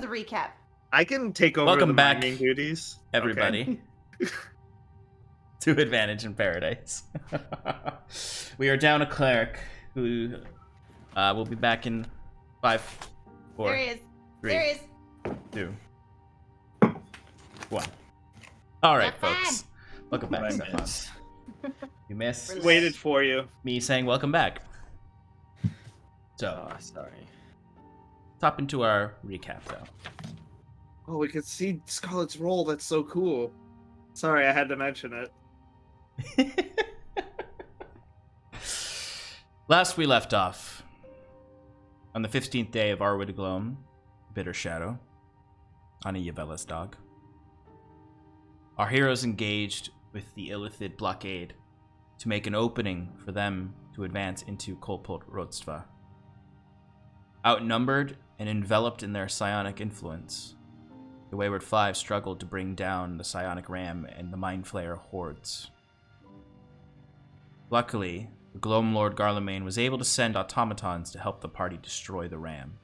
the recap. I can take over Welcome the back, mining duties. everybody. Okay. To Advantage in Paradise. We are down a cleric who will be back in 5, 4, There he is. 3, There he is. 2, 1. All right, Stefan. folks. Welcome back, I Stefan. miss. You missed Waited for you. me saying welcome back. So, Oh, sorry. top into our recap, though. Oh, we could see Scarlet's role. That's so cool. Sorry, I had to mention it. Last we left off, on the 15th day of Arwood Gloam, Bitter Shadow, on a Yavella's dog, our heroes engaged with the Illithid blockade to make an opening for them to advance into Kolpolt Rodstva. Outnumbered and enveloped in their psionic influence, the Wayward Five struggled to bring down the psionic ram and the Mind Flayer hordes. Luckily, the Gloam Lord Garlemane was able to send automatons to help the party destroy the ram.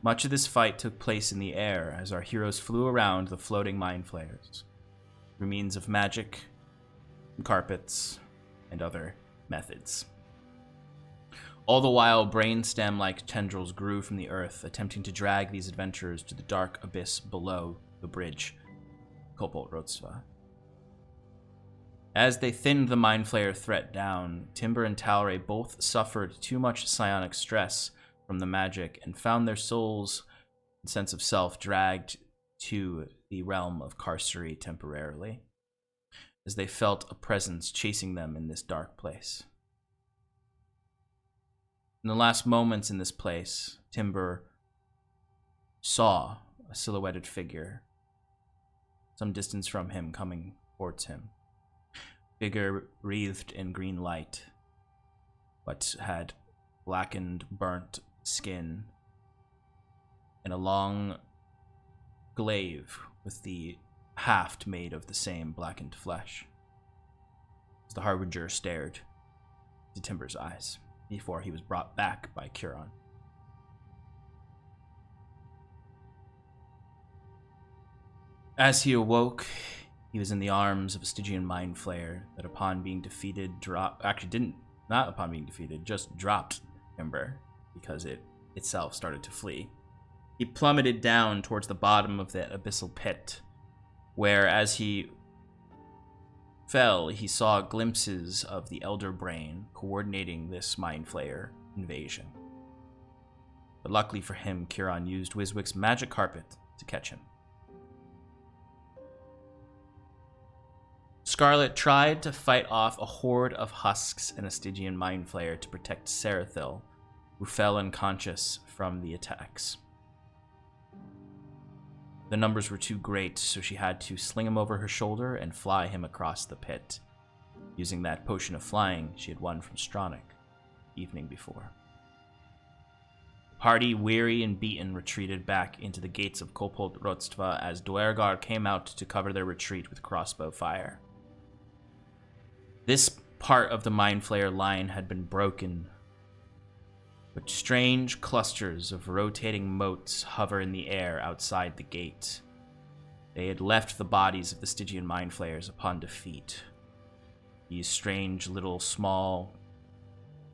Much of this fight took place in the air as our heroes flew around the floating Mind Flayers through means of magic, carpets, and other methods. All the while, brainstem-like tendrils grew from the earth, attempting to drag these adventurers to the dark abyss below the bridge, Kolpolt Rodstva. As they thinned the Mind Flayer threat down, Timber and Talray both suffered too much psionic stress from the magic and found their souls and sense of self dragged to the realm of Carcery temporarily, as they felt a presence chasing them in this dark place. In the last moments in this place, Timber saw a silhouetted figure some distance from him coming towards him. Figure wreathed in green light, but had blackened, burnt skin and a long glaive with the haft made of the same blackened flesh. As the Harbinger stared into Timber's eyes before he was brought back by Curon. As he awoke, he was in the arms of a Stygian Mind Flayer that upon being defeated just dropped Timber because it itself started to flee. He plummeted down towards the bottom of the abyssal pit, where as he fell, he saw glimpses of the Elder Brain coordinating this Mind Flayer invasion. But luckily for him, Curon used Wiswick's magic carpet to catch him. Scarlet tried to fight off a horde of husks and a Stygian Mind Flayer to protect Sarathil, who fell unconscious from the attacks. The numbers were too great, so she had to sling him over her shoulder and fly him across the pit, using that potion of flying she had won from Stronic the evening before. The party, weary and beaten, retreated back into the gates of Kolpolt Rodstva as Duergar came out to cover their retreat with crossbow fire. This part of the Mind Flayer line had been broken, but strange clusters of rotating motes hover in the air outside the gate. They had left the bodies of the Stygian Mind Flayers upon defeat. These strange little small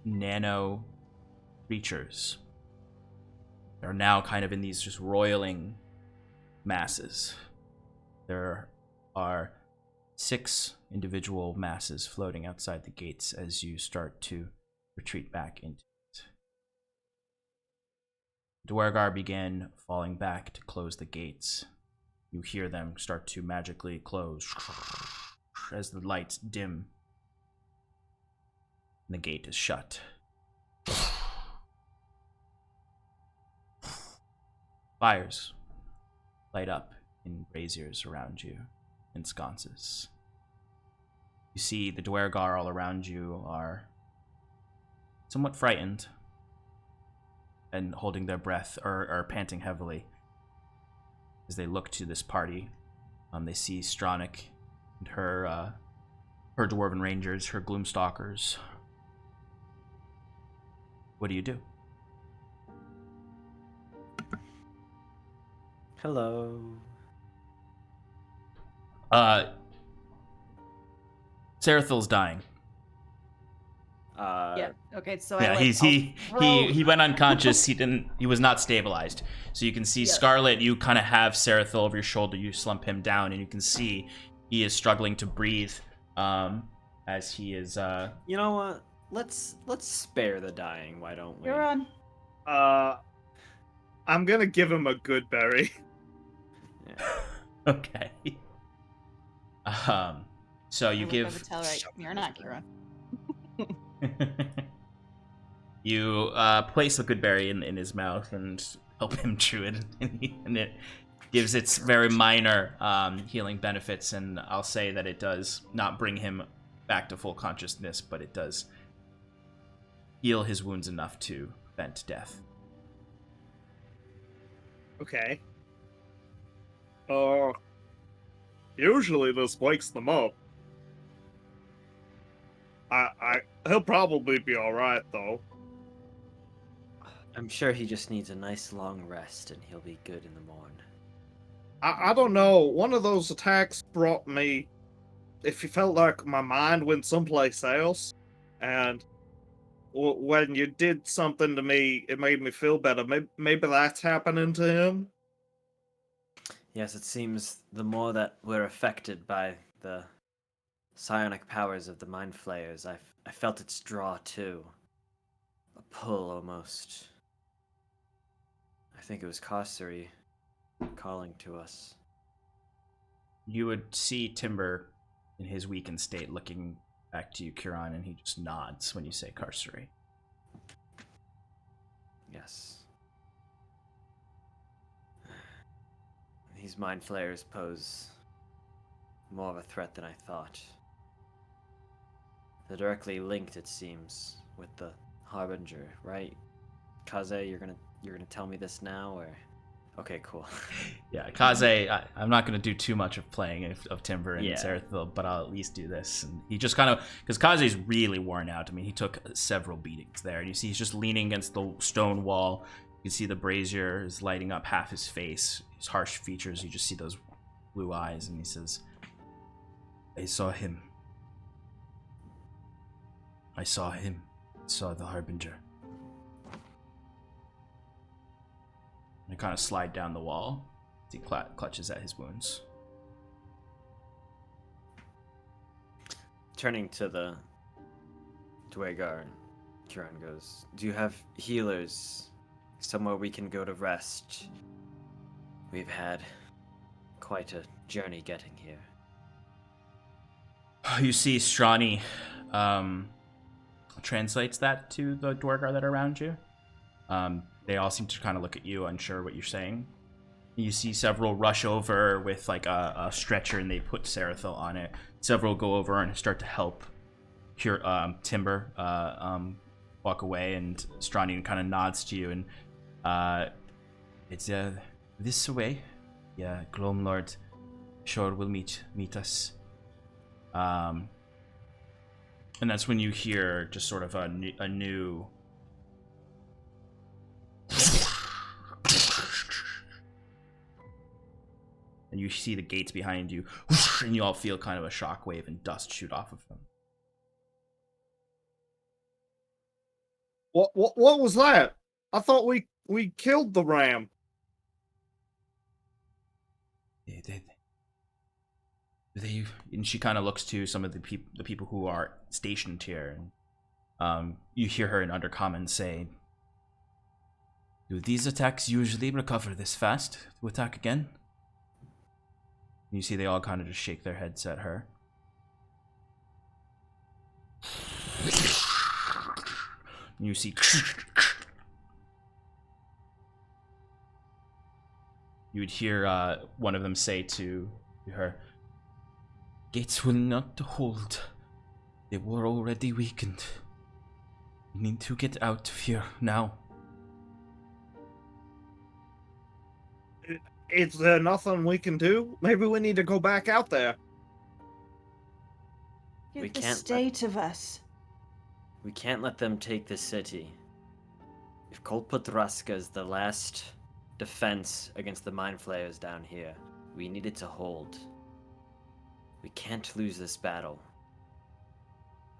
nano creatures are now kind of in these just roiling masses. There are 6 individual masses floating outside the gates as you start to retreat back into it. Duergar began falling back to close the gates. You hear them start to magically close as the lights dim and the gate is shut. Fires light up in braziers around you and sconces. You see the Duergar all around you are somewhat frightened and holding their breath or panting heavily as they look to this party. They see Stronic and her Dwarven Rangers, her Gloomstalkers. What do you do? Hello. Sarathil's dying. Yeah. Okay. So Yeah, he went unconscious. He was not stabilized. So you can see Scarlet, you kind of have Sarathil over your shoulder. You slump him down, and you can see he is struggling to breathe. As he is. You know what? Let's spare the dying. Why don't we? You're on. I'm gonna give him a good berry. Yeah. Okay. So you give. Right. You're not, Kira. You place a good berry in his mouth and help him chew it, and it gives its very minor healing benefits. And I'll say that it does not bring him back to full consciousness, but it does heal his wounds enough to prevent death. Okay. Usually this wakes them up. He'll probably be alright, though. I'm sure he just needs a nice long rest and he'll be good in the morning. I don't know. One of those attacks brought me... If you felt like my mind went someplace else, and when you did something to me, it made me feel better. Maybe that's happening to him? Yes, it seems the more that we're affected by the psionic powers of the Mind Flayers, I felt its draw too. A pull, almost. I think it was Kassari calling to us. You would see Timber in his weakened state looking back to you, Kiran, and he just nods when you say Kassari. Yes. These Mind Flayers pose more of a threat than I thought. They're directly linked, it seems, with the Harbinger, right? Kaze, you're gonna tell me this now, or? Okay, cool. Yeah, Kaze, I'm not going to do too much of playing of Timber and Yeah. Sarathil, but I'll at least do this. And he just kind of, because Kaze's really worn out. I mean, he took several beatings there. And you see he's just leaning against the stone wall. You can see the brazier is lighting up half his face. His harsh features, you just see those blue eyes. And he says, I saw him. I saw him. I saw the Harbinger. And kind of slide down the wall as he clutches at his wounds. Turning to the Dwagar, Kiran goes, do you have healers? Somewhere we can go to rest? We've had quite a journey getting here. You see Strani translates that to the Dwargar that are around you. They all seem to kind of look at you, unsure what you're saying. You see several rush over with like a stretcher, and they put Sarathil on it. Several go over and start to help Timber walk away, and Strani kind of nods to you, and it's this way. Yeah, Gloam Lord sure will meet us. And that's when you hear just sort of a new and you see the gates behind you, and you all feel kind of a shockwave and dust shoot off of them. What was that? I thought we killed the ram. They and she kind of looks to some of the people who are stationed here, and you hear her in Undercommon say, "Do these attacks usually recover this fast to attack again?" And you see they all kind of just shake their heads at her. And you see you would hear one of them say to her, "Gates will not hold. They were already weakened. We need to get out of here now." Is there nothing we can do? Maybe we need to go back out there. Get We the can't state of us. We can't let them take the city. If Kolpolt Rodstva is the last defense against the mind flayers down here. We need it to hold. We can't lose this battle.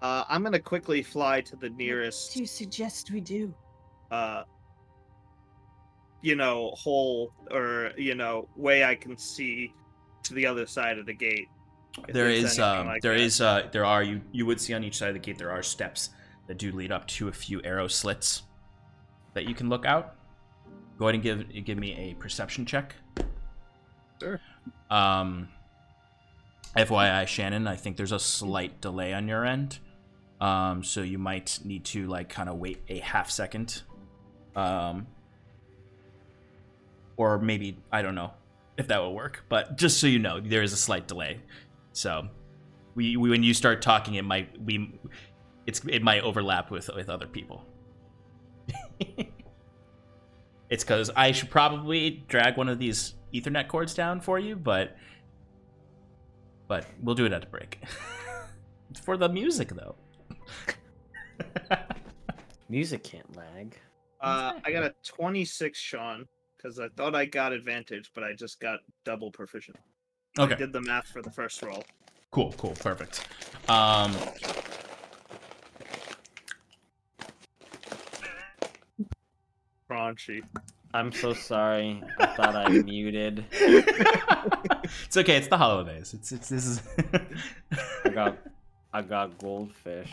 I'm gonna quickly fly to the What nearest, do you suggest we do? hole or, way I can see to the other side of the gate. If There there's is, anything like there that. is, there are, you would see on each side of the gate, there are steps that do lead up to a few arrow slits that you can look out. Go ahead and give me a perception check. Sure. FYI, Shannon, I think there's a slight delay on your end. So you might need to, like, kind of wait a half second. Or maybe, I don't know if that will work, but just so you know, there is a slight delay. So we when you start talking, it might overlap with other people. It's because I should probably drag one of these Ethernet cords down for you, but we'll do it at the break. It's for the music, though. Music can't lag. I got a 26, Sean, because I thought I got advantage, but I just got double proficient. Okay. I did the math for the first roll. Cool, perfect. Raunchy. I'm so sorry. I thought I muted. It's okay. It's the holidays. It's this is. I got goldfish.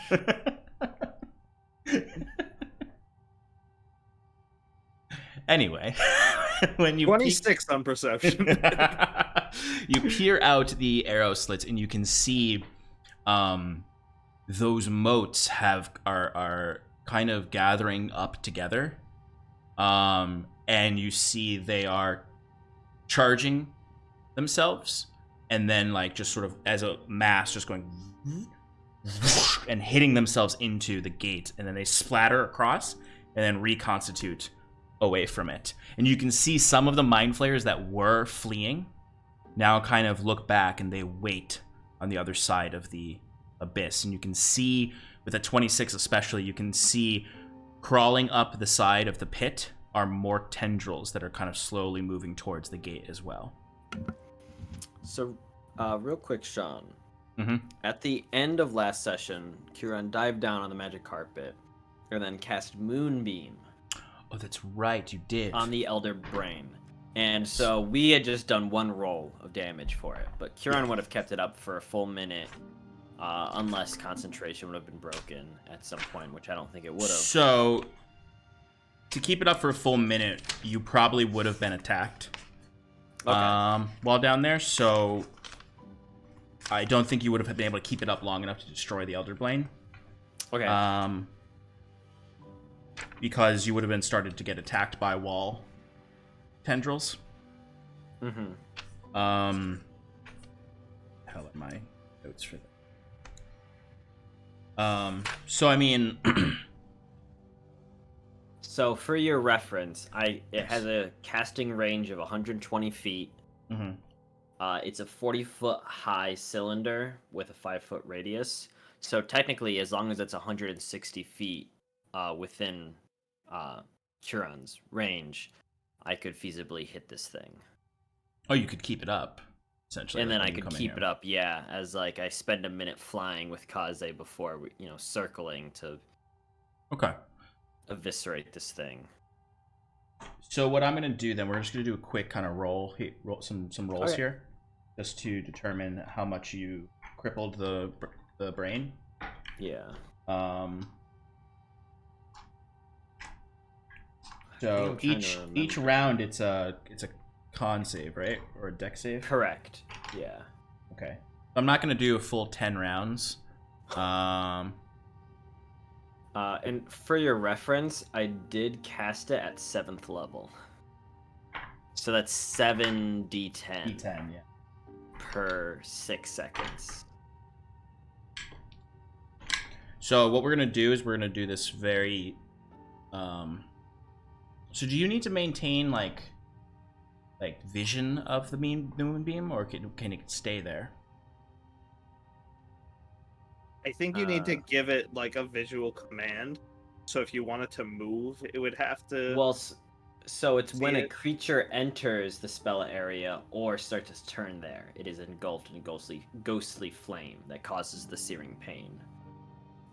Anyway, when you 26 on perception. you peer out the arrow slits and you can see those motes are kind of gathering up together, and you see they are charging themselves, and then, like, just sort of as a mass, just going and hitting themselves into the gate, and then they splatter across and then reconstitute away from it. And you can see some of the mind flayers that were fleeing now kind of look back and they wait on the other side of the abyss. And you can see, with a 26 especially, you can see crawling up the side of the pit are more tendrils that are kind of slowly moving towards the gate as well. So, real quick, Sean. Mm-hmm. At the end of last session, Kieran dived down on the magic carpet and then cast Moonbeam Oh, that's right, you did. on the Elder Brain. And so we had just done one roll of damage for it, but Kieran would have kept it up for a full minute, unless concentration would have been broken at some point, which I don't think it would have. So, to keep it up for a full minute, you probably would have been attacked while down there, so I don't think you would have been able to keep it up long enough to destroy the Elder Brain. Okay. Because you would have been started to get attacked by wall tendrils. Mm-hmm. Hell at my notes for that. So I mean, So for your reference, it has a casting range of 120 feet. mm-hmm. It's a 40-foot high cylinder with a 5-foot radius. So technically, as long as it's 160 feet within Kieran's range, I could feasibly hit this thing. Oh, you could keep it up, essentially. And then like I when you could come in keep here. it up, yeah, as like I spend a minute flying with Kaze before, circling to Okay. eviscerate this thing. So what I'm gonna do then, we're just gonna do a quick kind of roll some rolls Okay. here, just to determine how much you crippled the brain. Yeah. So I'm trying to each remember. round it's a con save, right, or a dex save? Correct. Yeah. Okay. I'm not gonna do a full 10 rounds. And for your reference, I did cast it at 7th level. So that's 7d10 D10, yeah. per 6 seconds. So what we're gonna do is we're gonna do this very. So do you need to maintain like vision of the moonbeam, or can it stay there? I think you need to give it like a visual command. So if you wanted to move, it would have to. Well, So it's See when a it? creature enters the spell area or starts its turn there, it is engulfed in ghostly flame that causes the searing pain.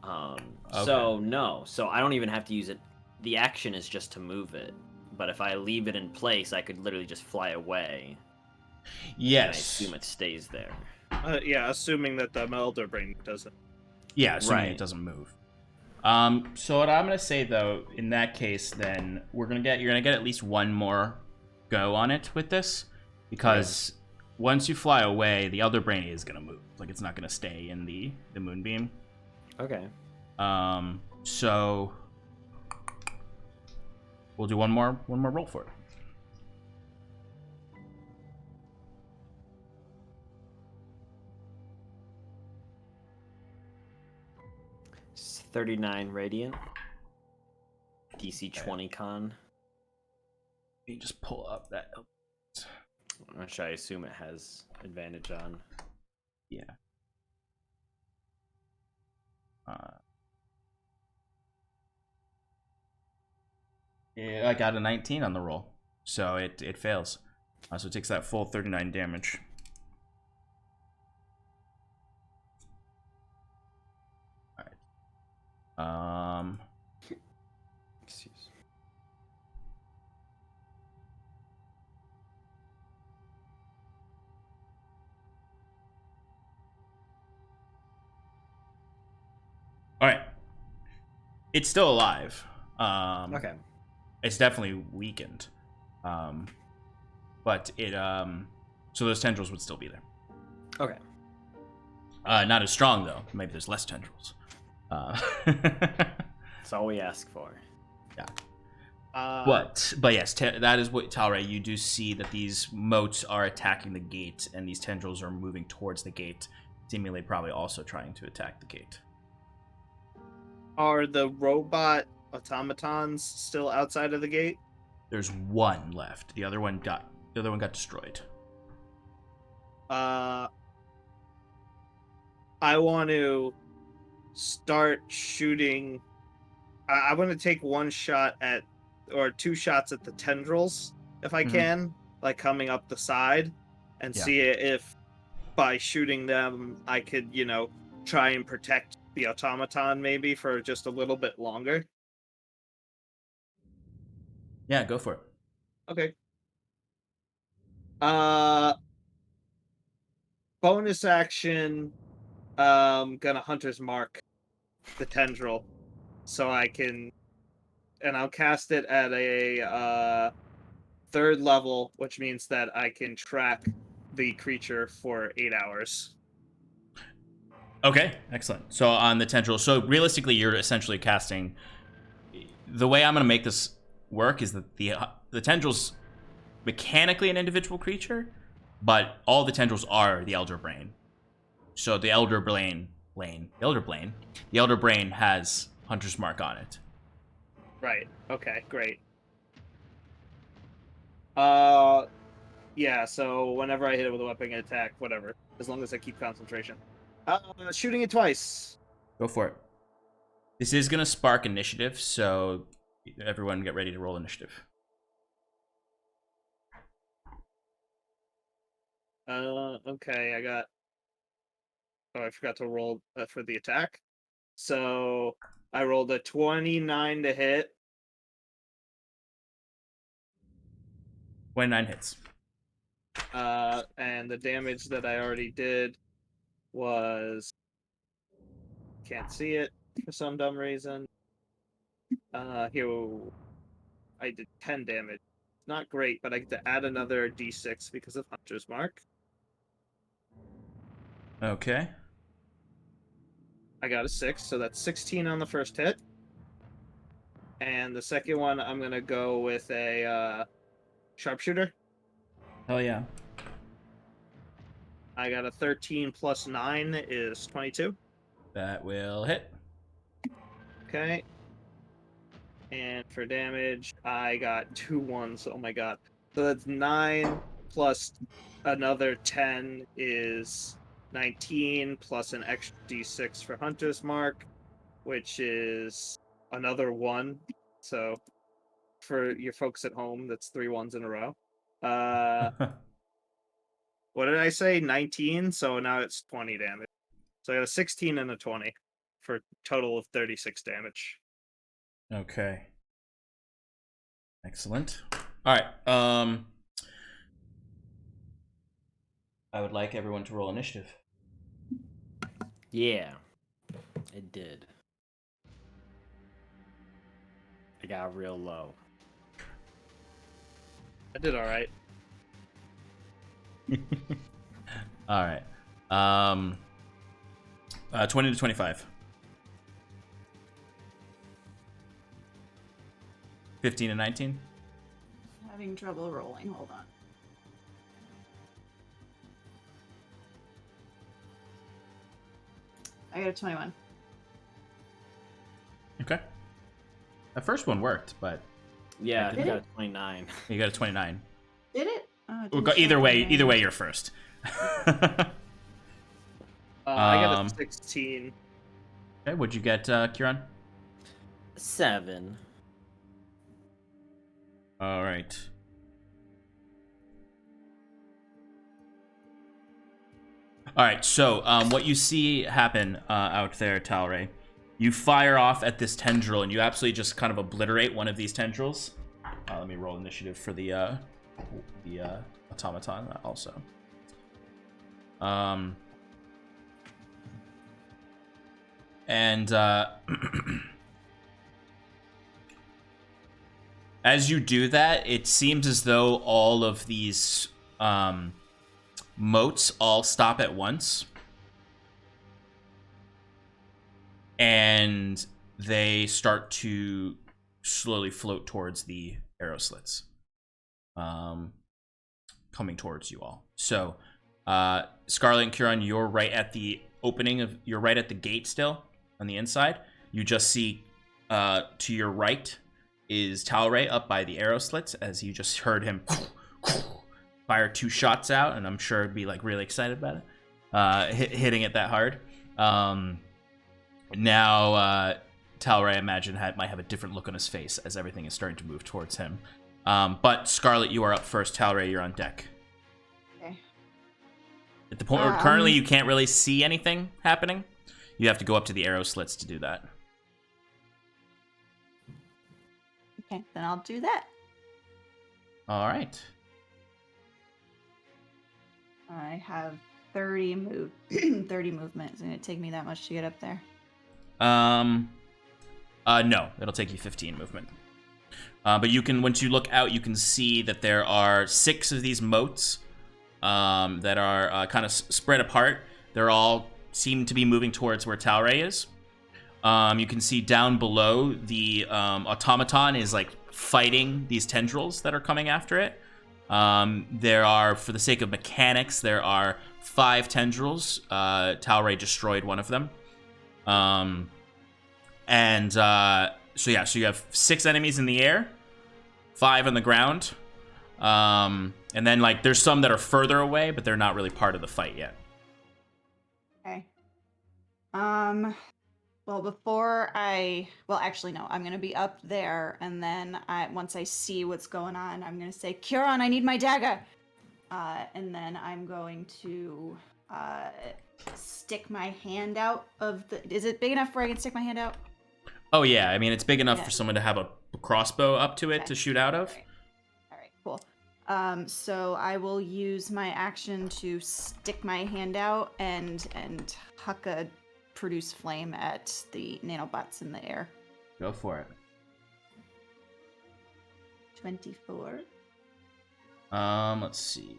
So no, so I don't even have to use it. The action is just to move it. But if I leave it in place, I could literally just fly away. And I Yes. assume it stays there. Yeah, assuming that the Elder Brain doesn't. Yeah, assuming it Right. doesn't move. So what I'm gonna say though, in that case, then you're gonna get at least one more go on it with this, because once you fly away, the Elder Brain is gonna move. Like it's not gonna stay in the moonbeam. Okay. So we'll do one more roll for it. It's 39 radiant. DC 20 con. Let me just pull up that. Which I assume it has advantage on. Yeah. Yeah, I got a 19 on the roll, so it fails. So it takes that full 39 damage. All right. Excuse. All right. It's still alive. Okay. It's definitely weakened. But it so those tendrils would still be there. Okay. Not as strong though. Maybe there's less tendrils. That's all we ask for. Yeah. Uh, But yes, that is what Talray. You do see that these motes are attacking the gate, and these tendrils are moving towards the gate, seemingly probably also trying to attack the gate. Are the robot automatons still outside of the gate? There's one left. The other one got destroyed. I want to start shooting. I want to take one shot at, or two shots at the tendrils, if I Mhm. can, like coming up the side, and Yeah. see if by shooting them I could, try and protect the automaton maybe for just a little bit longer. Yeah, go for it. Okay. Bonus action. Gonna Hunter's Mark the tendril, so I can, and I'll cast it at a third level, which means that I can track the creature for 8 hours. Okay, excellent. So on the tendril, so realistically, you're essentially casting. The way I'm going to make this work is that the tendrils mechanically an individual creature, but all the tendrils are the Elder Brain. So the Elder Brain has Hunter's Mark on it. Right. Okay, great. Yeah, so whenever I hit it with a weapon attack, whatever, as long as I keep concentration. Shooting it twice. Go for it. This is going to spark initiative, so everyone get ready to roll initiative. Okay, I forgot to roll for the attack. So I rolled a 29 to hit. 29 hits. And the damage that I already did was, can't see it for some dumb reason. Here, I did 10 damage. Not great, but I get to add another d6 because of Hunter's Mark. Okay. I got a 6, so that's 16 on the first hit. And the second one, I'm gonna go with a sharpshooter. Hell yeah. I got a 13 plus 9 is 22. That will hit. Okay. And for damage, I got 2 1s. Oh my god. So that's 9 plus another 10 is 19 plus an extra d6 for Hunter's Mark, which is another 1. So for your folks at home, that's 3 ones in a row. What did I say? 19. So now it's 20 damage. So I got a 16 and a 20 for a total of 36 damage. Okay. Excellent. All right. I would like everyone to roll initiative. Yeah, it did. I got real low. I did all right. All right. 20 to 25. 15 and 19. Having trouble rolling. Hold on. I got a 21. Okay. The first one worked, but Yeah, Did I got it? a 29. you got a 29. Did it? Oh, it We'll didn't go, show either up way, on my- either way, you're first. I got Um, a 16. Okay, what'd you get, Kieran? 7. All right. All right, so what you see happen out there, Talray, you fire off at this tendril, and you absolutely just kind of obliterate one of these tendrils. Let me roll initiative for the automaton also. And as you do that, it seems as though all of these motes all stop at once. And they start to slowly float towards the arrow slits. Coming towards you all. So, Scarlet and Kieran, you're right at the opening you're right at the gate still on the inside. You just see to your right is Talray up by the arrow slits, as you just heard him fire 2 shots out, and I'm sure he'd be like really excited about it, hitting it that hard. Now Talray, I imagine, might have a different look on his face as everything is starting to move towards him. But Scarlet, you are up first. Talray, you're on deck. Okay. At the point where currently you can't really see anything happening, you have to go up to the arrow slits to do that. Okay, then I'll do that. All right. I have 30 movement. It's gonna take me that much to get up there. No, it'll take you 15 movement. But you can, once you look out, you can see that there are 6 of these motes that are kind of spread apart. They're all seem to be moving towards where Talray is. You can see down below the automaton is like fighting these tendrils that are coming after it. There are, for the sake of mechanics, there are 5 tendrils. Talray destroyed one of them. So you have 6 enemies in the air, 5 on the ground. And then like there's some that are further away, but they're not really part of the fight yet. Okay. Well, actually, no. I'm gonna be up there, and then once I see what's going on, I'm gonna say, Kieran, I need my dagger. And then I'm going to stick my hand out of the. Is it big enough where I can stick my hand out? Oh yeah, I mean it's big enough Yeah. for someone to have a crossbow up to it to shoot out of. All right, cool. So I will use my action to stick my hand out and huck a produce flame at the nanobots in the air. Go for it. 24. Let's see.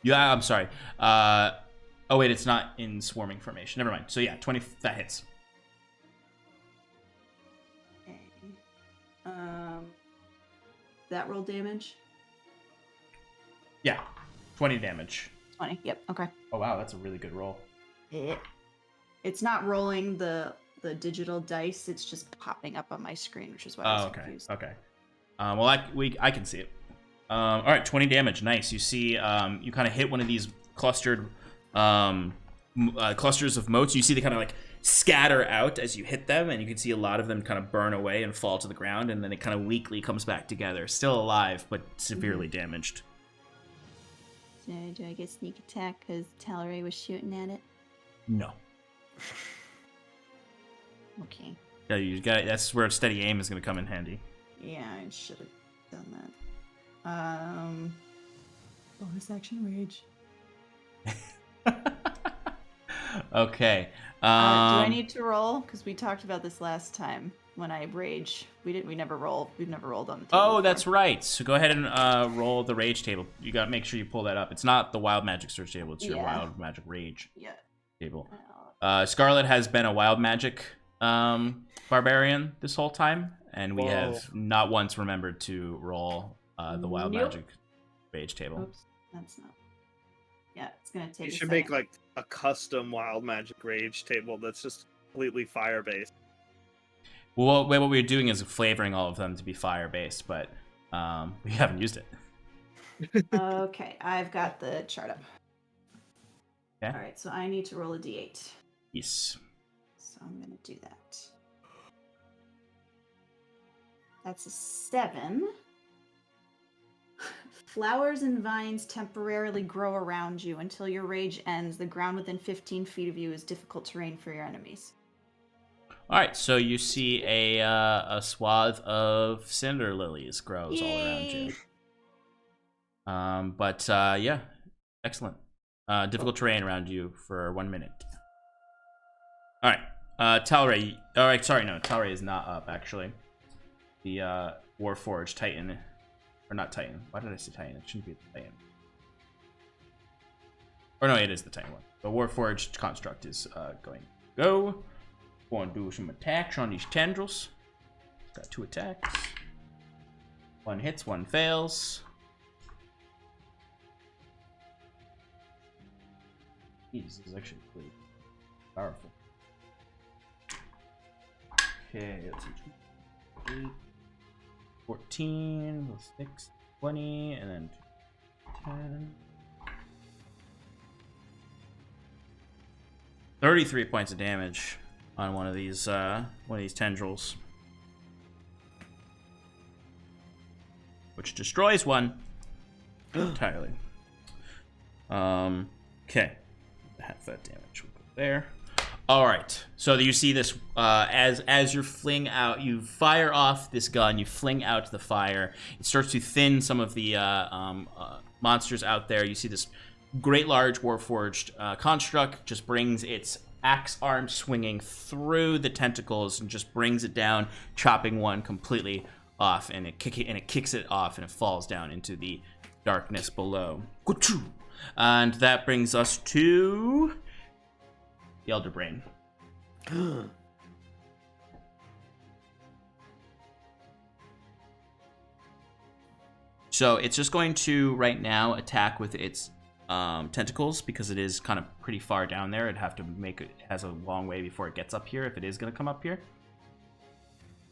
Yeah, I'm sorry. Oh wait, it's not in swarming formation. Never mind. So yeah, 20. That hits. Okay. That roll damage? Yeah, 20 damage. 20. Yep. Okay. Oh wow, that's a really good roll. It's not rolling the digital dice. It's just popping up on my screen, which is why I was confused. Okay. Well, I can see it. All right, 20 damage. Nice. You see, you kind of hit one of these clustered clusters of motes. You see they kind of like scatter out as you hit them, and you can see a lot of them kind of burn away and fall to the ground, and then it kind of weakly comes back together. Still alive, but severely damaged. So do I get sneak attack because Talray was shooting at it? No. Okay. Yeah, you got. That's where steady aim is going to come in handy. Yeah, I should have done that. Bonus action rage. Okay. Do I need to roll? Because we talked about this last time. When I rage, we've never rolled on the table. Oh, that's right. So go ahead and roll the rage table. You got to make sure you pull that up. It's not the wild magic search table. It's your wild magic rage table. Scarlet has been a wild magic barbarian this whole time, and we have not once remembered to roll the wild magic rage table. Oops, that's not. Yeah, it's gonna take. You should make like a custom wild magic rage table that's just completely fire based. Well, what we're doing is flavoring all of them to be fire based, but we haven't used it. Okay, I've got the chart up. Okay. All right, so I need to roll a d8. Yes. So I'm gonna do that. That's a 7. Flowers and vines temporarily grow around you until your rage ends. The ground within 15 feet of you is difficult terrain for your enemies. All right, so you see a swath of cinder lilies grows all around you. Yeah, excellent. Difficult terrain around you for 1 minute. All right, Talray. All right, sorry, no, Talray is not up actually. The Warforged Titan, or not Titan. Why did I say Titan? It shouldn't be the Titan. Or no, it is the Titan one. The Warforged construct is going to go. Going to do some attacks on these tendrils. Got 2 attacks. 1 hits, 1 fails. Jeez, this is actually pretty powerful. Okay, let's see. 8, 14, 6, 20, and then 10. 33 points of damage on one of these tendrils, which destroys one entirely. Okay, half that damage will go there. All right, so you see this as you fling out, you fire off this gun, you fling out the fire. It starts to thin some of the monsters out there. You see this great large Warforged construct just brings its axe arm swinging through the tentacles and just brings it down, chopping one completely off, and it kicks it off, and it falls down into the darkness below. And that brings us to the Elder Brain. So it's just going to right now attack with its tentacles, because it is kind of pretty far down there. It'd have to make it has a long way before it gets up here, if it is going to come up here.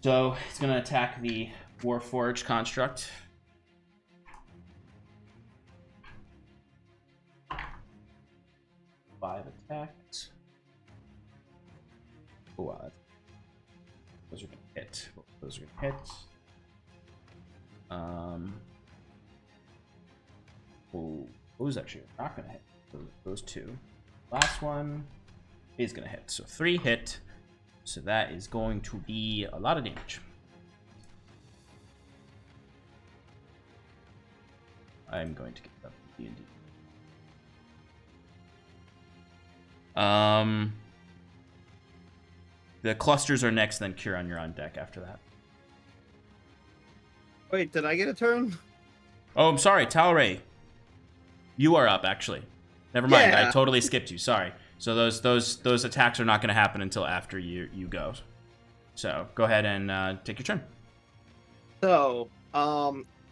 So it's going to attack the Warforged construct. Five attacks. Oh, those are going to hit. Those are going to hit. Those actually are not going to hit. Those 2. Last one is going to hit. So 3 hit. So that is going to be a lot of damage. I'm going to get up to D&D. The clusters are next, then Kieran, you're on deck after that. Wait, did I get a turn? Oh, I'm sorry, Talray. You are up, actually. Never mind, Yeah. I totally skipped you. Sorry. So those attacks are not going to happen until after you go. So go ahead and take your turn. So,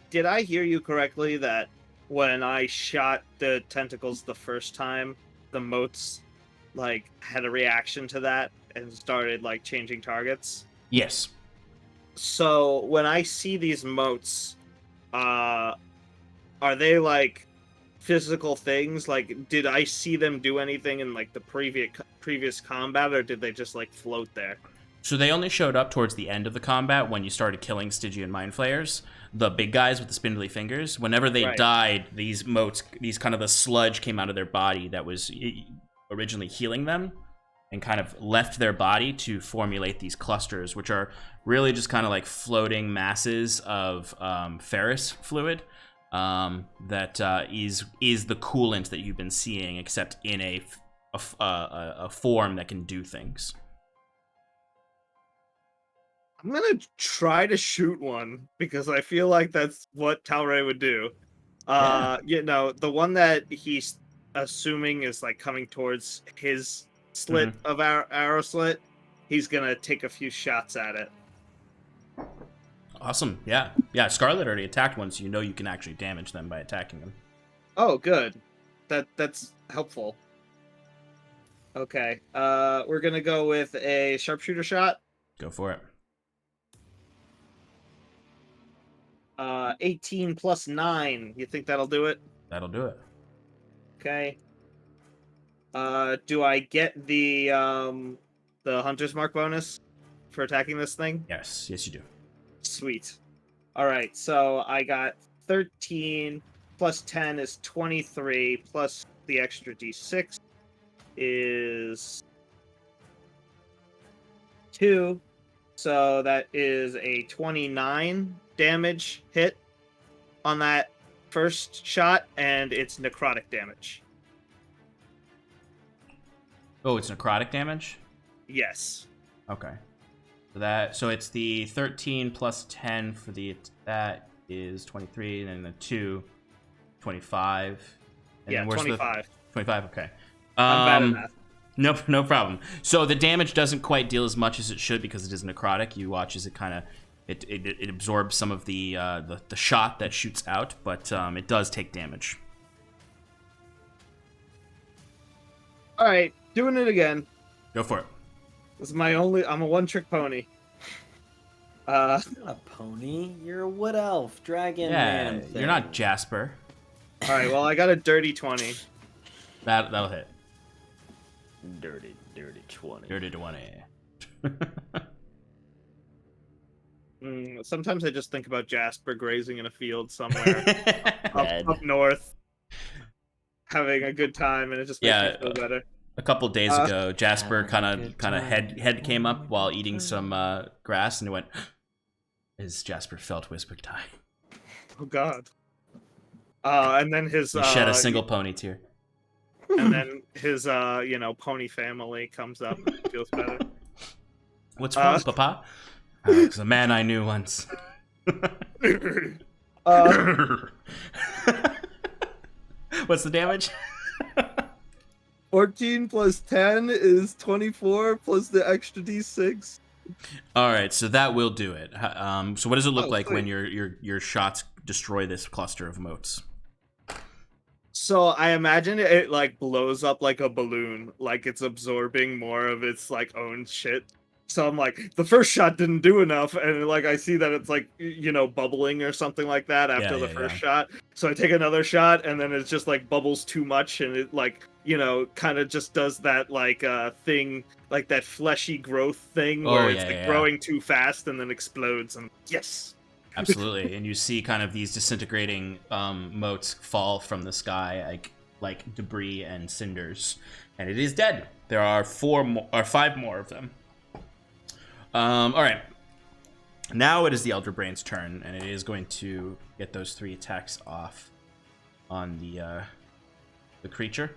did I hear you correctly that when I shot the tentacles the first time, the motes like had a reaction to that and started like changing targets? Yes. So when I see these motes, are they like physical things? Like, did I see them do anything in like the previous combat, or did they just like float there? So they only showed up towards the end of the combat when you started killing Stygian mind flayers, the big guys with the spindly fingers. Whenever they died, these motes, these kind of the sludge came out of their body that was originally healing them, and kind of left their body to formulate these clusters, which are really just kind of like floating masses of ferrous fluid that is the coolant that you've been seeing, except in a form that can do things. I'm gonna try to shoot one because I feel like that's what Talray would do. You know, the one that he's assuming is like coming towards his slit of our arrow slit, he's gonna take a few shots at it. Awesome. Yeah. Scarlet already attacked one, so you know you can actually damage them by attacking them. Oh, good. That's helpful. Okay. We're gonna go with a sharpshooter shot. Go for it. 18 plus 9. You think that'll do it? That'll do it. Okay. Do I get the hunter's mark bonus for attacking this thing? Yes, you do. Sweet. All right, so I got 13 plus 10 is 23 plus the extra d6 is 2. So that is a 29 damage hit on that first shot, and it's necrotic damage. Oh, it's necrotic damage? Yes. Okay. So it's the 13 plus 10 for that is 23, and then the 2, 25. And Yeah, then where's 25. 25, okay. I'm bad at math. No problem. So the damage doesn't quite deal as much as it should because it is necrotic. You watch as it kind of it absorbs some of the shot that shoots out, but it does take damage. All right, doing it again. Go for it. This is I'm a one-trick pony. You're not a pony. You're a wood elf, dragon man thing. You're not Jasper. All right, well, I got a dirty 20. That'll hit. Dirty 20. Dirty 20. Sometimes I just think about Jasper grazing in a field somewhere up north, having a good time, and it just makes me feel better. A couple days ago, Jasper kind of head came up while eating some grass, and it went. Is Jasper felt whisper time? Oh God! And then his he shed a single pony tear. And then his pony family comes up and feels better. What's wrong, Papa? It's a man I knew once. What's the damage? 14 plus 10 is 24 plus the extra d6. All right, so that will do it. So what does it look like sweet. when your shots destroy this cluster of motes? So I imagine it like blows up like a balloon, like it's absorbing more of its like own shit. So I'm like, the first shot didn't do enough, and like I see that it's like bubbling or something like that after the first shot. So I take another shot, and then it just like bubbles too much, and it like kind of just does that like thing, like that fleshy growth thing where it's growing too fast and then explodes. And yes. Absolutely, and you see kind of these disintegrating motes fall from the sky like debris and cinders, and it is dead. There are 5 more of them. All right, now it is the Elder Brain's turn, and it is going to get those 3 attacks off on the creature.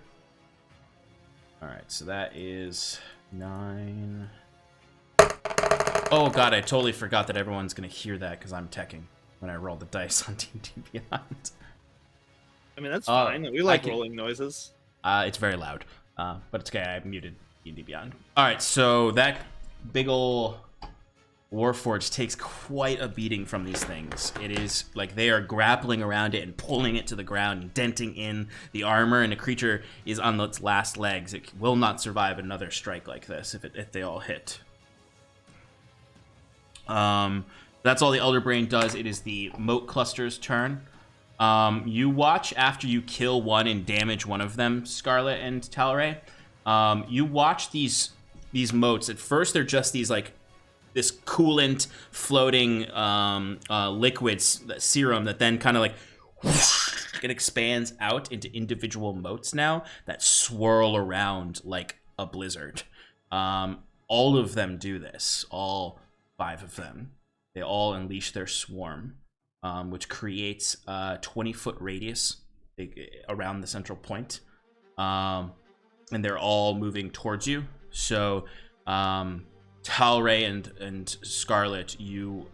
All right, so that is 9. Oh God, I totally forgot that everyone's gonna hear that because I'm teching when I roll the dice on D&D Beyond. I mean, that's fine. We like rolling noises. It's very loud, but it's okay. I muted D&D Beyond. All right, so that big ol' Warforged takes quite a beating from these things. It is like they are grappling around it and pulling it to the ground and denting in the armor, and the creature is on its last legs. It will not survive another strike like this if they all hit. That's all the Elder Brain does. It is the Mote Cluster's turn. You watch after you kill one and damage one of them, Scarlet and Talray. You watch these motes. At first, they're just these like this coolant floating liquids, serum that then kind of like whoosh, it expands out into individual motes now that swirl around like a blizzard. All of them do this. All 5 of them. They all unleash their swarm, which creates a 20-foot radius around the central point. And they're all moving towards you. So, Talray and Scarlet, you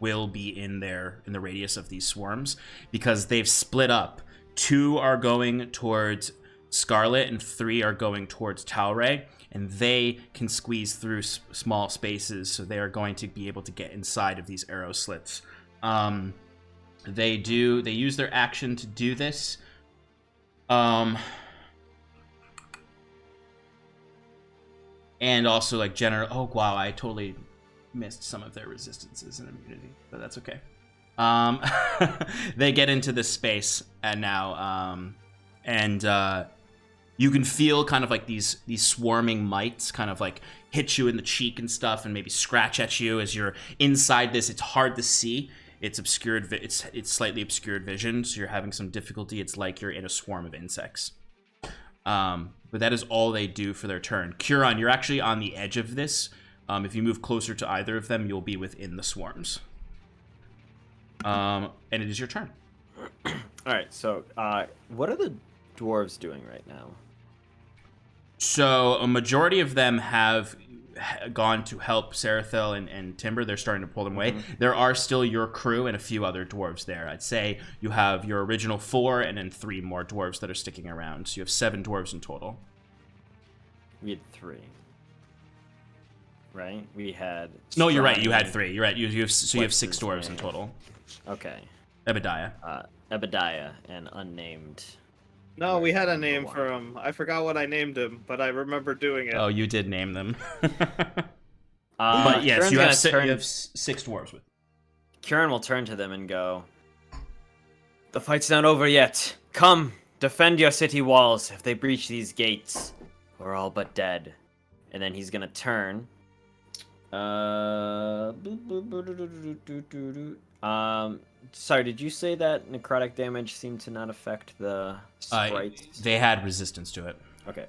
will be in the radius of these swarms because they've split up. 2 are going towards Scarlet and 3 are going towards Talray, and they can squeeze through small spaces, so they are going to be able to get inside of these arrow slits. They use their action to do this. And also like oh wow, I totally missed some of their resistances and immunity, but that's okay. They get into this space and now you can feel kind of like these swarming mites kind of like hit you in the cheek and stuff and maybe scratch at you as you're inside this. It's hard to see. It's obscured. It's slightly obscured vision, so you're having some difficulty. It's like you're in a swarm of insects. But that is all they do for their turn. Curon, you're actually on the edge of this. If you move closer to either of them, you'll be within the swarms. And it is your turn. All right. So, what are the dwarves doing right now? So a majority of them have gone to help Sarathil and Timber. They're starting to pull them away. There are still your crew and a few other dwarves there. I'd say you have your original 4 and then 3 more dwarves that are sticking around. So you have 7 dwarves in total. We had 3. Right? We had... No, you're right. You had 3. You're right. You have 6 dwarves in total. Okay. Ebediah. Ebediah and unnamed... No, we had a name for him. I forgot what I named him, but I remember doing it. Oh, you did name them. But yes, you have 6 dwarves with. Kieran will turn to them and go, "The fight's not over yet. Come, defend your city walls. If they breach these gates, we're all but dead." And then he's gonna turn. Sorry, did you say that necrotic damage seemed to not affect the sprites? They had resistance to it. Okay.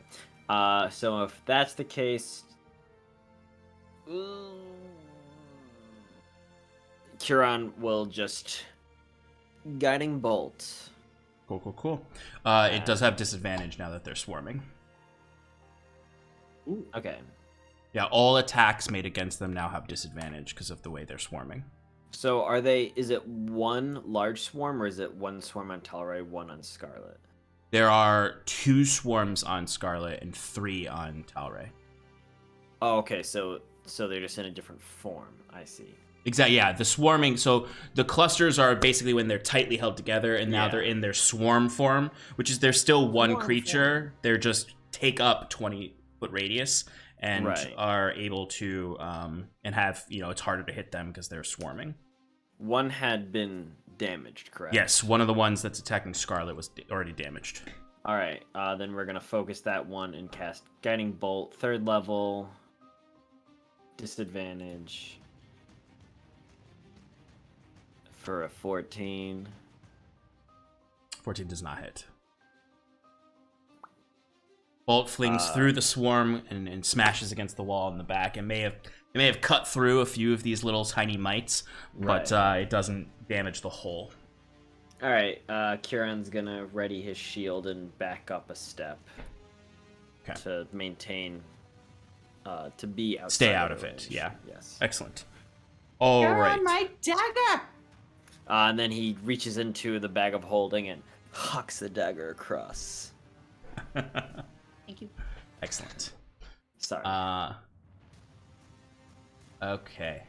So if that's the case, Curon will just guiding bolt. Cool. It does have disadvantage now that they're swarming. Ooh. Okay. Yeah, all attacks made against them now have disadvantage because of the way they're swarming. So is it one large swarm or is it one swarm on Talray, one on Scarlet? There are 2 swarms on Scarlet and 3 on Talray. Oh, okay. So they're just in a different form. I see. Exactly. Yeah, the swarming. So the clusters are basically when they're tightly held together, and now they're in their swarm form, which is they're still one creature. Form. They're just take up 20-foot radius and are able to and have it's harder to hit them because they're swarming. One had been damaged, correct? Yes, one of the ones that's attacking Scarlet was already damaged. All right, then we're gonna focus that one and cast Guiding Bolt, 3rd level, disadvantage for a 14. 14 does not hit. Bolt flings through the swarm and smashes against the wall in the back. It may have cut through a few of these little tiny mites, but it doesn't damage the whole. All right, Kieran's gonna ready his shield and back up a step to maintain, to be outside. Stay out of it. Yeah. Yes. Excellent. All right. Kieran, my dagger. And then he reaches into the bag of holding and hucks the dagger across. Thank you. Excellent. Sorry. Okay.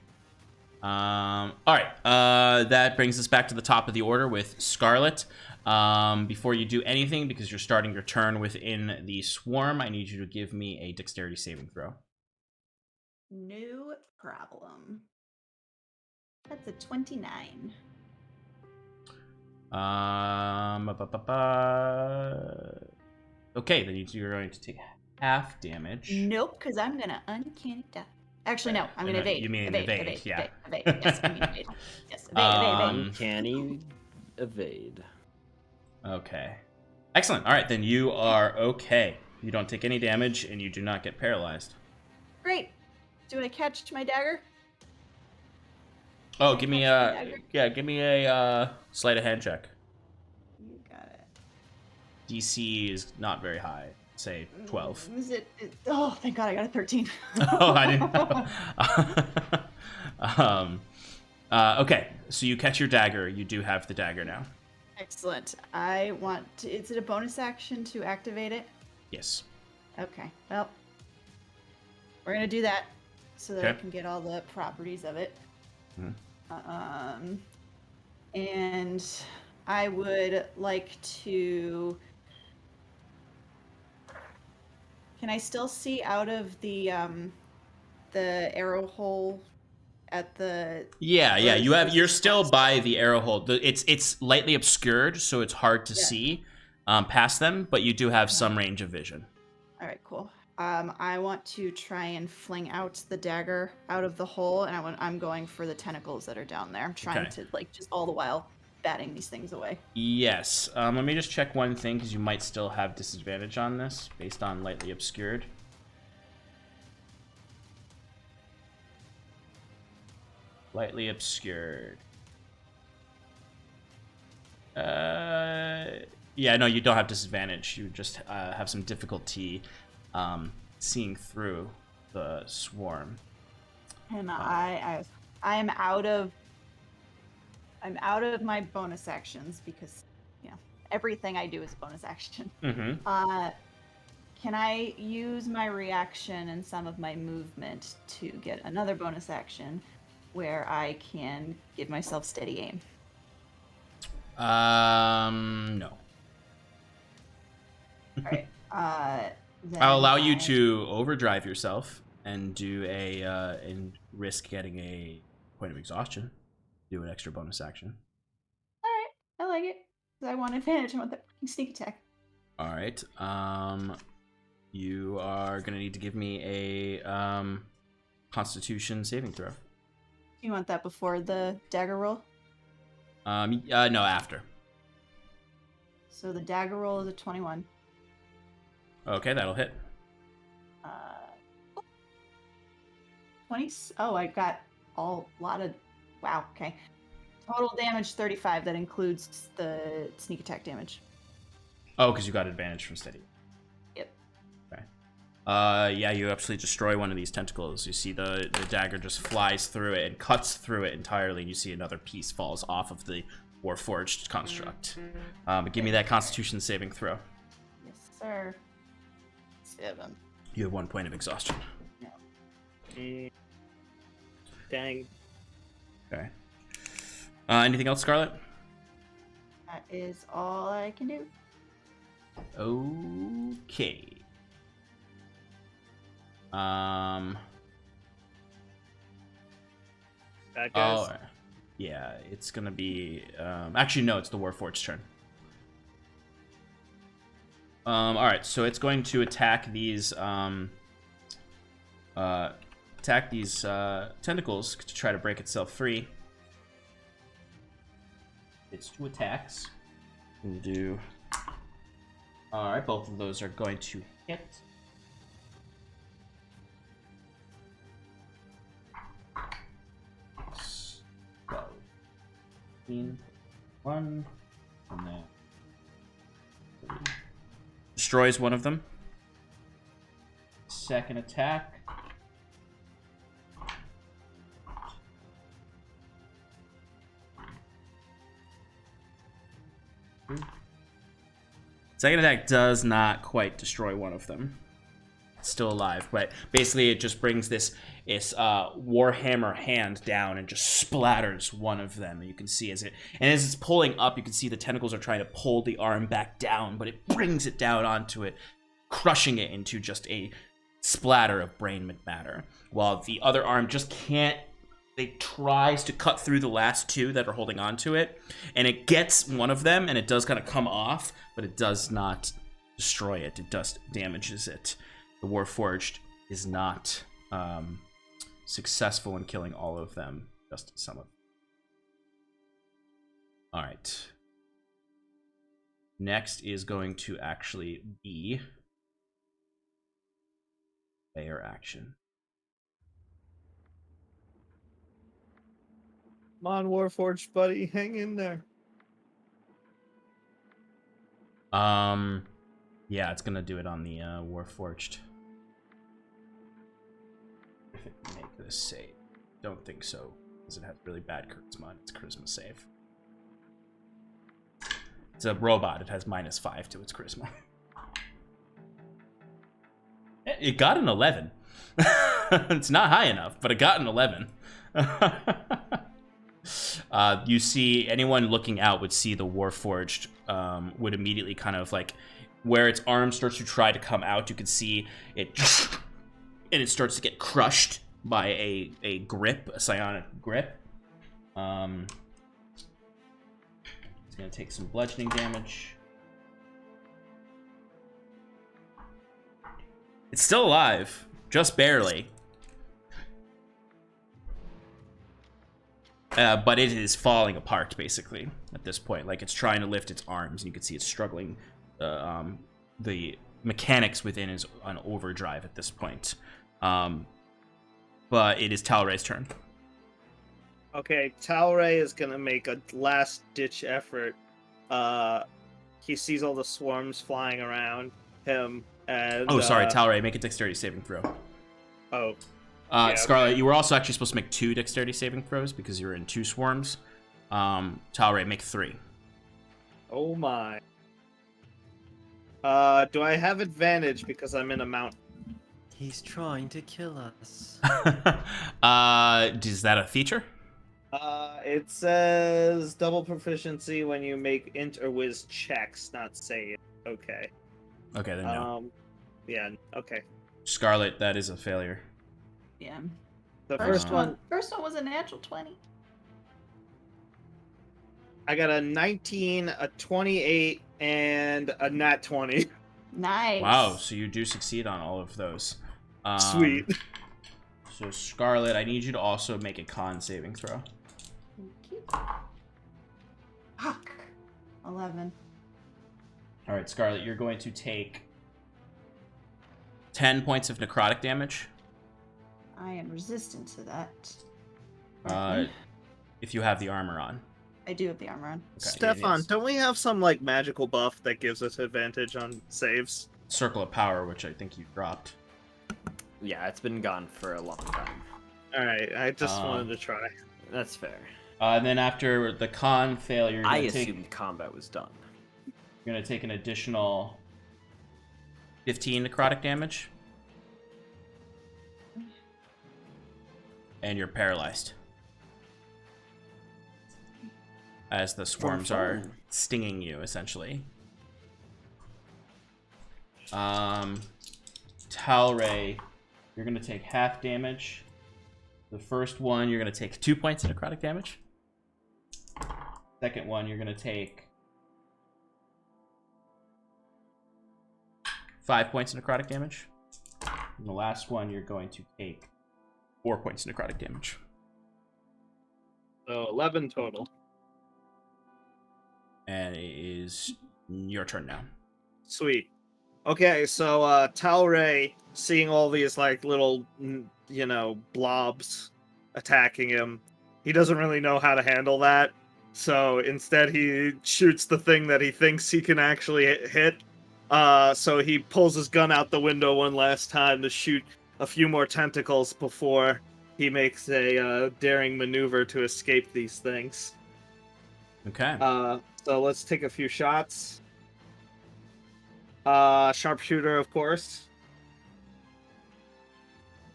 All right. That brings us back to the top of the order with Scarlet. Before you do anything, because you're starting your turn within the swarm, I need you to give me a dexterity saving throw. No problem. That's a 29. Okay, then you're going to take half damage. Nope, because I'm gonna uncanny die. Actually, no, I'm gonna evade. You mean evade, yeah. Evade. Yes, I mean evade. Yes, evade. Uncanny evade. Okay. Excellent. All right, then you are okay. You don't take any damage, and you do not get paralyzed. Great. Do I catch my dagger? Oh, give me a sleight of hand check. You got it. DC is not very high. Say 12. Is it? Oh, thank God, I got a 13. Oh, I didn't know. Okay, so you catch your dagger. You do have the dagger now. Excellent. I want to. Is it a bonus action to activate it? Yes. Okay. Well, we're gonna do that so that I Okay. can get all the properties of it. Mhm. And I would like to. Can I still see out of the arrow hole at the? Yeah. You're still Yes. by the arrow hole. It's lightly obscured, so it's hard to Yeah. see past them, but you do have some range of vision. All right, cool. I want to try and fling out the dagger out of the hole, and I'm going for the tentacles that are down there. I'm trying Okay. to just all the while batting these things away. Yes. Let me just check one thing, because you might still have disadvantage on this based on lightly obscured. Lightly obscured. Yeah, no, you don't have disadvantage. You just have some difficulty seeing through the swarm. And I am out of my bonus actions because everything I do is a bonus action. Mm-hmm. Can I use my reaction and some of my movement to get another bonus action where I can give myself steady aim? No. All right. Then I'll allow you to overdrive yourself and do and risk getting a point of exhaustion. Do an extra bonus action. All right, I like it. 'Cause I want advantage. I want that fucking sneak attack. All right. You are gonna need to give me a Constitution saving throw. You want that before the dagger roll? No, after. So the dagger roll is a 21. Okay, that'll hit. 20. Oh, I got a lot of. Wow. Okay. Total damage 35. That includes the sneak attack damage. Oh, because you got advantage from steady. Yep. Okay. Yeah, you absolutely destroy one of these tentacles. You see the dagger just flies through it and cuts through it entirely, and you see another piece falls off of the Warforged construct. But give me that Constitution saving throw. Yes, sir. 7. You have 1 point of exhaustion. Dang. Okay. Anything else, Scarlet? That is all I can do. Okay. Bad guys. Oh, yeah, it's gonna be. Actually, no, it's the Warforged's turn. All right, so it's going to attack these. Tentacles to try to break itself free. It's 2 attacks. We'll do. All right, both of those are going to hit. So, 1, and then 3. Destroys one of them. Second attack. Second attack does not quite destroy one of them. It's still alive, but basically it just brings this Warhammer hand down and just splatters one of them. And you can see as it's pulling up, you can see the tentacles are trying to pull the arm back down, but it brings it down onto it, crushing it into just a splatter of brain matter, while the other arm just can't It tries to cut through the last two that are holding on to it, and it gets one of them, and it does kind of come off, but it does not destroy it. It just damages it. The Warforged is not successful in killing all of them, just some of them. All right. Next is going to actually be player action. Come on, Warforged, buddy. Hang in there. Yeah, it's gonna do it on the Warforged. If it can make this save. Don't think so, because it has really bad charisma on its charisma save. It's a robot, it has -5 to its charisma. It got an 11. It's not high enough, but it got an 11. You see, anyone looking out would see the Warforged would immediately kind of like, where its arm starts to try to come out, you can see it, and it starts to get crushed by a grip, a psionic grip. It's going to take some bludgeoning damage. It's still alive, just barely. But it is falling apart, basically, at this point. Like, it's trying to lift its arms, and you can see it's struggling. The mechanics within is on overdrive at this point. But it is Talray's turn. Okay, Talray is gonna make a last-ditch effort. He sees all the swarms flying around him, and... Oh, sorry, Talray, make a dexterity saving throw. Oh. Yeah, Scarlet, okay. you were also actually supposed to make 2 dexterity saving throws because you were in 2 swarms. Talray, make 3. Oh my. Do I have advantage because I'm in a mountain? He's trying to kill us. Is that a feature? It says double proficiency when you make int or whiz checks, not save. Okay. Okay, then no. Yeah, okay. Scarlet, that is a failure. Yeah. The first one, First one was a natural 20. I got a 19, a 28, and a nat 20. Nice. Wow, so you do succeed on all of those. Sweet. So Scarlet, I need you to also make a con saving throw. Thank you. Fuck. 11. All right, Scarlet, you're going to take 10 points of necrotic damage. I am resistant to that. If you have the armor on. I do have the armor on. Okay, Stefan, it is don't we have some like magical buff that gives us advantage on saves? Circle of Power, which I think you dropped. Yeah, it's been gone for a long time. Alright, I just wanted to try. That's fair. And then after the con failure, I you're assumed combat was done. going to take an additional 15 necrotic damage. And you're paralyzed. As the swarms are stinging you, essentially. Talray, you're going to take half damage. The first one, you're going to take 2 points of necrotic damage. Second one, you're going to take 5 points of necrotic damage. And the last one, you're going to take 4 points of necrotic damage. So 11 total. And it is your turn now. Sweet. Okay, so Talray, seeing all these like little, blobs attacking him, he doesn't really know how to handle that. So instead, he shoots the thing that he thinks he can actually hit. So he pulls his gun out the window one last time to shoot a few more tentacles before he makes a daring maneuver to escape these things. Okay. So let's take a few shots. Sharpshooter, of course.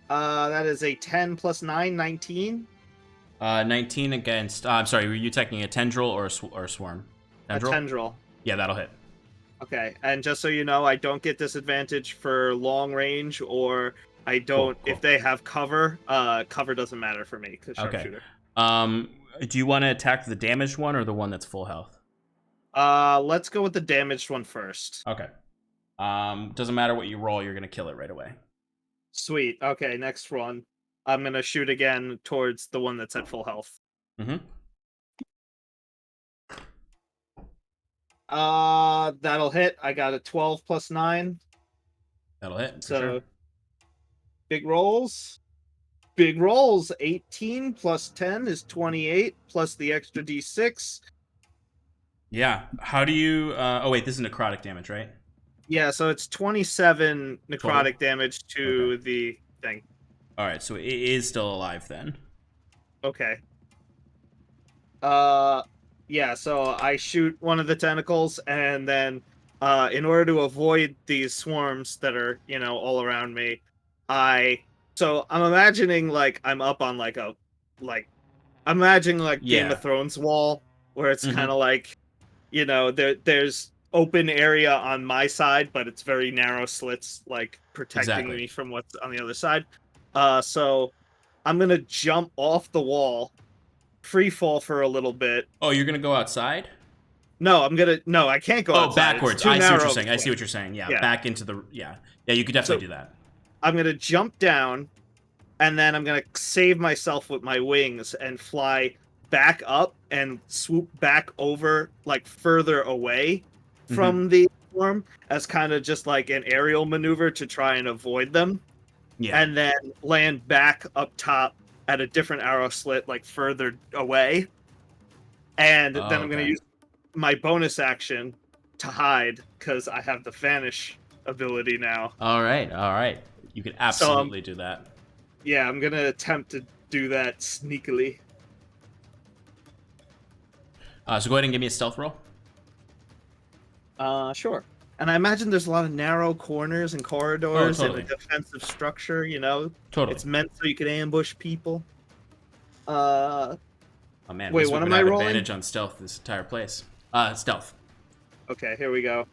That is a 10 plus 9, 19. 19 against... I'm sorry, were you taking a tendril or a swarm? A tendril. Yeah, that'll hit. Okay, and just so you know, I don't get disadvantage for long range, or I don't Cool. if they have cover. Cover doesn't matter for me because sharpshooter. Do you want to attack the damaged one or the one that's full health? Let's go with the damaged one first. Okay. Doesn't matter what you roll, you're gonna kill it right away. Sweet. Okay, next one. I'm gonna shoot again towards the one that's at full health. Mm-hmm. That'll hit. I got a 12 plus 9. That'll hit. For So sure. big rolls. Big rolls. 18 plus 10 is 28 plus the extra d6. Yeah. How do you? Oh wait, this is necrotic damage, right? Yeah, so it's 27 necrotic Total? damage to Okay. the thing. All right, so it is still alive then. Okay. Yeah, so I shoot one of the tentacles, and then, in order to avoid these swarms that are, all around me, so I'm imagining, like, I'm up on, I'm imagining, like, Game Yeah. of Thrones wall, where it's Mhm. kind of like, there's open area on my side, but it's very narrow slits, like, protecting Exactly. me from what's on the other side. So I'm gonna jump off the wall, free fall for a little bit. Oh, you're gonna go outside? No, I can't go outside. Backwards. It's too I see what narrow you're of a saying. I see cliff. what you're saying. Yeah, Yeah. back into the yeah. You could definitely do that. I'm gonna jump down, and then I'm gonna save myself with my wings and fly back up and swoop back over, like, further away from the swarm as kind of just like an aerial maneuver to try and avoid them. Yeah. And then land back up top at a different arrow slit, like, further away. And then I'm going to okay. use my bonus action to hide, because I have the vanish ability now. All right. You can absolutely do that. Yeah, I'm going to attempt to do that sneakily. So go ahead and give me a stealth roll. Sure. And I imagine there's a lot of narrow corners and corridors totally. and a defensive structure, Totally. It's meant so you can ambush people. Oh man, wait, we what would am I have rolling? advantage on stealth this entire place. Stealth. Okay, here we go.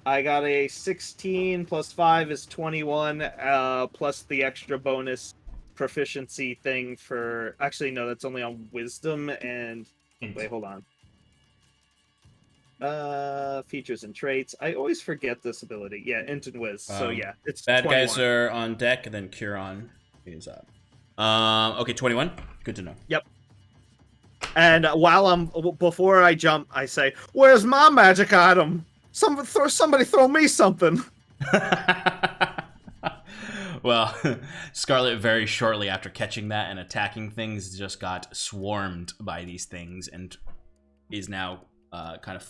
I got a 16 plus 5 is 21, plus the extra bonus proficiency thing for... Actually, no, that's only on wisdom and... Wait, hold on. Features and traits. I always forget this ability. Yeah, int and wiz. So yeah, it's Bad 21. guys are on deck, and then Curon is up. Okay, 21. Good to know. Yep. And before I jump, I say, "Where's my magic item? Somebody throw me something." Well, Scarlet very shortly after catching that and attacking things just got swarmed by these things and is now kind of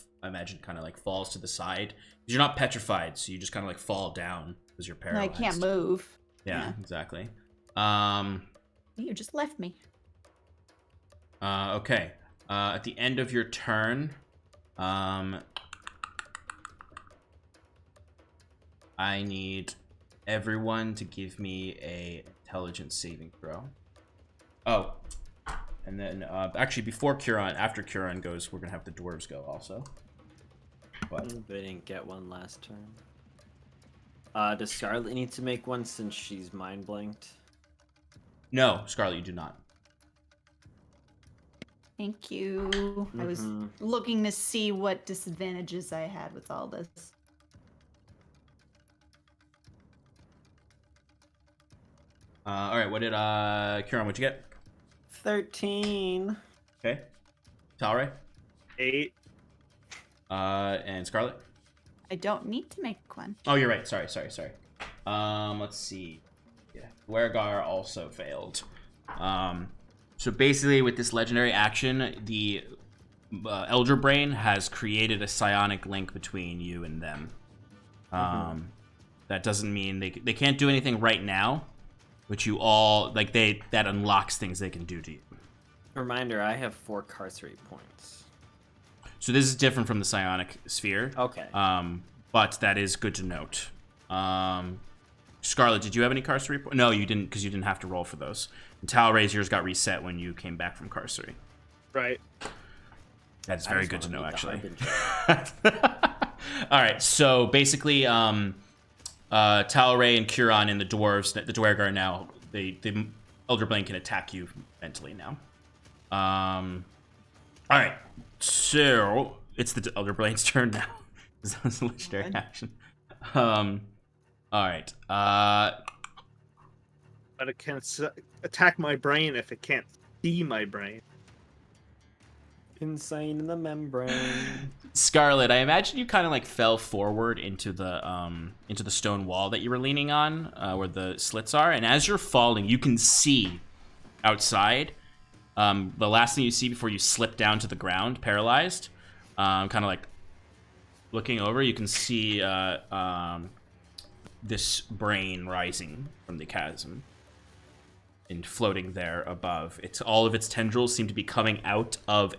like falls to the side. You're not petrified, so you just kind of like fall down because you're paralyzed. I can't move. Yeah, exactly. You just left me. Okay. At the end of your turn, I need everyone to give me a intelligence saving throw. Oh, and then actually before Curon, after Curon goes, we're gonna have the dwarves go also. But They didn't get one last turn. Does Scarlet need to make one since she's mind blanked? no, Scarlet, you do not. Thank you. I was looking to see what disadvantages I had with all this. All right, what did Curon? What'd you get? 13. Okay, Talray, 8. and Scarlet. I don't need to make one. Oh, you're right. Sorry. Let's see. Yeah, Wergar also failed. So basically, with this legendary action, the Elder Brain has created a psionic link between you and them. That doesn't mean they can't do anything right now, but you all that unlocks things they can do to you. Reminder: I have 4 carcerate points. So this is different from the psionic sphere. Okay. But that is good to note. Scarlet, did you have any carcery? No, you didn't, because you didn't have to roll for those. And Talray's yours got reset when you came back from carcery. Right. That's I very just good to wanna know, meet the actually. Harbinger. All right, so basically, Talray and Curon and the dwarves, the Dwergar now, the Elder Blade can attack you mentally now. All right, so it's the Elder Blade's turn now. That was a legendary action. All right. But it can attack my brain if it can't see my brain. Insane in the membrane. Scarlet, I imagine you kind of like fell forward into the stone wall that you were leaning on, where the slits are, and as you're falling, you can see outside. The last thing you see before you slip down to the ground, paralyzed, kind of like looking over, you can see this brain rising from the chasm and floating there above. It's all of its tendrils seem to be coming out of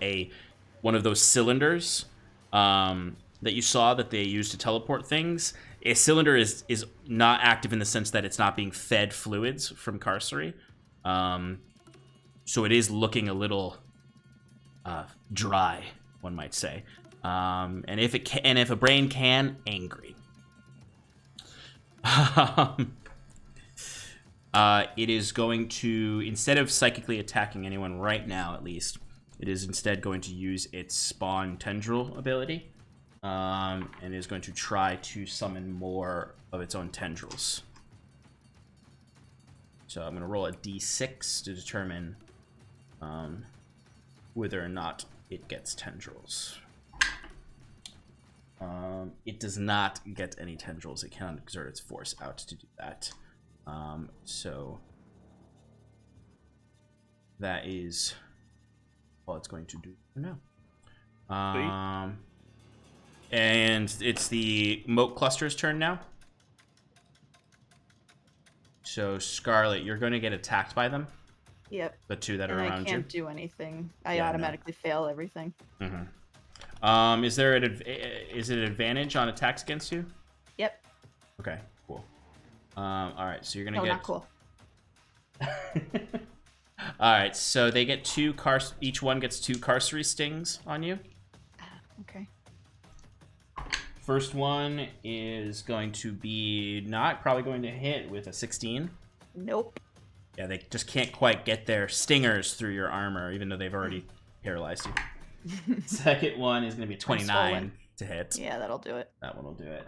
one of those cylinders that you saw that they use to teleport things. A cylinder is not active in the sense that it's not being fed fluids from Carcery. So it is looking a little dry, one might say. And if a brain can, angry. It is going to, instead of psychically attacking anyone right now, at least, it is instead going to use its spawn tendril ability, and is going to try to summon more of its own tendrils. So I'm going to roll a d6 to determine whether or not it gets tendrils. It does not get any tendrils. It cannot exert its force out to do that. So that is all it's going to do for now. And it's the moat cluster's turn now. So Scarlet, you're going to get attacked by them. Yep. The two that are and around I can't do anything. I Yeah, automatically fail everything. Mm-hmm. Is it an advantage on attacks against you? Yep. Okay, cool. All right, so you're gonna No, get. not cool. All right, so they get each one gets 2 carcery stings on you. Okay. First one is going to be probably going to hit with a 16. Nope. Yeah, they just can't quite get their stingers through your armor, even though they've already paralyzed you. Second one is going to be a 29 to hit. Yeah, that'll do it. That one will do it.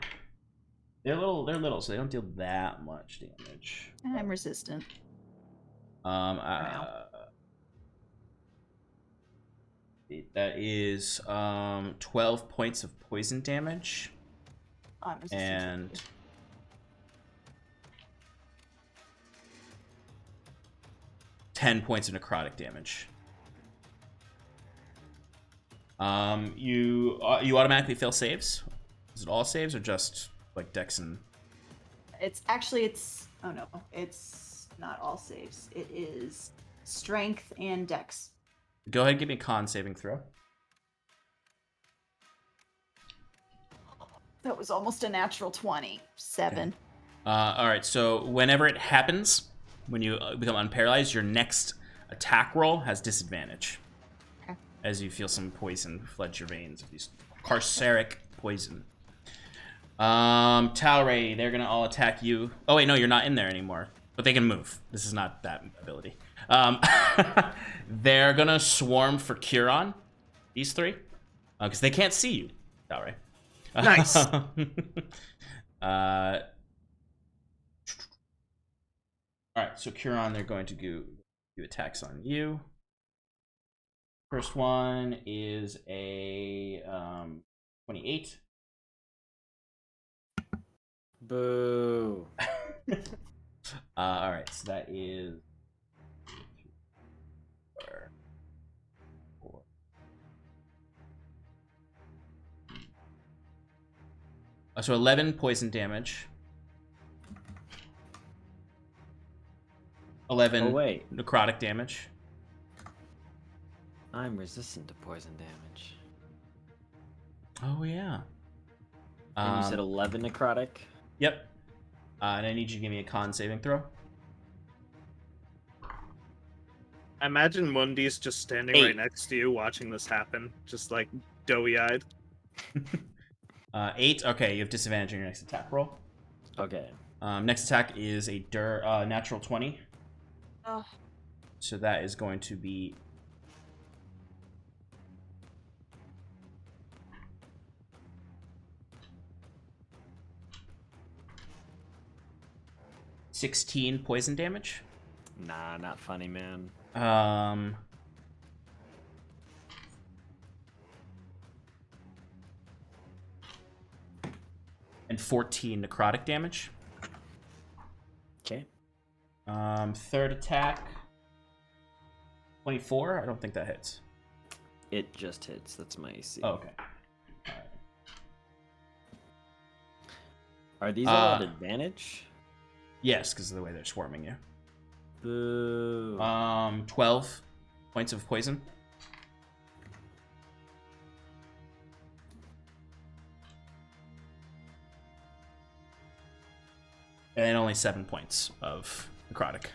They're little, so they don't deal that much damage. I'm resistant. That is 12 points of poison damage. I'm resistant. And 10 points of necrotic damage. You automatically fail saves. Is it all saves or just like Dex and? It's oh no, it's not all saves. It is strength and Dex. Go ahead and give me a con saving throw. That was almost a natural 20. 7. All right, so whenever it happens, when you become unparalyzed, your next attack roll has disadvantage. Okay. As you feel some poison flood your veins of these carceric poison. Talray, they're gonna all attack you. Oh wait, no, you're not in there anymore. But they can move. This is not that ability. They're gonna swarm for Curon. These 3, because they can't see you, Talray. Nice. Alright, so Curon, they're going to do attacks on you. First one is a 28. Boo. Alright, so that is 4. So 11 poison damage. 11 Oh, wait. necrotic damage. I'm resistant to poison damage. Oh, yeah. And you said 11 necrotic? Yep. And I need you to give me a con saving throw. I imagine Mundi's just standing 8. right next to you, watching this happen, just like doughy-eyed. 8. Okay, you have disadvantage on your next attack roll. Okay. Next attack is a natural 20. Oh. So that is going to be 16 poison damage. Nah, not funny, man. And 14 necrotic damage. Okay. Third attack 24. I don't think that hits. It just hits. That's my AC. Oh, okay. All right. Are these all at advantage? Yes, because of the way they're swarming you. Boo. 12 points of poison. And only 7 points of necrotic.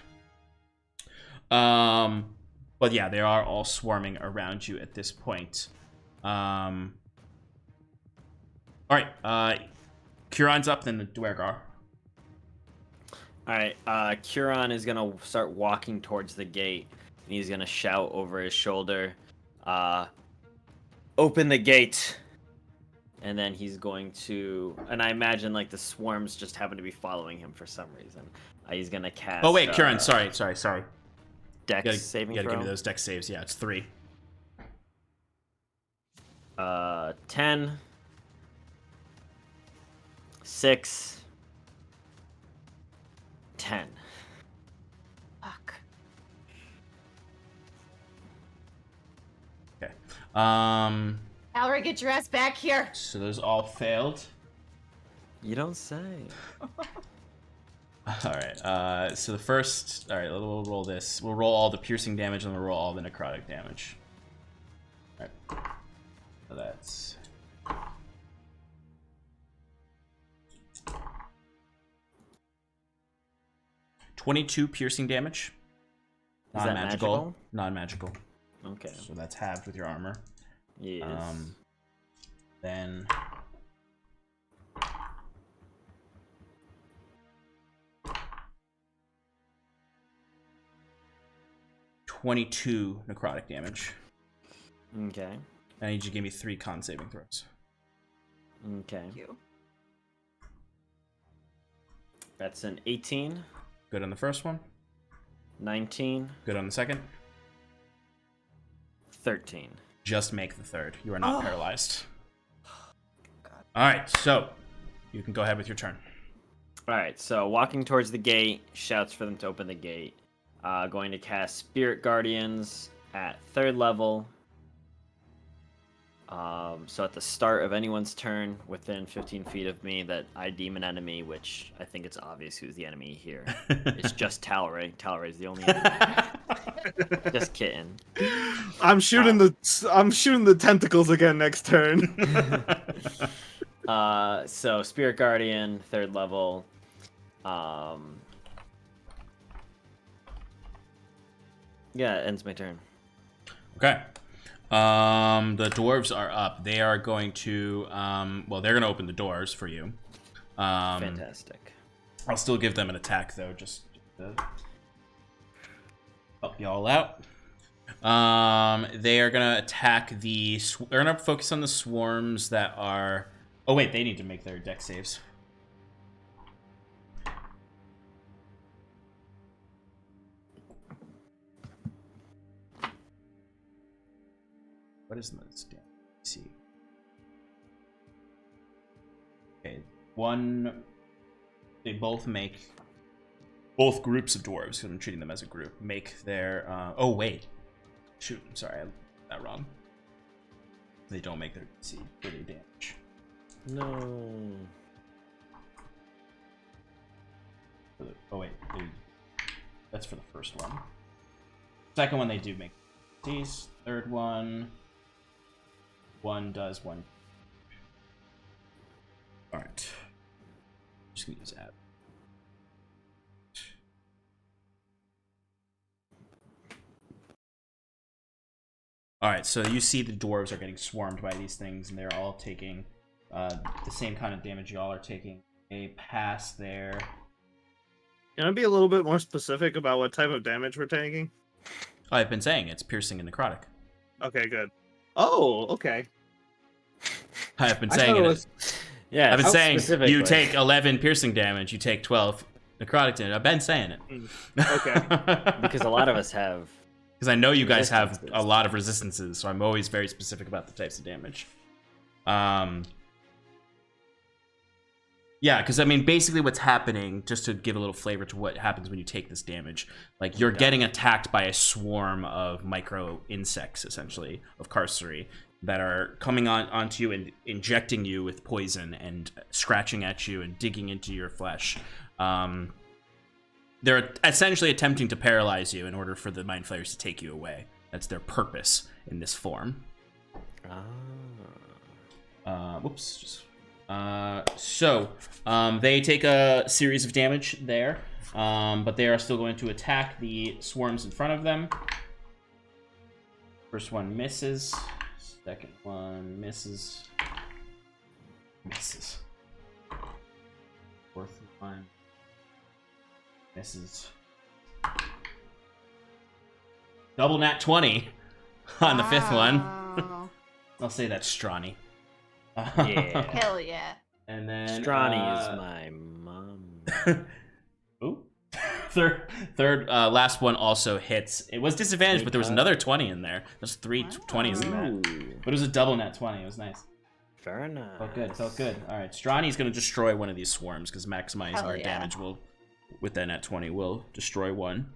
But yeah, they are all swarming around you at this point. All right, Curon's up, then the Dwergar. Alright, Curon is gonna start walking towards the gate, and he's gonna shout over his shoulder, open the gate! And then he's going to, and I imagine like the swarms just happen to be following him for some reason. He's gonna cast. Oh wait, Curon, sorry. Dex saving you gotta throw. give me those dex saves. Yeah, it's 3. 10, 6, 10. Fuck. Okay. Valerie, get your ass back here. So those all failed. You don't say. All right. So the first. All right. We'll roll this. We'll roll all the piercing damage and we'll roll all the necrotic damage. All right. So that's. $22 piercing damage. Is that magical? Non-magical. Okay. So that's halved with your armor. Yes. Then. $22 necrotic damage. Okay. I need you to give me 3 con saving throws. Okay. Thank you. That's an 18, Good on the first one. 19, Good on the second. 13. Just make the third. You are not paralyzed. All right, so you can go ahead with your turn. Alright, so walking towards the gate, shouts for them to open the gate. Going to cast Spirit Guardians at 3rd level. So at the start of anyone's turn, within 15 feet of me, that I deem an enemy, which I think it's obvious who's the enemy here. It's just Talray. Talray's the only enemy. Just kidding. I'm shooting the tentacles again next turn. So Spirit Guardian, 3rd level. Yeah, it ends my turn. Okay. The dwarves are up. They are going to, well, they're going to open the doors for you. Fantastic. I'll still give them an attack, though, just to help you all out. They are going to attack the, they're going to focus on the swarms that are, oh, wait, they need to make their dex saves. What is this? Let's see. Okay, they both make, both groups of dwarves, because I'm treating them as a group, make their, oh wait. Shoot, I'm sorry, I got that wrong. They don't make their DC for their damage. No. Oh wait, that's for the first one. Second one they do make DCs. Third one does 1. Alright. Just gonna use add. All right, so you see the dwarves are getting swarmed by these things, and they're all taking the same kind of damage y'all are taking. A pass there. Can I be a little bit more specific about what type of damage we're taking? I've been saying it's piercing and necrotic. Okay, good. Oh, okay. I've been I saying thought it. was- Yeah, I've been how saying you specifically? take 11 piercing damage, you take 12 necrotic damage. I've been saying it. Okay. because a lot of us have. Because I know you guys have Resistances. a lot of resistances, so I'm always very specific about the types of damage. Yeah, because I mean, basically what's happening, just to give a little flavor to what happens when you take this damage, like you're getting attacked by a swarm of micro insects, essentially, of carcery, that are coming onto you and injecting you with poison and scratching at you and digging into your flesh. They're essentially attempting to paralyze you in order for the Mind Flayers to take you away. That's their purpose in this form. Whoops. So they take a series of damage there, but they are still going to attack the swarms in front of them. First one misses. Second one misses. Misses. Fourth one misses. Double nat 20 on the fifth one. Wow. I'll say that's Strawny. Yeah. Hell yeah. And then Strawny is my mom. Ooh. Third, last one also hits. It was disadvantaged, but there was another 20 in there. There's three 20s in that. Ooh, But it was a double nat 20. It was nice. very nice. Felt good. All right, Strawny's going to destroy one of these swarms because maximizing Hell our yeah. damage will, with that nat 20, will destroy one.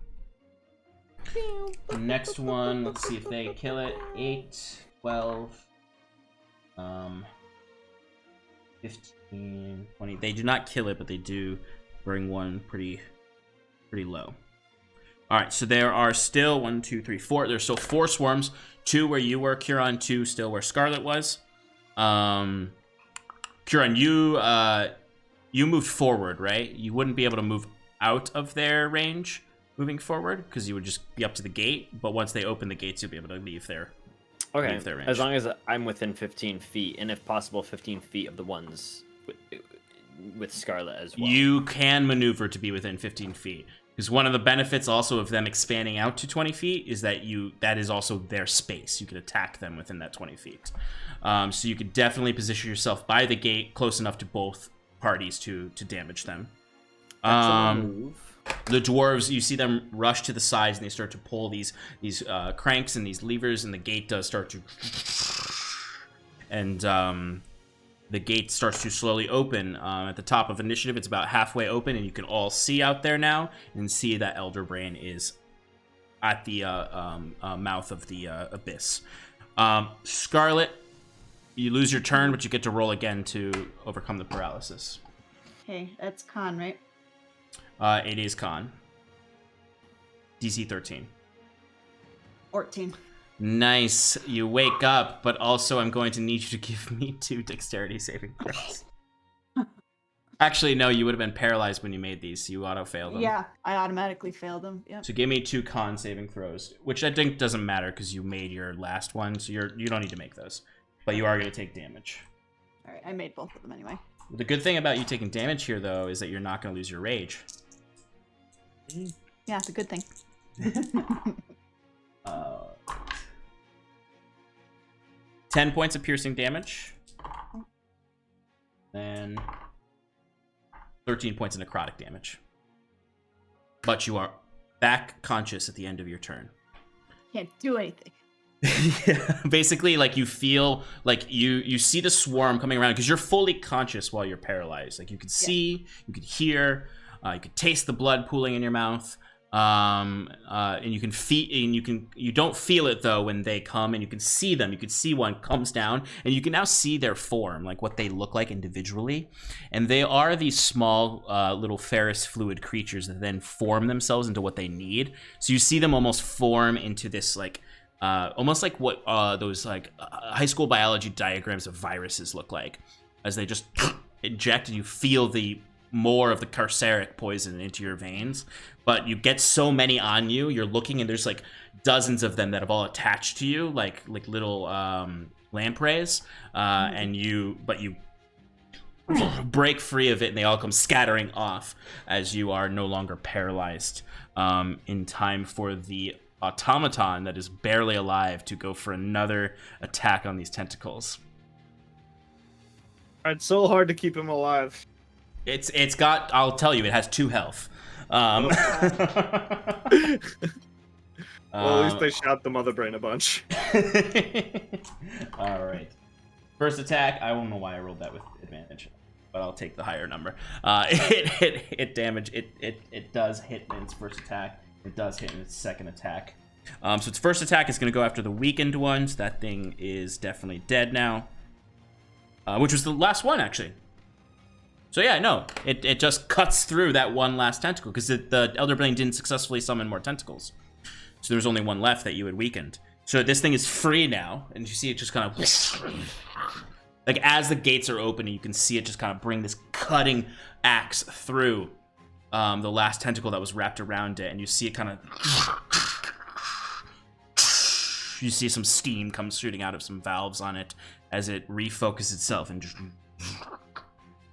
Next one, let's see if they kill it. 8, 12, 15, 20. They do not kill it, but they do bring one pretty low. All right, so there are still 1, 2, 3, 4. There's still 4 swarms. 2 where you were, Curon. 2 still where Scarlet was. Curon, you moved forward, right? You wouldn't be able to move out of their range moving forward because you would just be up to the gate. But once they open the gates, you'll be able to leave their Okay, leave their range. as long as I'm within 15 feet, and if possible, 15 feet of the ones with Scarlet as well. You can maneuver to be within 15 feet. Because one of the benefits also of them expanding out to 20 feet is that that is also their space. You can attack them within that 20 feet. So you could definitely position yourself by the gate close enough to both parties to damage them. Move. The dwarves, you see them rush to the sides and they start to pull these cranks and these levers, and the gate does start to... And the gate starts to slowly open. At the top of initiative, it's about halfway open, and you can all see out there now and see that Elder Brain is at the mouth of the abyss. Scarlet, you lose your turn, but you get to roll again to overcome the paralysis. Okay, that's con, right? It is con. DC 13. 14. Nice. You wake up, but also I'm going to need you to give me 2 dexterity saving throws. Actually, no, you would have been paralyzed when you made these. So you auto-failed them. Yeah, I automatically failed them. Yep. So give me 2 con saving throws, which I think doesn't matter because you made your last one, so you don't need to make those. But you are going to take damage. All right, I made both of them anyway. The good thing about you taking damage here, though, is that you're not going to lose your rage. Yeah, it's a good thing. 10 points of piercing damage. Then 13 points of necrotic damage. But you are back conscious at the end of your turn. Can't do anything. Yeah, basically, like, you feel like you see the swarm coming around because you're fully conscious while you're paralyzed. Like, you could see, you could hear, you could taste the blood pooling in your mouth, and you can feel, and you don't feel it though when they come, and you can see them. You can see one comes down, and you can now see their form, like what they look like individually, and they are these small little ferrous fluid creatures that then form themselves into what they need. So you see them almost form into this like. Almost like what those like high school biology diagrams of viruses look like, as they just inject, and you feel the more of the carceric poison into your veins, but you get so many on you, you're looking and there's like dozens of them that have all attached to you, like little lampreys, and you break free of it, and they all come scattering off as you are no longer paralyzed, in time for the automaton that is barely alive to go for another attack on these tentacles. It's so hard to keep him alive. It's got, I'll tell you, it has 2 health. Well, at least they shot the mother brain a bunch. All right. First attack, I don't know why I rolled that with advantage, but I'll take the higher number. It does hit in its first attack. It does hit in its second attack. So its first attack is going to go after the weakened ones. That thing is definitely dead now. Which was the last one, actually. So yeah, no, it just cuts through that one last tentacle, because the Elder Brain didn't successfully summon more tentacles. So there was only one left that you had weakened. So this thing is free now, and you see it just kind of... Like, as the gates are open, you can see it just kind of bring this cutting axe through the last tentacle that was wrapped around it, and you see it kind of... You see some steam come shooting out of some valves on it as it refocuses itself and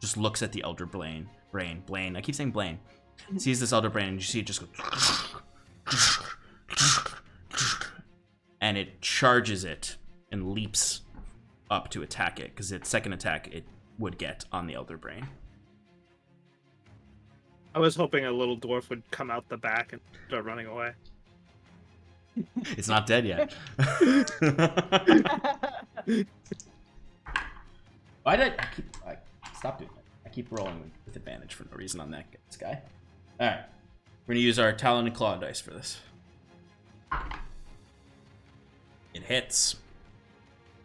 just looks at the Elder Blaine. I keep saying Blaine. Sees this Elder Brain, and you see it just go... And it charges it and leaps up to attack it, because its second attack it would get on the Elder Brain. I was hoping a little dwarf would come out the back and start running away. It's not dead yet. Why did I stop doing that? I keep rolling with advantage for no reason on this guy. Alright. We're gonna use our Talon and Claw dice for this. It hits.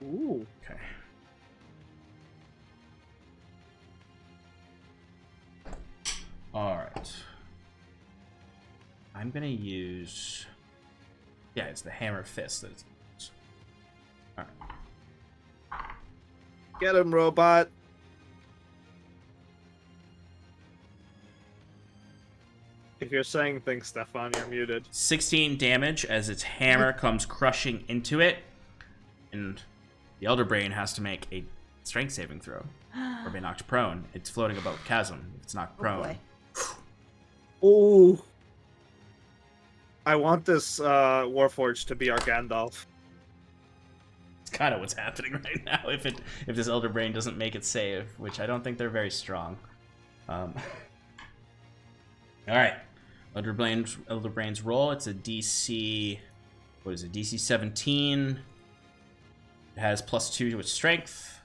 Ooh. Okay. Alright. I'm gonna use... Yeah, it's the hammer fist that it's... Alright. Get him, robot. If you're saying things, Stefan, you're muted. 16 damage as its hammer comes crushing into it. And the Elder Brain has to make a strength saving throw or be knocked prone. It's floating above the chasm. If it's knocked prone. Ooh. I want this Warforged to be our Gandalf. It's kind of what's happening right now if this Elder Brain doesn't make it save, which I don't think they're very strong. All right. Elder Brain's roll. It's a DC... What is it? DC 17. It has +2 to its strength.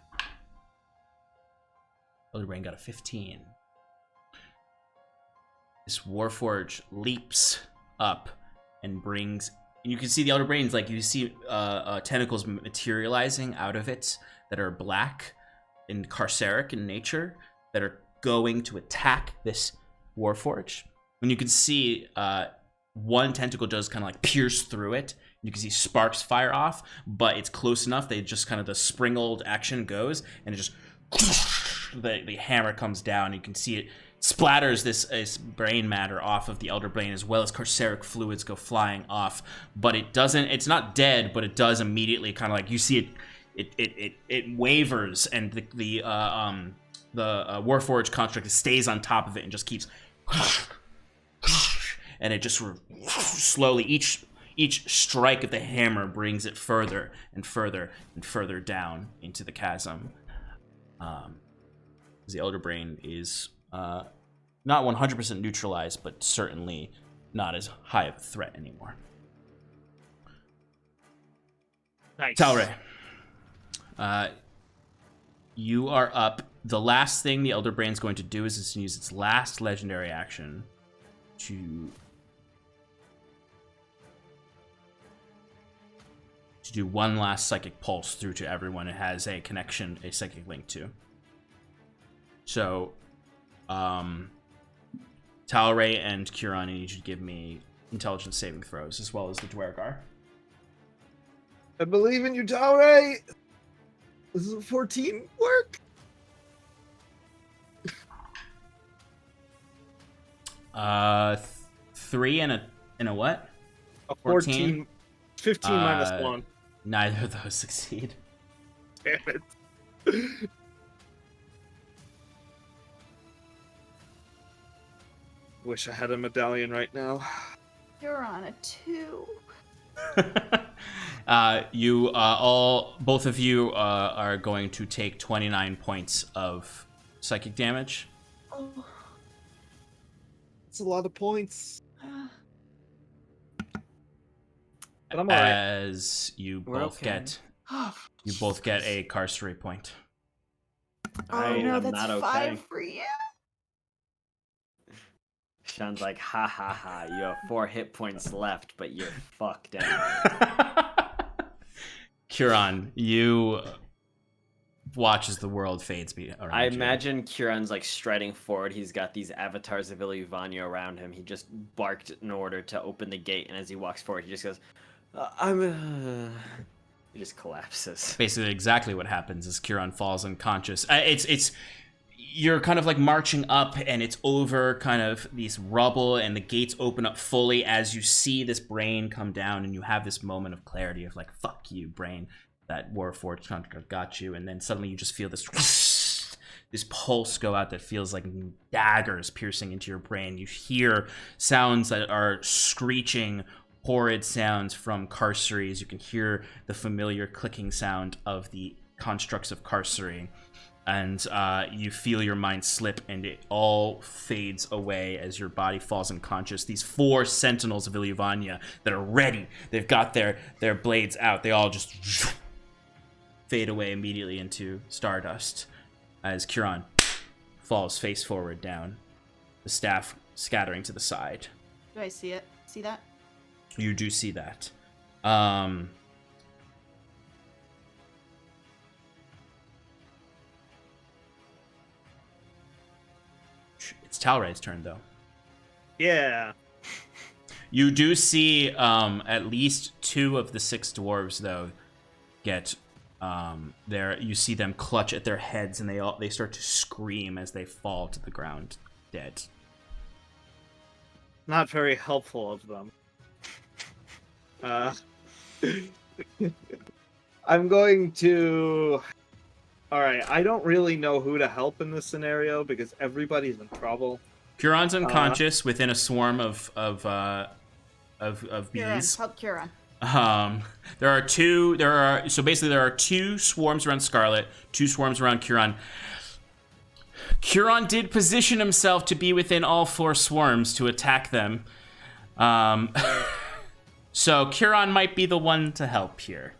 Elder Brain got a 15. This Warforge leaps up and brings... And you can see the Elder Brain's like, you see tentacles materializing out of it that are black and carceric in nature that are going to attack this Warforge. And you can see one tentacle does kind of like pierce through it. You can see sparks fire off, but it's close enough. They just kind of, the spring-old action goes, and it just, the hammer comes down. You can see it splatters this brain matter off of the Elder Brain, as well as carceric fluids go flying off. But it doesn't, it's not dead, but it does immediately kind of like, you see it wavers, and the Warforged construct stays on top of it and just keeps, and it just sort of slowly, each strike of the hammer brings it further and further and further down into the chasm. The Elder Brain is not 100% neutralized, but certainly not as high of a threat anymore. Nice. Talray, you are up. The last thing the Elder Brain's going to do is it's use its last legendary action to do one last psychic pulse through to everyone it has a connection, a psychic link to. So, Talray and Kieran, I need you to give me intelligence saving throws, as well as the Dwergar. I believe in you, Talray. This is a 14 work. 3 and a what? A 14? 15 minus 1. Neither of those succeed. Damn it. Wish I had a medallion right now. You're on a 2. Both of you are going to take 29 points of psychic damage. Oh. It's a lot of points. But I'm alright. As you both get a carcery point. Oh no, am that's not 5 okay. for you. Sean's like, ha ha ha, you have 4 hit points left, but you're fucked anyway. Curon, you watch as the world fades around I you. imagine Curon's like striding forward. He's got these avatars of Ilyvanyo around him. He just barked in order to open the gate, and as he walks forward, he just goes, He just collapses. Basically, exactly what happens is Curon falls unconscious. You're kind of like marching up, and it's over kind of these rubble, and the gates open up fully as you see this brain come down, and you have this moment of clarity of like, fuck you, brain. That Warforged contract got you, and then suddenly you just feel this pulse go out that feels like daggers piercing into your brain. You hear sounds that are screeching, horrid sounds from carceries. You can hear the familiar clicking sound of the constructs of carcery. And you feel your mind slip, and it all fades away as your body falls unconscious. These 4 sentinels of Ilyvania that are ready. They've got their blades out. They all just fade away immediately into stardust as Curon falls face forward down, the staff scattering to the side. Do I see it? See that? You do see that. It's Talray's turn, though. Yeah. You do see at least 2 of the 6 dwarves, though, get there. You see them clutch at their heads, and they start to scream as they fall to the ground, dead. Not very helpful of them. I'm going to... Alright, I don't really know who to help in this scenario because everybody's in trouble. Curon's unconscious within a swarm of bees. Help Curon. There are 2 swarms around Scarlet, 2 swarms around Curon. Curon did position himself to be within all 4 swarms to attack them. So Curon might be the one to help here.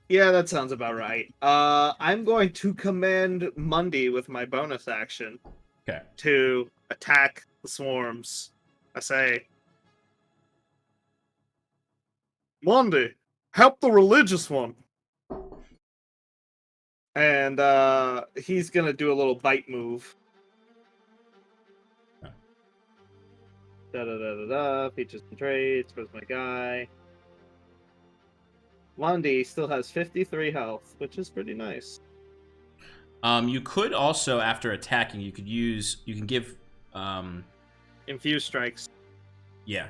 Yeah, that sounds about right. I'm going to command Mundy with my bonus action. Okay. To attack the swarms. I say, Mundy, help the religious one. And he's gonna do a little bite move. Okay. Da-da-da-da-da, features and traits, where's my guy? Mundy still has 53 health, which is pretty nice. You could also, after attacking, you can give Infuse strikes. Yeah.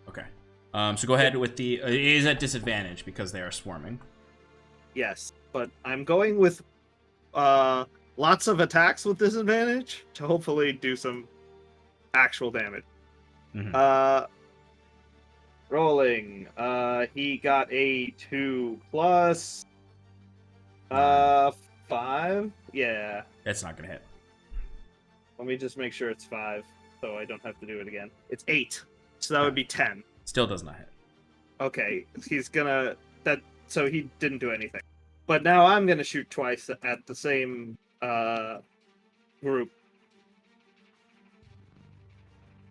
Okay. So go ahead with the it is at disadvantage because they are swarming. Yes, but I'm going with lots of attacks with disadvantage to hopefully do some actual damage. Mm-hmm. Rolling. He got a 2 plus 5. Yeah. That's not gonna hit. Let me just make sure it's 5, so I don't have to do it again. It's 8, so that would be 10. Still does not hit. Okay, he's gonna so he didn't do anything. But now I'm gonna shoot twice at the same group.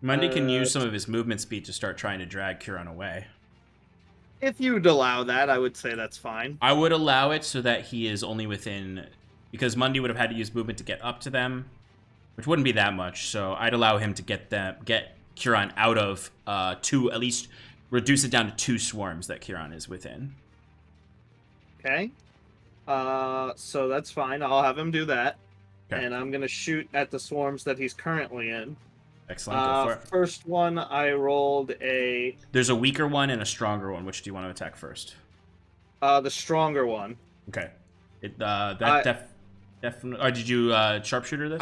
Mundy can use some of his movement speed to start trying to drag Curon away. If you'd allow that, I would say that's fine. I would allow it so that he is only within, because Mundy would have had to use movement to get up to them, which wouldn't be that much. So I'd allow him to get Curon out of 2, at least reduce it down to 2 swarms that Curon is within. Okay. So that's fine. I'll have him do that. Okay. And I'm gonna shoot at the swarms that he's currently in. Excellent. Go for it. First one, I rolled a There's a weaker one and a stronger one. Which do you want to attack first? the stronger one. Okay. Definitely. Or did you sharpshooter this?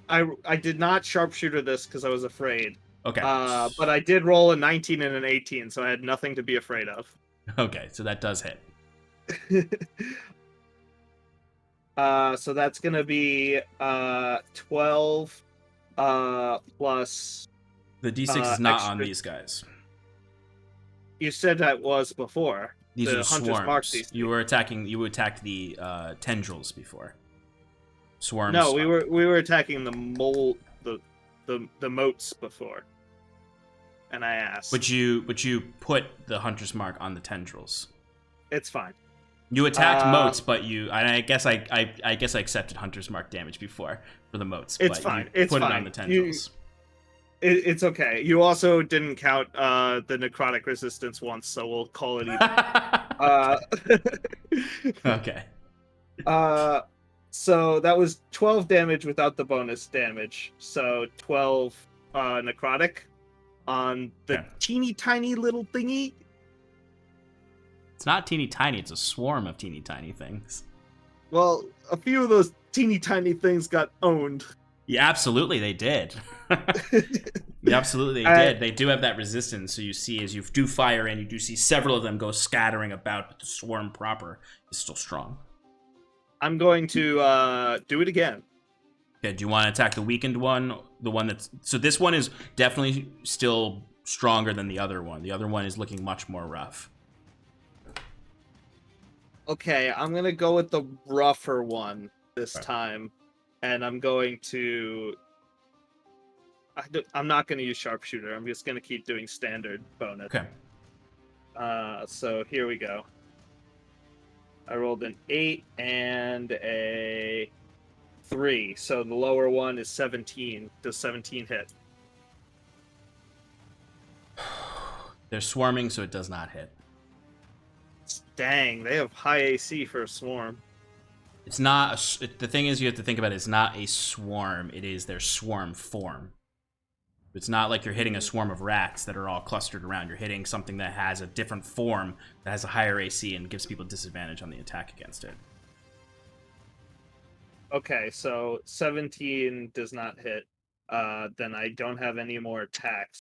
I did not sharpshooter this because I was afraid. Okay. But I did roll a 19 and an 18, so I had nothing to be afraid of. Okay, so that does hit. So that's gonna be 12 plus. The D6 is not extra. on these guys. You said that was before. These the are Hunter's Mark swarms. DC. You attacked the tendrils before. Swarms. No, we were attacking the mole, the moats before. And I asked. But you put the Hunter's Mark on the tendrils. It's fine. You attacked moats, but I guess I accepted Hunter's Mark damage before for the moats. It's but fine. You It's put fine. it on the tendrils. It's okay. You also didn't count the necrotic resistance once, so we'll call it even. Okay. So that was 12 damage without the bonus damage. So 12 necrotic on the teeny tiny little thingy. It's not teeny tiny, it's a swarm of teeny tiny things. Well, a few of those teeny tiny things got owned. Yeah, absolutely they did. Yeah, absolutely they did. They do have that resistance, so you see as you do fire in, you do see several of them go scattering about, but the swarm proper is still strong. I'm going to do it again. Okay, do you want to attack the weakened one? The one that's... So this one is definitely still stronger than the other one. The other one is looking much more rough. Okay, I'm going to go with the rougher one this time. And I'm going to... I'm not going to use sharpshooter. I'm just going to keep doing standard bonus. Okay. So here we go. I rolled an 8 and a 3. So the lower one is 17. Does 17 hit? They're swarming, so it does not hit. Dang, they have high AC for a swarm. It's not... the thing is, you have to think about it, it's not a swarm. It is their swarm form. It's not like you're hitting a swarm of rats that are all clustered around. You're hitting something that has a different form, that has a higher AC, and gives people disadvantage on the attack against it. Okay, so 17 does not hit. Then I don't have any more attacks.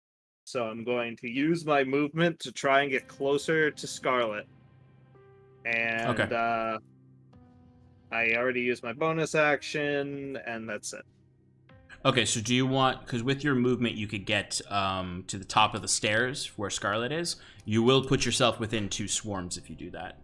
So I'm going to use my movement to try and get closer to Scarlet. And I already used my bonus action, and that's it. Okay, so do you want... Because with your movement, you could get to the top of the stairs where Scarlet is. You will put yourself within 2 swarms if you do that.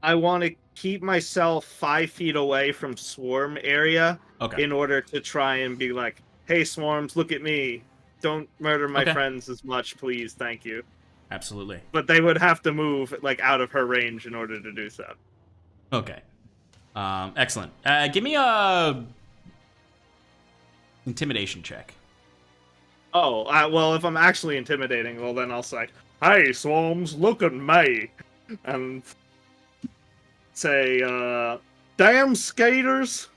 I want to keep myself 5 feet away from swarm area in order to try and be like, hey, swarms, look at me. Don't murder my friends as much, please. Thank you. Absolutely. But they would have to move like out of her range in order to do so. Okay. Excellent. Give me a... intimidation check. Oh, well, if I'm actually intimidating, well, then I'll say, hey, swarms, look at me. And say, damn skaters.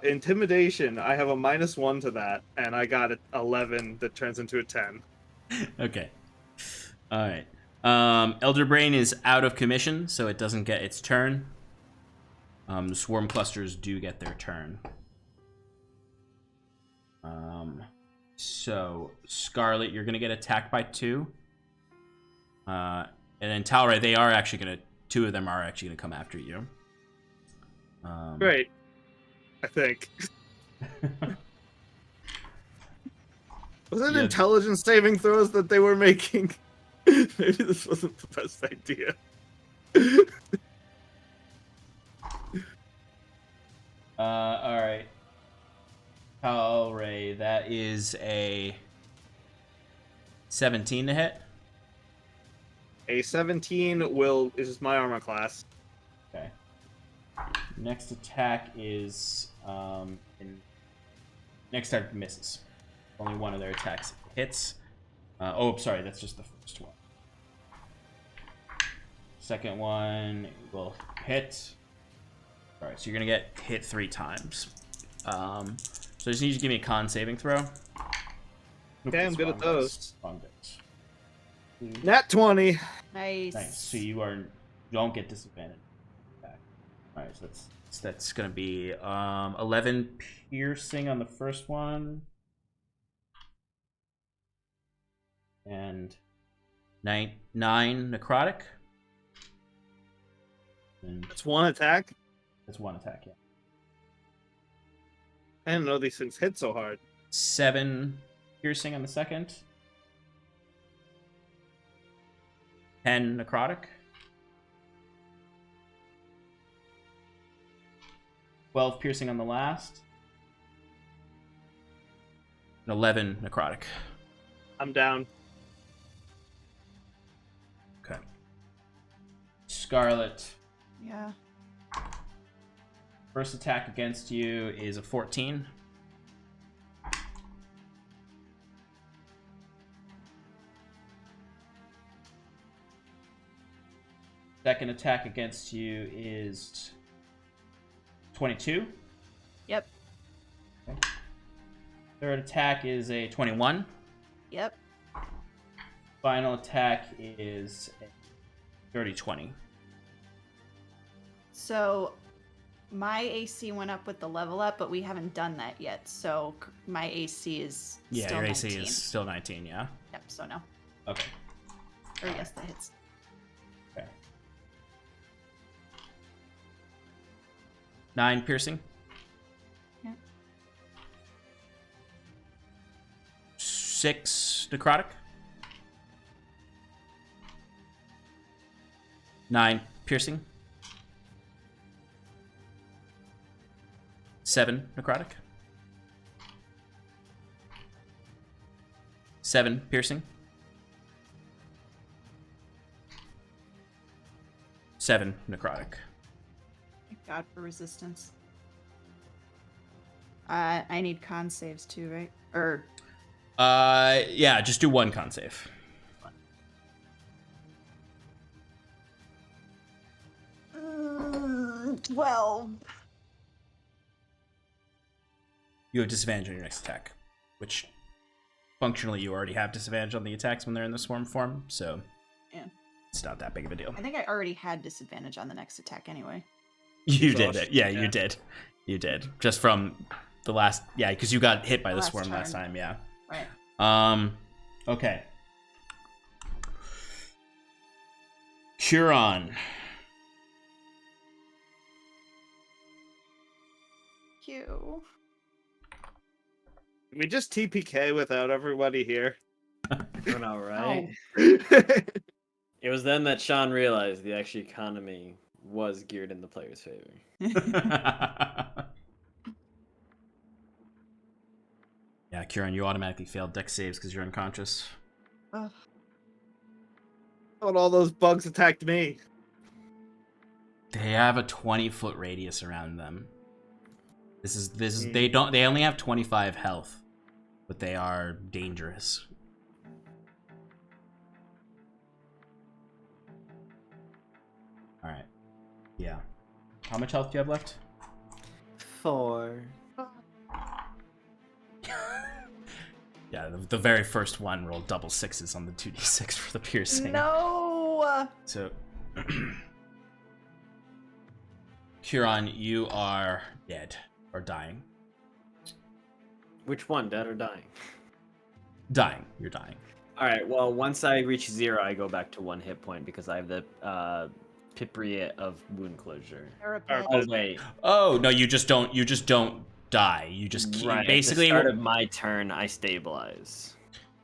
Intimidation. I have a -1 to that, and I got an 11 that turns into a 10. Okay. All right. Elder Brain is out of commission, so it doesn't get its turn. The swarm clusters do get their turn. So Scarlet, you're gonna get attacked by 2. And then Talray, they are actually gonna... 2 of them are actually gonna come after you. Great. I think. Was it intelligence saving throws that they were making? Maybe this wasn't the best idea. Alright. Talray, that is a 17 to hit. A 17 is my armor class. Okay. Next attack is next attack misses. Only one of their attacks hits. Sorry, that's just the first one. Second one will hit. All right, so you're gonna get hit 3 times. So I just need you to give me a con saving throw. Okay, I'm good at those. Wrong dice. Nat 20. Nice. Nice. So you don't get disadvantage. All right, so that's gonna be 11 piercing on the first one, and 9 necrotic. And That's one attack. that's one attack. Yeah. I didn't know these things hit so hard. 7 piercing on the second. 10 necrotic. 12 piercing on the last. And 11 necrotic. I'm down. Okay. Scarlet. Yeah. First attack against you is a 14. Second attack against you is 22. Yep. Okay. Third attack is a 21. Yep. Final attack is a 30-20. So my AC went up with the level up, but we haven't done that yet. So my AC is Yeah, still your 19. AC is still 19, yeah? Yep, so no. Okay. Or yes, that hits. Okay. 9 piercing. Yep. 6 necrotic. 9 piercing. 7 necrotic. 7 piercing. 7 necrotic. Thank God for resistance. I need con saves too, right? Or Yeah, just do 1 con save. 12. You have disadvantage on your next attack, which functionally you already have disadvantage on the attacks when they're in the swarm form, so Yeah. it's not that big of a deal. I think I already had disadvantage on the next attack anyway. You did Exhaustion, it. Yeah, yeah. you did. You did. Just from the last, yeah, because you got hit by the Last swarm last turn. time, yeah. Right. Okay. Huron. Q. We just TPK without everybody here. Doing all right. Oh. It was then that Sean realized the actual economy was geared in the player's favor. Yeah, Huron, you automatically failed dex saves because you're unconscious. Ugh. When all those bugs attacked me. They have a 20-foot radius around them. This is they only have 25 health, but they are dangerous. All right. Yeah. How much health do you have left? 4. Yeah, the very first one rolled double 6s on the 2d6 for the piercing. No. So, Huron, you are dead or dying. Which one, dead or dying? Dying. You're dying. All right. Well, once I reach 0, I go back to 1 hit point because I have the Pipriate of wound closure. Therapist. Oh wait. Oh no, you just don't die. You just keep Right. basically. At the start of my turn, I stabilize.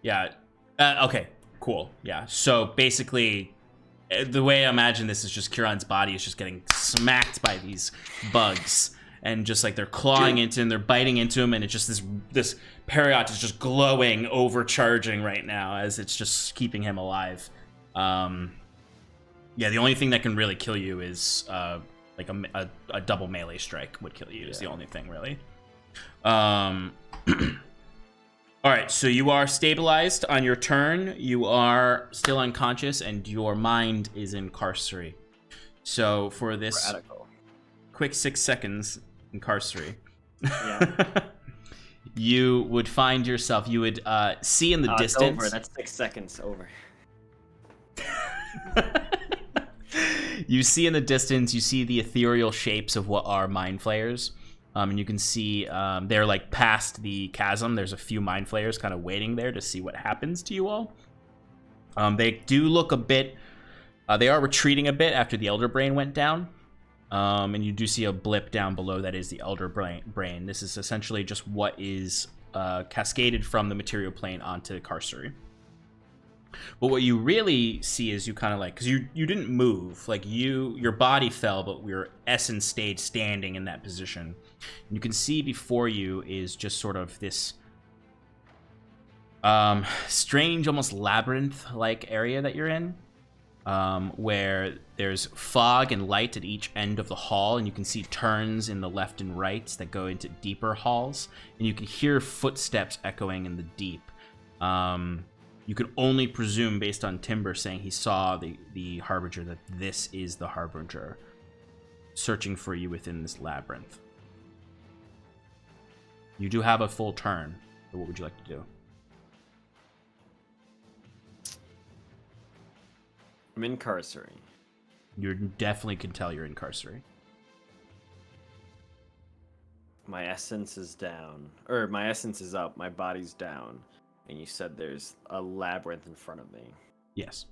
Yeah. Okay. Cool. Yeah. So basically, the way I imagine this is just Huron's body is just getting smacked by these bugs, and just like they're clawing into him, they're biting into him, and it's just this Paradice is just glowing, overcharging right now as it's just keeping him alive. Yeah, the only thing that can really kill you is like a double melee strike would kill you. Is the only thing really. All right, so you are stabilized on your turn. You are still unconscious, and your mind is in carcery. So for this, Radical. quick 6 seconds in Carcery. Yeah. You would find yourself, you would see in the It's distance. over. That's 6 seconds over. You see in the distance, you see the ethereal shapes of what are mind flayers. And you can see they're like past the chasm. There's a few mind flayers kind of waiting there to see what happens to you all. They do look a bit, they are retreating a bit after the Elder Brain went down. And you do see a blip down below that is the Elder Brain. This is essentially just what is cascaded from the material plane onto Carcery. But what you really see is you kind of like, because you didn't move, like your body fell, but your essence stayed standing in that position. And you can see before you is just sort of this strange, almost labyrinth-like area that you're in, where there's fog and light at each end of the hall, and you can see turns in the left and right that go into deeper halls, and you can hear footsteps echoing in the deep. You could only presume, based on Timber saying he saw the Harbinger, that this is the Harbinger searching for you within this labyrinth. You do have a full turn, so what would you like to do? I'm in Carcery. You definitely can tell you're in Carcery. My essence is down. Or my essence is up, my body's down. And you said there's a labyrinth in front of me. Yes.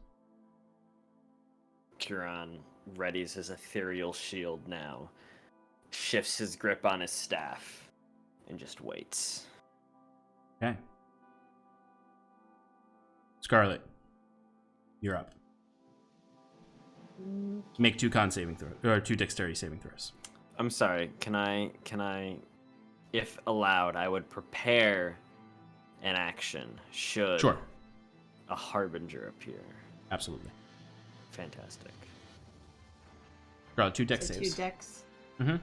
Curon readies his ethereal shield now, shifts his grip on his staff, and just waits. Okay. Scarlet, you're up. Make 2 con saving throws, or 2 dexterity saving throws. I'm sorry, can I, if allowed, I would prepare an action should Sure. a Harbinger appear. Absolutely. Fantastic. Draw 2 dex So saves. 2 dex. Mm-hmm.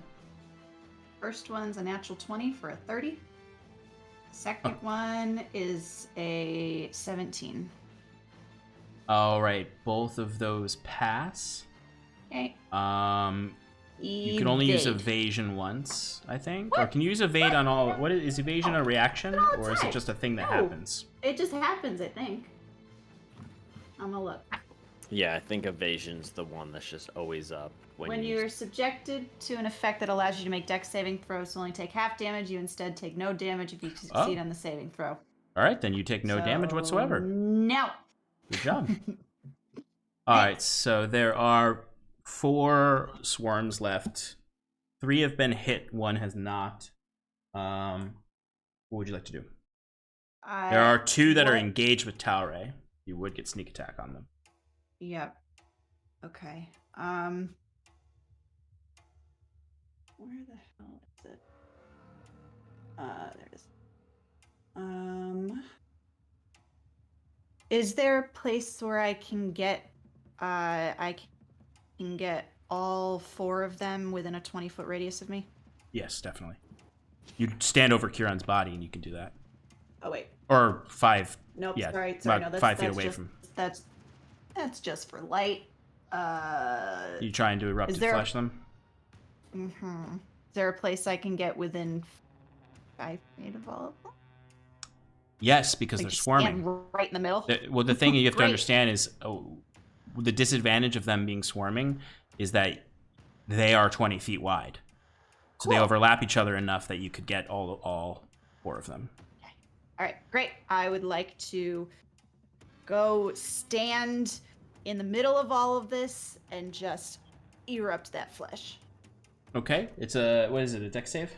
First one's a natural 20 for a 30. Second one is a 17. All right, both of those pass. Okay. You can only use evasion once, I think. Or can you use evade on all? What is evasion a reaction, or is it just a thing that happens? It just happens, I think. I'm gonna look. Yeah, I think evasion's the one that's just always up. When you're subjected to an effect that allows you to make dex saving throws, only take half damage. You instead take no damage if you succeed on the saving throw. All right, then you take no damage whatsoever. No. Good job. All right, so there are 4 swarms left. 3 have been hit, 1 has not. What would you like to do? There are 2 that are engaged with Taure. You would get sneak attack on them. Yep. Okay. Where the hell is it? There it is. Is there a place where I can get all 4 of them within a 20-foot radius of me? Yes, definitely. You stand over Kieran's body and you can do that. Oh wait. Or 5. Nope. Yeah, Sorry. about No, that's 5 feet that's away just, from. That's just for light. You trying to eruptive flash them? Mm-hmm. Is there a place I can get within 5 feet of all of them? Yes, because Like they're just swarming. stand right in the middle. Well, the thing you have to Great. understand is the disadvantage of them being swarming is that they are 20 feet wide. So they Cool. overlap each other enough that you could get all 4 of them. All right, great. I would like to go stand in the middle of all of this and just erupt that flesh. Okay, it's a, what is it, a dex save?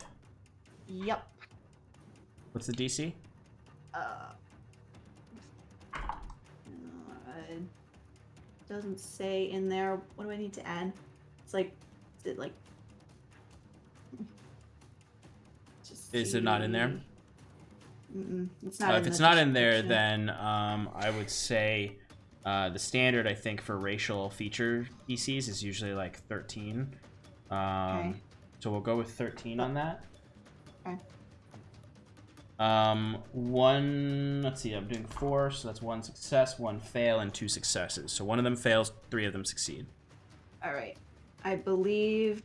Yep. What's the DC? Doesn't say in there. What do I need to add? It's like, is it like? Just Is it not in there? It's not. If it's not in there, then I would say the standard, I think, for racial feature DCs is usually like 13. Okay. So we'll go with 13 on that. Okay. Let's see, I'm doing 4, so that's 1 success, 1 fail, and 2 successes. So 1 of them fails, 3 of them succeed. All right. I believe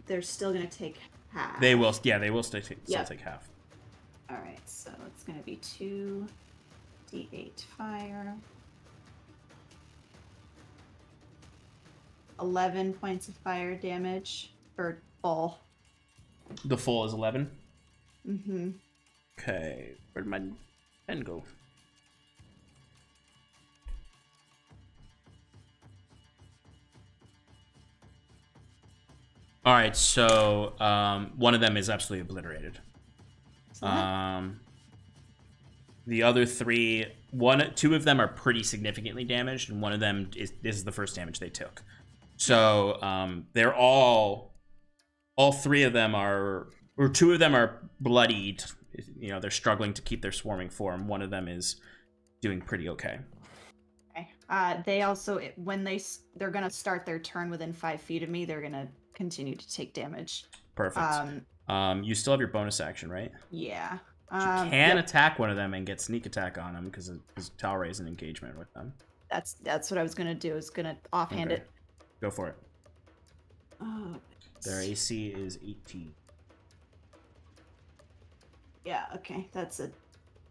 they're still gonna take half. They will. Yeah, they will still take half. All right, so it's gonna be 2d8 fire. 11 points of fire damage for full. The full is 11. Mm-hmm. Okay, where'd my pen go? All right, so one of them is absolutely obliterated. The other three, two of them are pretty significantly damaged, and one of them is the first damage they took. So they're all three of them are, or two of them are bloodied. You know, they're struggling to keep their swarming form. One of them is doing pretty okay. Okay. They also, when they're gonna start their turn within 5 feet of me, they're gonna continue to take damage. Perfect. You still have your bonus action, right? Yeah. You can attack one of them and get sneak attack on them because Talray is an engagement with them. That's what I was gonna do. I was gonna offhand it. Go for it. Oh. Their AC is 18. Yeah. Okay. That's a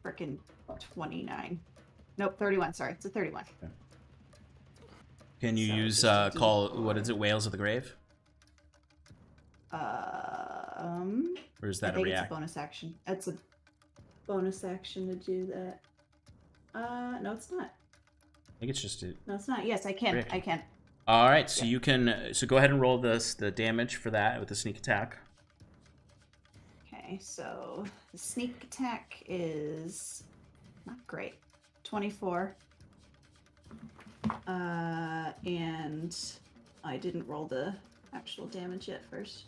freaking 29. Nope, 31. Sorry, it's a 31. Okay. Can you use what is it? Wails of the Grave? Or is that I think a it's react? a bonus action. It's a bonus action to do that. No, it's not. I think it's just No, it's not. Yes, I can. Reaction. I can. All right, so you can. So go ahead and roll the damage for that with the sneak attack. Okay, so the sneak attack is not great. 24. And I didn't roll the actual damage yet first.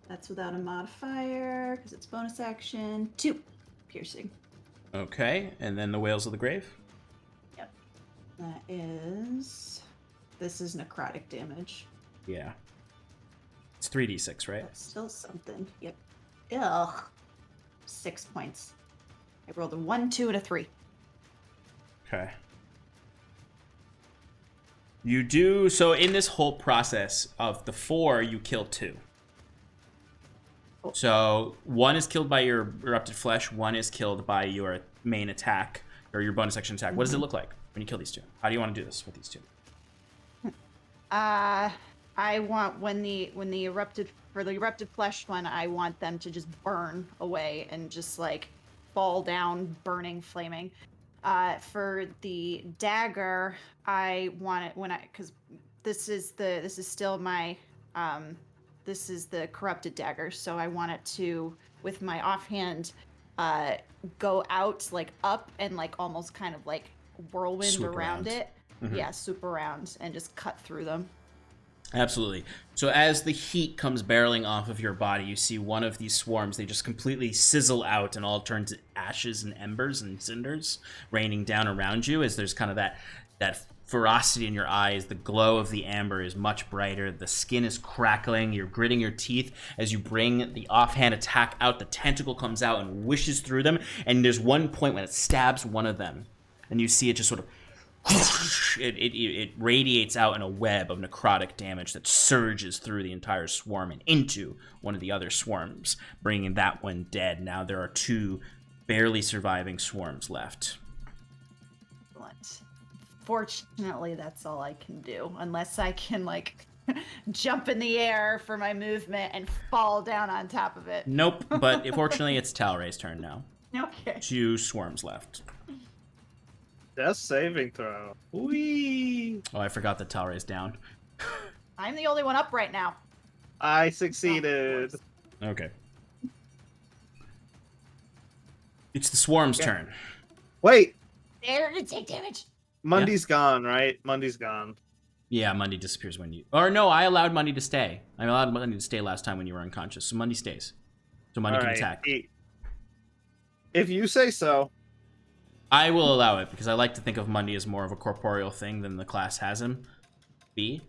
That's without a modifier, because it's bonus action. 2 piercing. Okay, and then the Wails of the Grave? Yep. That is... This is necrotic damage. Yeah. It's 3d6, right? That's still something. Yep. Ugh. 6 points. I rolled a 1, 2, and a 3. Okay. You do... So in this whole process of the 4, you kill 2. So one is killed by your erupted flesh, one is killed by your main attack, or your bonus action attack. What does it look like when you kill these two? How do you want to do this with these two? I want when the erupted flesh one, I want them to just burn away and just like fall down, burning, flaming. For the dagger, I want it because this is still my this is the corrupted dagger, so I want it to, with my offhand, go out like up and like almost kind of like whirlwind Swoop around it. Mm-hmm. Yeah, swoop around and just cut through them. Absolutely. So as the heat comes barreling off of your body, you see one of these swarms, they just completely sizzle out and all turn to ashes and embers and cinders raining down around you as there's kind of that ferocity in your eyes. The glow of the amber is much brighter. The skin is crackling. You're gritting your teeth as you bring the offhand attack out. The tentacle comes out and wishes through them. And there's one point when it stabs one of them. And you see it just sort of... It radiates out in a web of necrotic damage that surges through the entire swarm and into one of the other swarms, bringing that one dead. Now there are 2 barely surviving swarms left. Excellent. Fortunately, that's all I can do, unless I can like jump in the air for my movement and fall down on top of it. Nope, but fortunately it's Talray's turn now. Okay. 2 swarms left. Death saving throw. Whee! Oh, I forgot that Talray's down. I'm the only one up right now. I succeeded. Okay. It's the swarm's turn. Wait, They're gonna take damage. Mundy's gone, right? Mundy's gone. Yeah, Mundy disappears when you... Or no, I allowed Mundy to stay. I allowed Mundy to stay last time when you were unconscious, so Mundy stays. So Mundy can attack. If you say so. I will allow it, because I like to think of Mundy as more of a corporeal thing than the class has him be.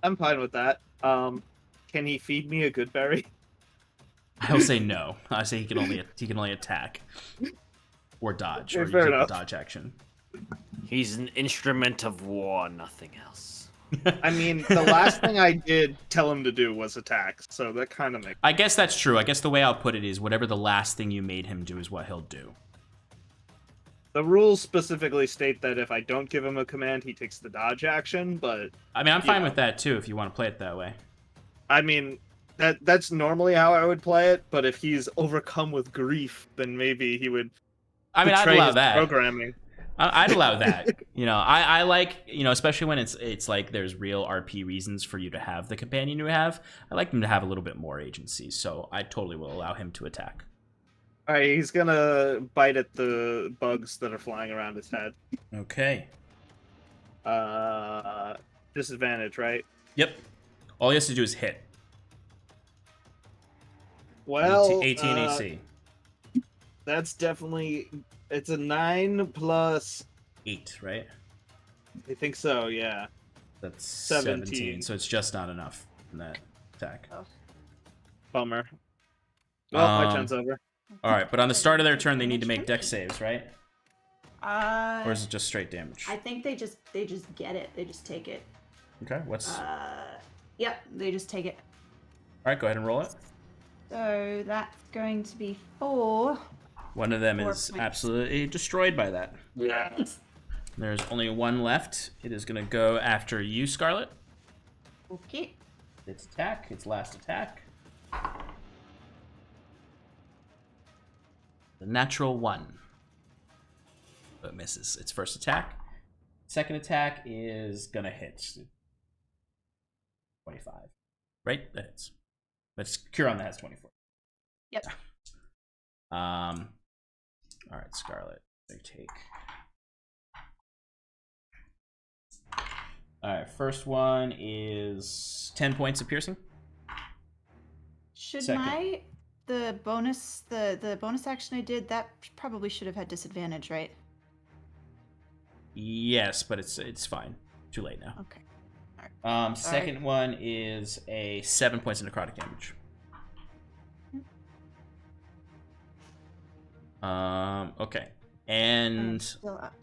I'm fine with that. Can he feed me a good berry? I'll say no. I say he can only attack. Or dodge, or Fair use a enough. dodge action. He's an instrument of war, nothing else. I mean, the last thing I did tell him to do was attack, so that kind of makes... I guess that's true. I guess the way I'll put it is whatever the last thing you made him do is what he'll do. The rules specifically state that if I don't give him a command, he takes the dodge action, but... I mean, I'm fine with that, too, if you want to play it that way. I mean, that's normally how I would play it, but if he's overcome with grief, then maybe he would I mean, I'd betray allow his that. programming. I'd allow that. You know, I like, you know, especially when it's like there's real RP reasons for you to have the companion you have. I like them to have a little bit more agency, so I totally will allow him to attack. All right, he's gonna bite at the bugs that are flying around his head. Okay. Disadvantage, right? Yep. All he has to do is hit. Well, 18 AC. That's definitely... It's a 9 plus... 8, right? I think so, yeah. That's 17. 17, so it's just not enough in that attack. Oh. Bummer. Well, my Um, turn's over. All right, but on the start of their turn, they need to make dex saves, right? Or is I it just straight damage? think they just get it. They just take it. Okay, what's... Yep, they just take it. All right, go ahead and roll it. So that's going to be 4. One of them 4 is points. absolutely destroyed by that. Yeah. There's only one left. It is going to go after you, Scarlet. Okay. Its attack, its last attack. The natural 1. But misses its first attack. Second attack is going to hit. 25. Right? That hits. That's Curon that has 24. Yep. All right, Scarlet. They take. All right, first one is 10 points of piercing. Should Second. the bonus action I did, that probably should have had disadvantage, right? Yes, but it's fine. Too late now. Okay. Second one is a 7 points of necrotic damage. Okay. And Still up.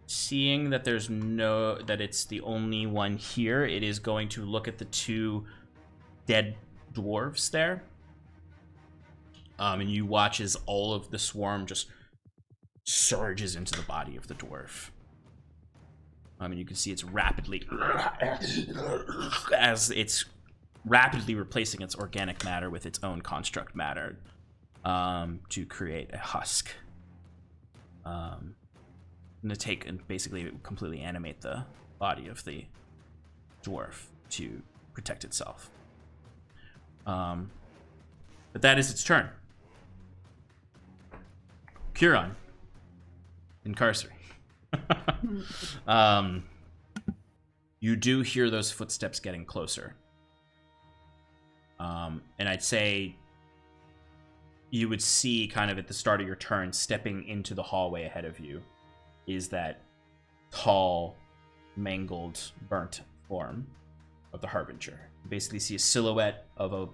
seeing that that it's the only one here, it is going to look at the 2 dead dwarves there. And you watch as all of the swarm just surges into the body of the dwarf. And you can see it's rapidly replacing its organic matter with its own construct matter to create a husk. And to take and basically completely animate the body of the dwarf to protect itself. But that is its turn. Curon. Incarcerate. You do hear those footsteps getting closer. And I'd say you would see kind of at the start of your turn, stepping into the hallway ahead of you, is that tall, mangled, burnt form of the Harbinger. You basically see a silhouette of a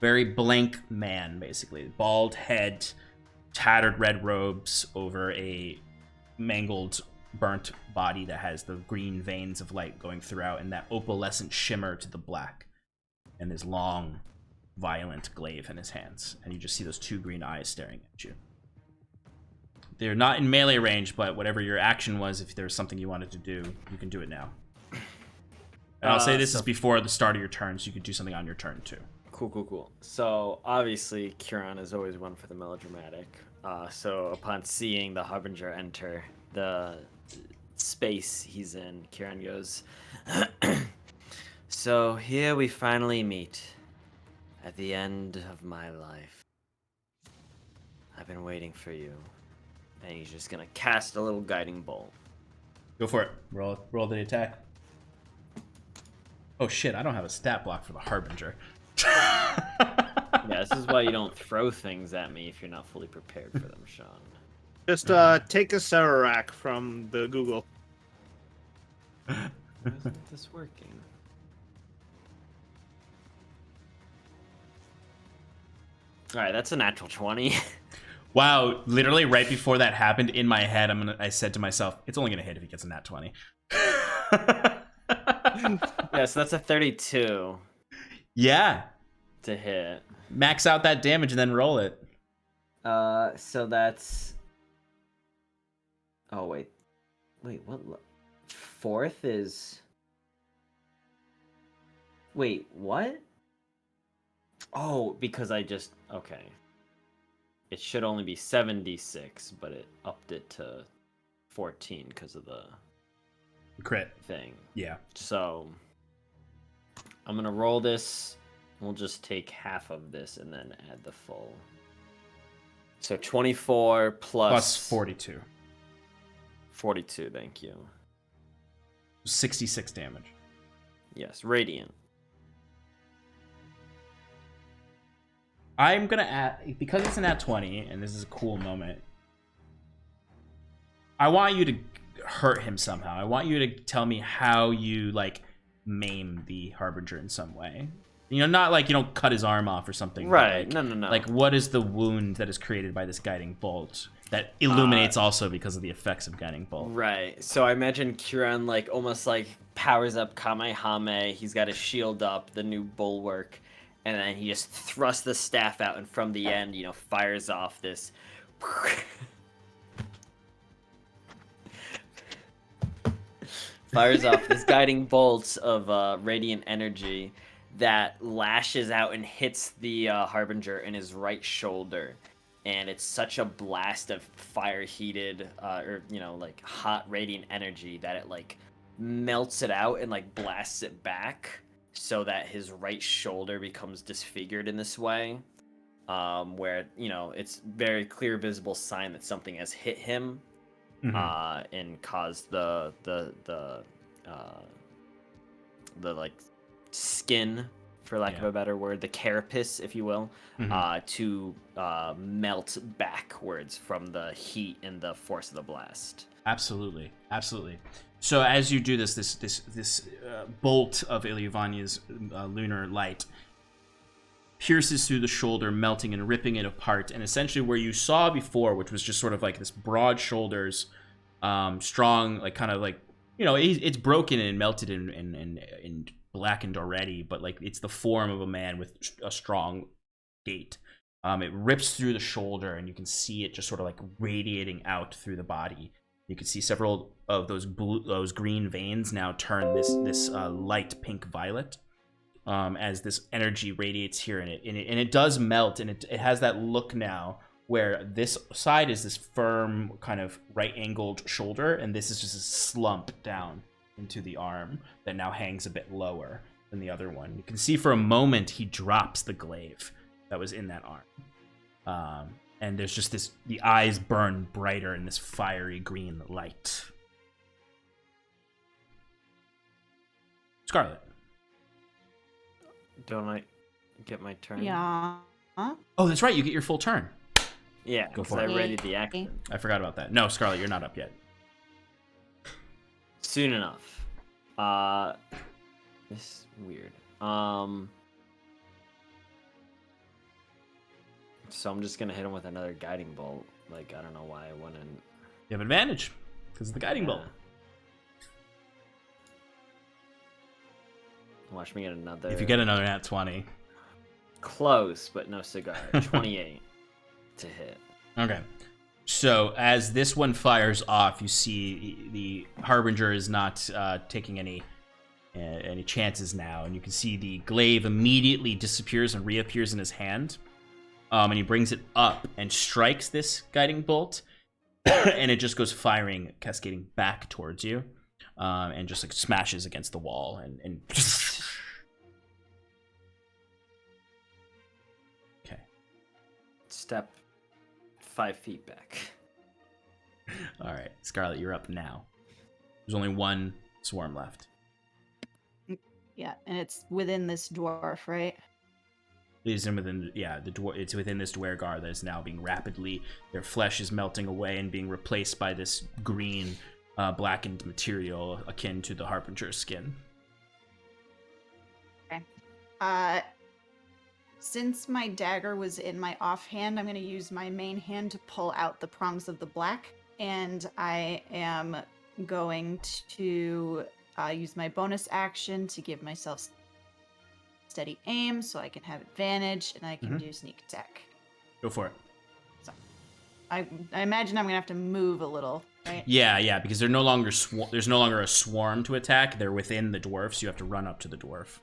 very blank man, basically. Bald head, tattered red robes over a mangled, burnt body that has the green veins of light going throughout and that opalescent shimmer to the black. And this long, violent glaive in his hands. And you just see those 2 green eyes staring at you. They're not in melee range, but whatever your action was, if there's something you wanted to do, you can do it now. And I'll say this is before the start of your turn, so you can do something on your turn too. Cool. So obviously, Curon is always one for the melodramatic. So upon seeing the Harbinger enter the space he's in, Curon goes, "So here we finally meet, at the end of my life. I've been waiting for you." And he's just gonna cast a little guiding bolt. Go for it. Roll the attack. Oh shit, I don't have a stat block for the Harbinger. Yeah, this is why you don't throw things at me if you're not fully prepared for them, Sean. Just take a Sararak from the Google. Why isn't this working? Alright, that's a natural 20. Wow, literally right before that happened in my head, I said to myself, it's only gonna hit if he gets a nat 20. Yeah, so that's a 32 Yeah. to hit. Max out that damage and then roll it. So that's. Oh wait, what? Fourth is. Wait, what? Oh, because I just okay. It should only be 76, but it upped it to 14 because of the Crit. thing. Yeah. So I'm gonna roll this. We'll just take half of this and then add the full. So 24 Plus 42. 42, thank you. 66 damage. Yes, radiant. I'm gonna add, because it's an at 20 and this is a cool moment, I want you to hurt him somehow. I want you to tell me how you like maim the Harbinger in some way. You know, not like you don't cut his arm off or something. Right. Like, No. Like, what is the wound that is created by this guiding bolt that illuminates also because of the effects of guiding bolt? Right. So I imagine Kieran like almost like powers up Kamehame. He's got his shield up, the new bulwark, and then he just thrusts the staff out, and from the end, you know, fires off this. Fires off this guiding bolts of radiant energy that lashes out and hits the Harbinger in his right shoulder. And it's such a blast of fire-heated, or, you know, like, hot radiant energy that it, like, melts it out and, like, blasts it back so that his right shoulder becomes disfigured in this way. Where, you know, it's very clear, visible sign that something has hit him. And caused the like skin, for lack of a better word, the carapace, if you will, to melt backwards from the heat and the force of the blast. Absolutely. So as you do this bolt of Ilyvanya's lunar light pierces through the shoulder, melting and ripping it apart, and essentially where you saw before, which was just sort of like this broad shoulders, strong, like kind of like, you know, it's broken and melted and blackened already, but like it's the form of a man with a strong gait. It rips through the shoulder, and you can see it just sort of like radiating out through the body. You can see several of those green veins now turn this light pink violet. As this energy radiates here in it, and it does melt, and it has that look now where this side is this firm kind of right-angled shoulder, and this is just a slump down into the arm that now hangs a bit lower than the other one. You can see for a moment he drops the glaive that was in that arm, and there's just the eyes burn brighter in this fiery green light. Scarlet. Don't I get my turn? Yeah. Oh, that's right. You get your full turn. Yeah, Go because for I it. readied the action. I forgot about that. No, Scarlet, you're not up yet. Soon enough. This is weird. So I'm just gonna hit him with another guiding bolt. Like, I don't know why I wouldn't. You have advantage because of the guiding bolt. Watch me get another. If you get another nat 20. Close, but no cigar. 28 to hit. Okay. So as this one fires off, you see the Harbinger is not taking any chances now, and you can see the glaive immediately disappears and reappears in his hand, and he brings it up and strikes this guiding bolt, and it just goes firing, cascading back towards you, and just like smashes against the wall and okay. Step 5 feet back. All right, Scarlet, you're up now. There's only one swarm left. Yeah, and it's within this dwarf, right? It is within, yeah, it's within this Dwergar that is now being rapidly, their flesh is melting away and being replaced by this green, blackened material akin to the Harbinger's skin. Okay. Since my dagger was in my offhand, I'm going to use my main hand to pull out the prongs of the black, and I am going to use my bonus action to give myself steady aim so I can have advantage, and I can do sneak attack. Go for it. So I imagine I'm going to have to move a little, right? Yeah, because they're no longer there's no longer a swarm to attack. They're within the dwarf, so you have to run up to the dwarf.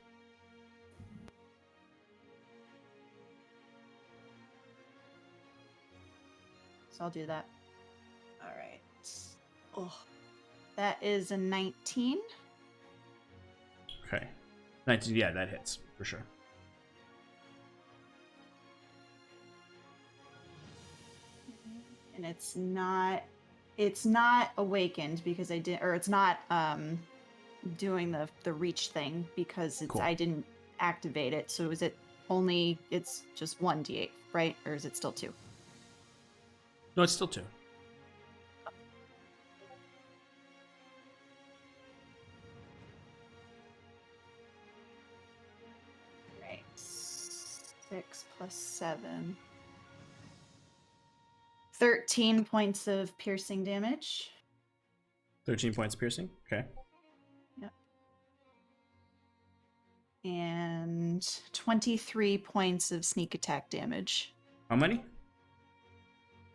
So I'll do that. All right. Oh, that is a 19. Okay. 19, yeah, that hits for sure. And it's not awakened because I did, or it's not doing the reach thing because it's Cool. I didn't activate it. So is it only, it's just 1d8, right? Or is it still 2? No, it's still 2. Right. 6 plus 7. 13 points of piercing damage. 13 points piercing. Okay. Yep. And 23 points of sneak attack damage. How many?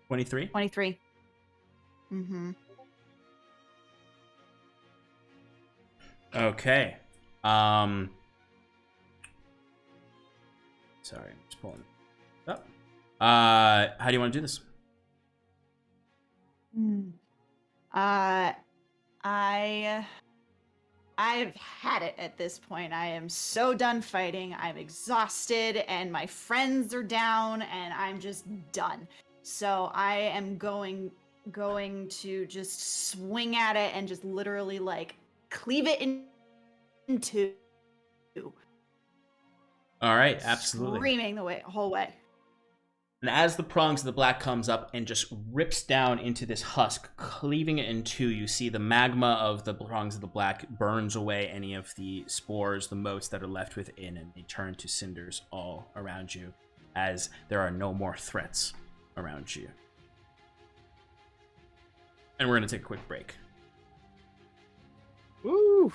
23? 23. Mm-hmm. Okay. Sorry, I'm just pulling it up. How do you want to do this? I've had it at this point. I am so done fighting. I'm exhausted and my friends are down and I'm just done. So I am going to just swing at it and just literally like cleave it in two. All right, absolutely. Screaming the whole way. And as the prongs of the black comes up and just rips down into this husk, cleaving it in two, you see the magma of the prongs of the black burns away any of the spores, the motes that are left within, and they turn to cinders all around you as there are no more threats around you. And we're going to take a quick break. Woo!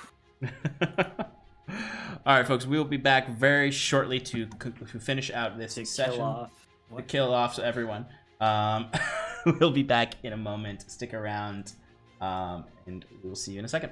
All right, folks, we will be back very shortly to finish out this session. Kill off. To kill off everyone. We'll be back in a moment. Stick around, and we'll see you in a second.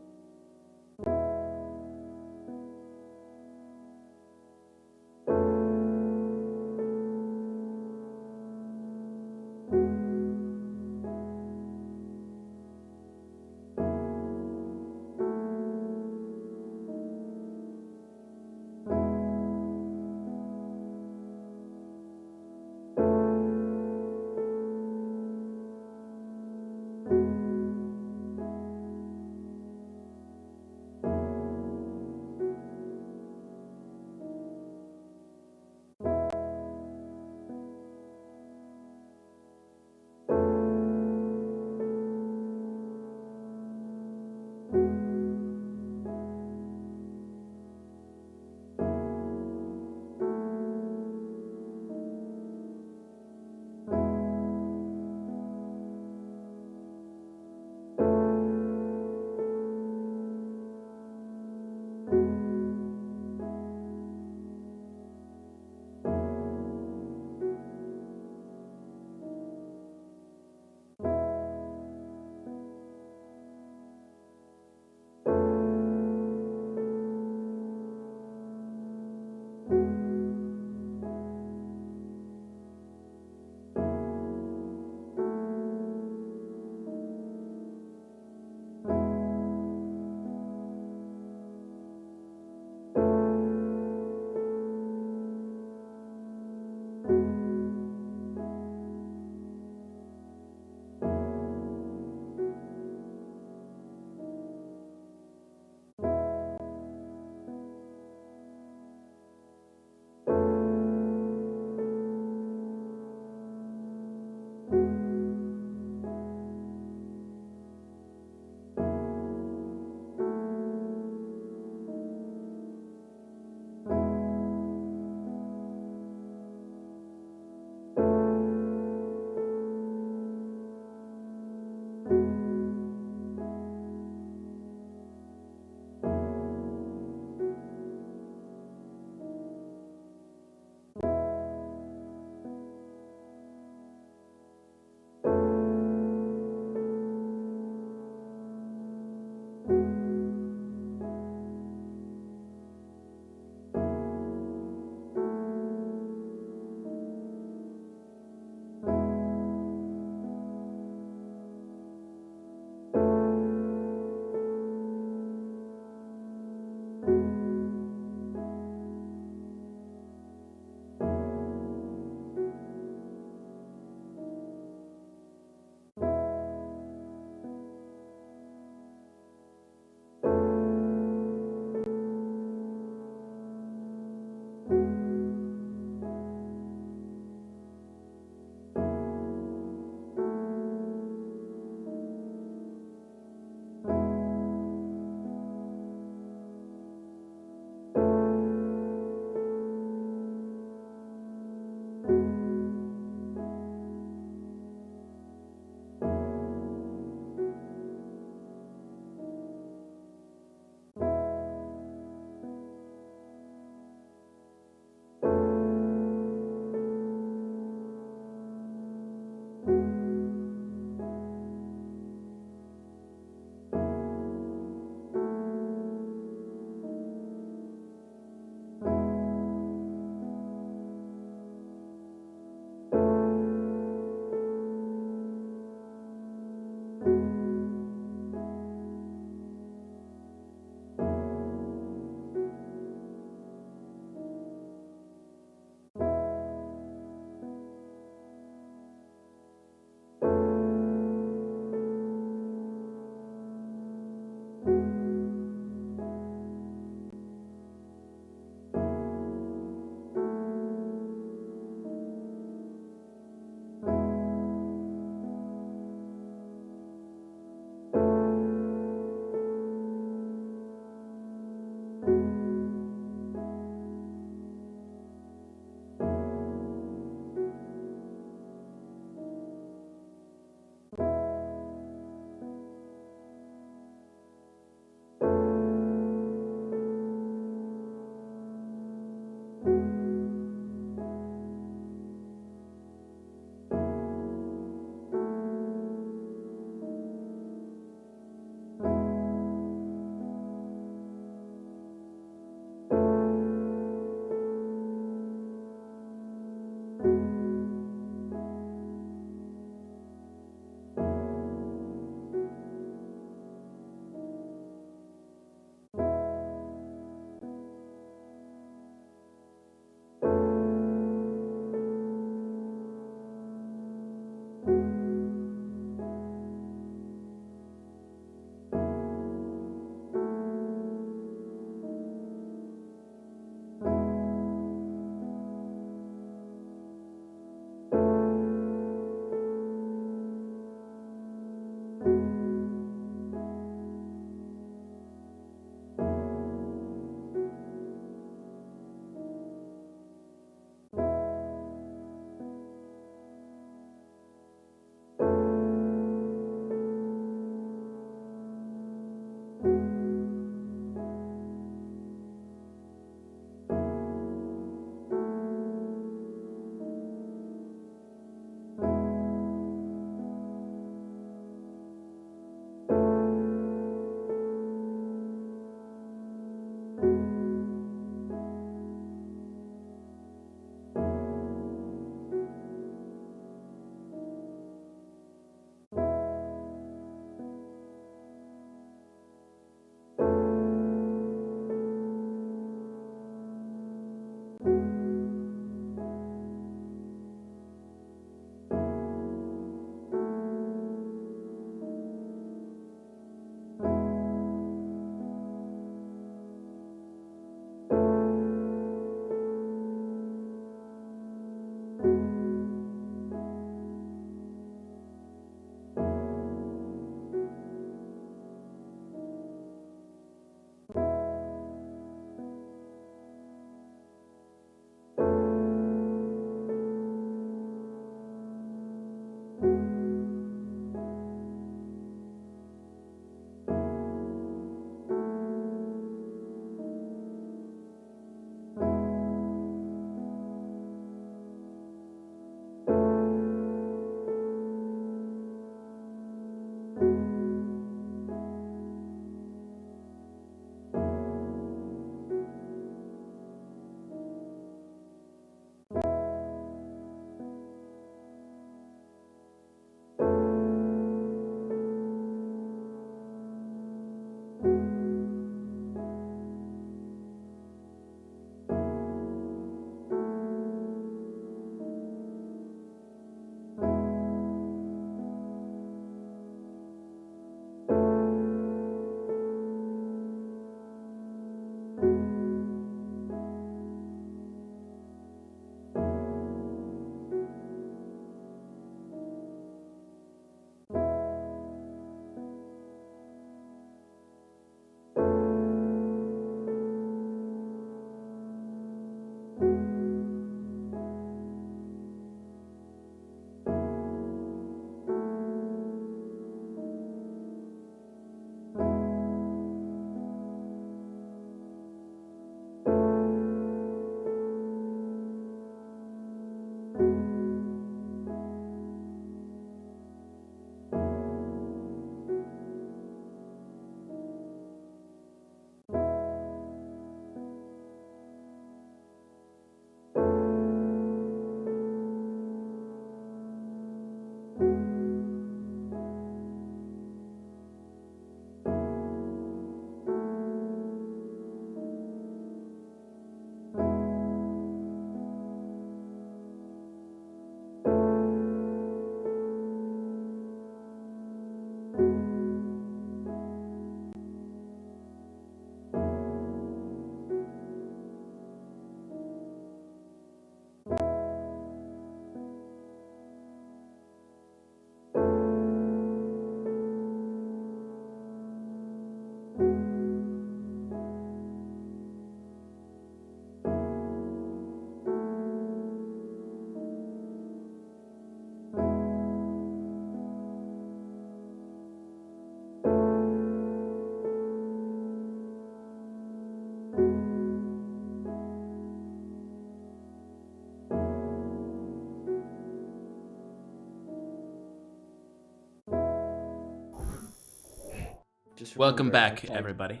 Just Welcome remember, back, hashtag- everybody.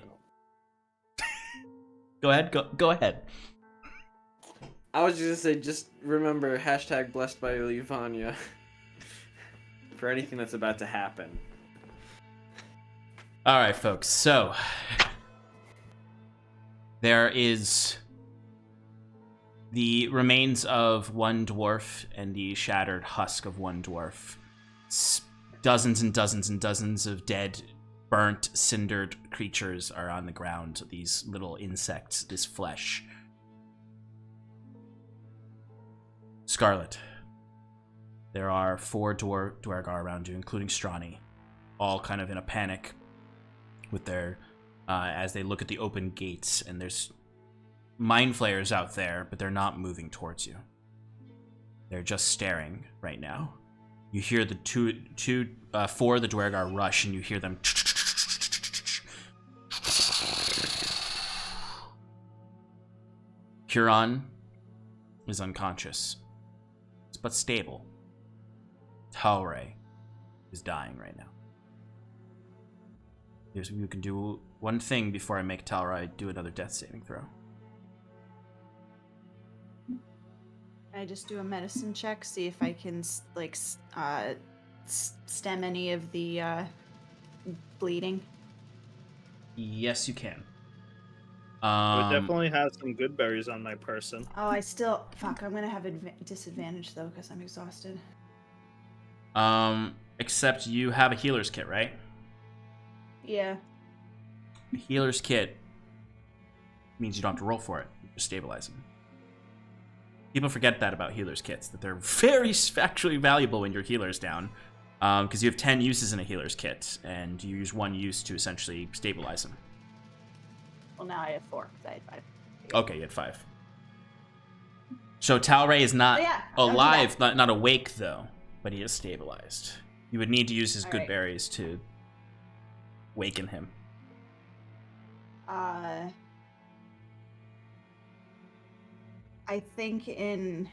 Go ahead. Go ahead. I was just gonna say, just remember hashtag blessed by Vanya for anything that's about to happen. All right, folks. So there is the remains of one dwarf and the shattered husk of one dwarf. Dozens and dozens and dozens of dead, burnt, cindered creatures are on the ground. These little insects, this flesh. Scarlet. There are 4 Dwargar around you, including Strani, all kind of in a panic with their as they look at the open gates, and there's mind flayers out there, but they're not moving towards you. They're just staring right now. You hear the 4 of the Dwargar rush, and you hear them. Huron is unconscious, but stable. Talray is dying right now. You can do one thing before I make Talray do another death saving throw. I just do a medicine check, see if I can stem any of the bleeding. Yes, you can. I would definitely have some good berries on my person. Oh, I still fuck. I'm gonna have disadvantage though because I'm exhausted. Except you have a healer's kit, right? Yeah. A healer's kit means you don't have to roll for it. You just stabilize them. People forget that about healer's kits, that they're very factually valuable when your healer's down. Because you have 10 uses in a healer's kit, and you use 1 use to essentially stabilize them. Well, now I have 4, because I had 5. Okay, you had 5. So Talray is not alive, not awake, though, but he is stabilized. You would need to use his good berries to waken him. I think in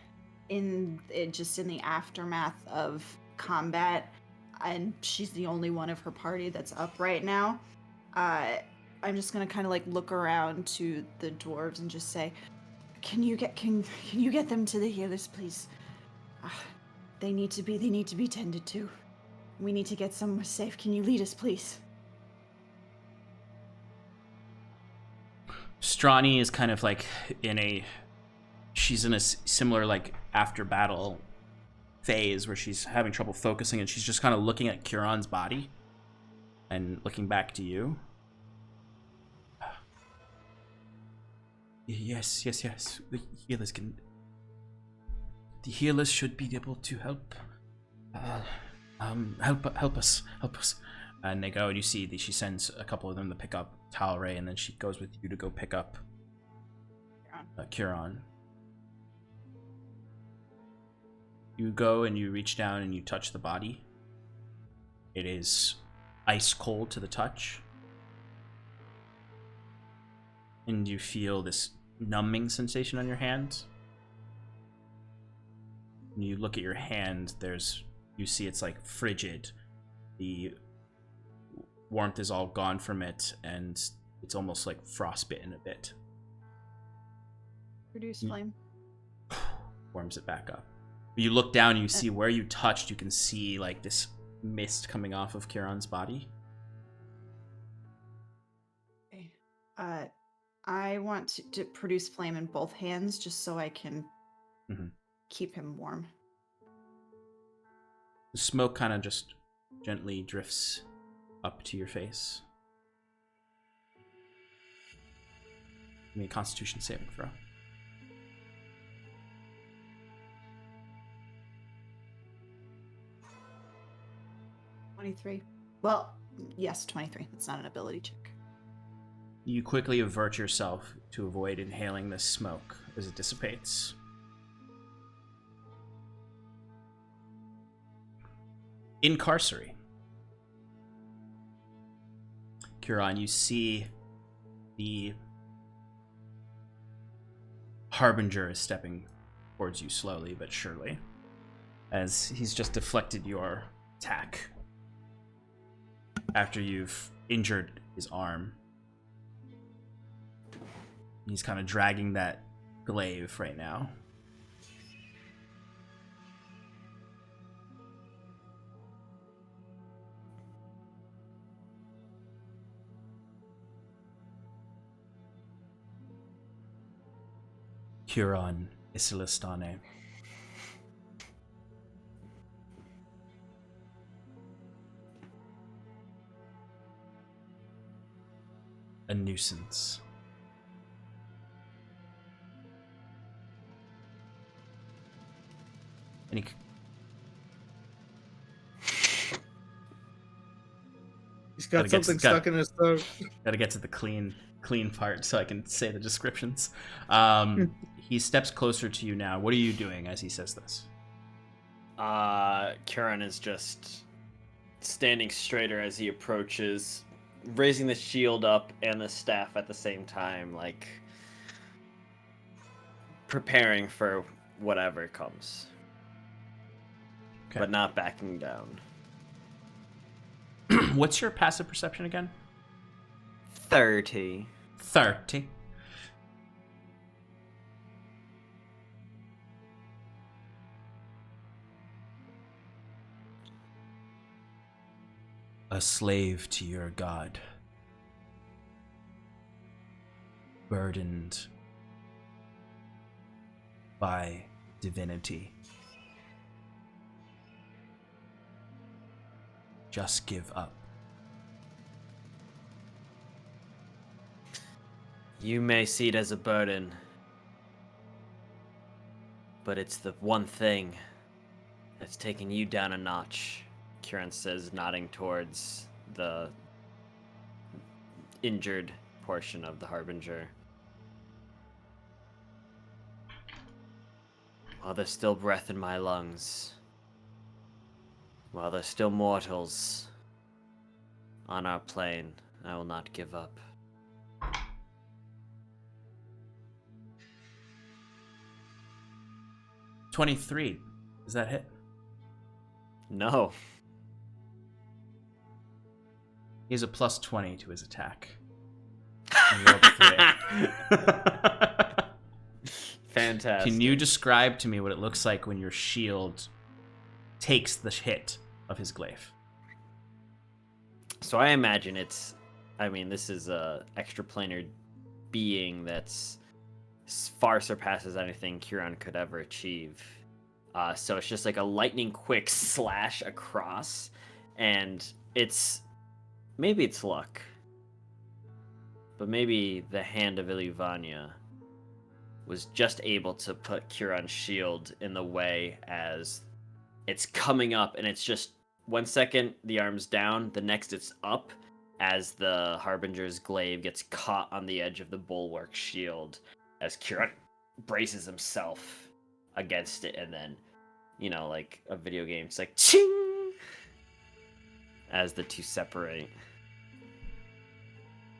the aftermath of combat, and she's the only one of her party that's up right now, I'm just gonna kind of like look around to the dwarves and just say, can you get them to the healers, please? They need to be tended to. We need to get somewhere safe. Can you lead us, please? Strani is kind of like she's in a similar like after battle phase where she's having trouble focusing, and she's just kind of looking at Curon's body and looking back to you. Yes. The healers should be able to help. Help us. And they go, and you see that she sends a couple of them to pick up Talray, and then she goes with you to go pick up Curon. You go and you reach down and you touch the body. It is ice cold to the touch. And you feel this numbing sensation on your hand. When you look at your hand, you see it's like frigid. The warmth is all gone from it, and it's almost like frostbitten a bit. Produce flame. Warms it back up. You look down and you see where you touched, you can see like this mist coming off of Curon's body. Okay. I want to produce flame in both hands just so I can keep him warm. The smoke kind of just gently drifts up to your face. Give me a Constitution saving throw. 23. Well, yes, 23. That's not an ability check. You quickly avert yourself to avoid inhaling this smoke as it dissipates. In Carcery, Curon, you see the Harbinger is stepping towards you slowly but surely, as he's just deflected your attack after you've injured his arm. He's kind of dragging that glaive right now. Huron Isilistane. A nuisance. Any... He's got something stuck in his throat. Gotta get to the clean part so I can say the descriptions. He steps closer to you now. What are you doing as he says this? Kieran is just standing straighter as he approaches, raising the shield up and the staff at the same time, like preparing for whatever comes. Okay. But not backing down. What's your passive perception again? 30. 30. A slave to your god, burdened by divinity. Just give up. You may see it as a burden, but it's the one thing that's taking you down a notch, Kieran says, nodding towards the injured portion of the Harbinger. While there's still breath in my lungs, while there's still mortals on our plane, I will not give up. $23. Does that hit? No. He has a plus 20 to his attack. And you rolled a 3. Fantastic. Can you describe to me what it looks like when your shield takes the hit of his glaive? So I imagine this is a extraplanar being that's far surpasses anything Kieran could ever achieve. So it's just like a lightning quick slash across, and maybe it's luck, but maybe the hand of Iluvania was just able to put Kieran's shield in the way as it's coming up, and it's just 1 second the arm's down, the next it's up as the Harbinger's glaive gets caught on the edge of the bulwark shield as Kieran braces himself against it, and then, like a video game, it's like ching as the two separate.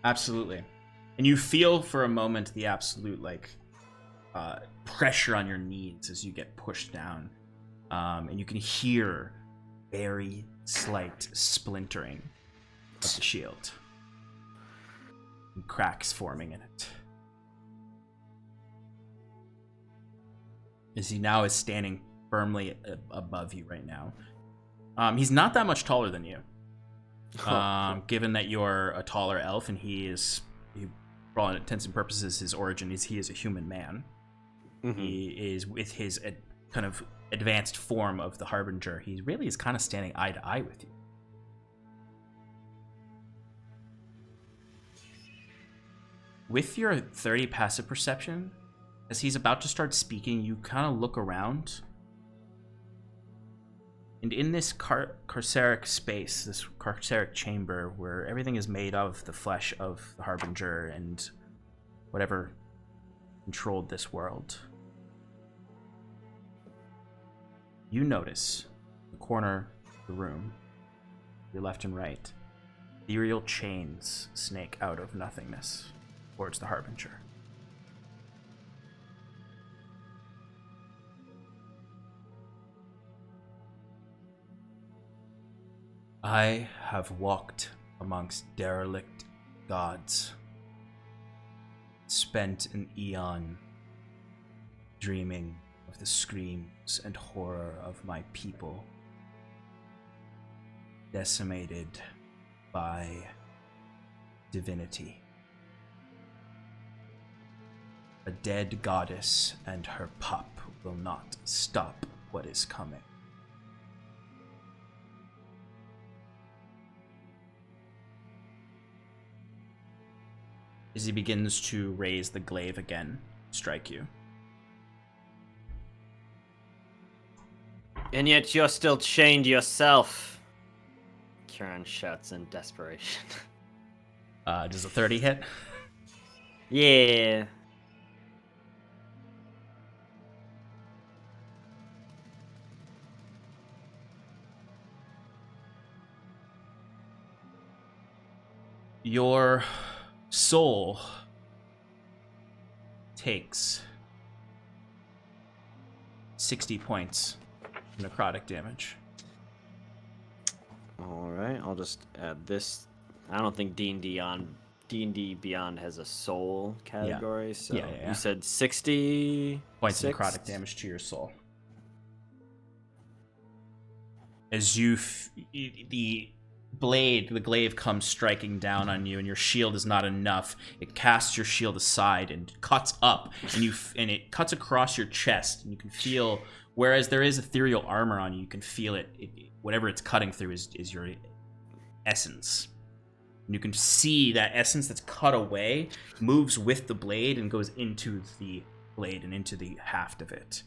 Absolutely. And you feel for a moment the absolute pressure on your knees as you get pushed down, and you can hear very slight splintering of the shield and cracks forming in it. As he now is standing firmly above you right now. He's not that much taller than you. Given that you're a taller elf and for all intents and purposes, his origin is he is a human man. Mm-hmm. He is, with his kind of advanced form of the Harbinger, he really is kind of standing eye to eye with you. With your 30 passive perception, as he's about to start speaking, you kind of look around. And in this carceric space, this carceric chamber, where everything is made of the flesh of the Harbinger and whatever controlled this world, you notice the corner of the room, your left and right, ethereal chains snake out of nothingness towards the Harbinger. I have walked amongst derelict gods spent an eon dreaming of the screams and horror of my people, decimated by Divinity. A dead goddess and her pup will not stop what is coming. As he begins to raise the glaive again, strike you. And yet you're still chained yourself, Kieran shouts in desperation. Does a 30 hit? Yeah. Your soul takes 60 points of necrotic damage. All right, I'll just add this. I don't think D&D Beyond has a soul category, so Yeah. you said 60 Points of necrotic damage to your soul. As the glaive comes striking down on you, and your shield is not enough. It casts your shield aside and cuts up, and it cuts across your chest, and you can feel. Whereas there is ethereal armor on you, you can feel it. Whatever it's cutting through is your essence. And you can see that essence that's cut away moves with the blade and goes into the blade and into the haft of it.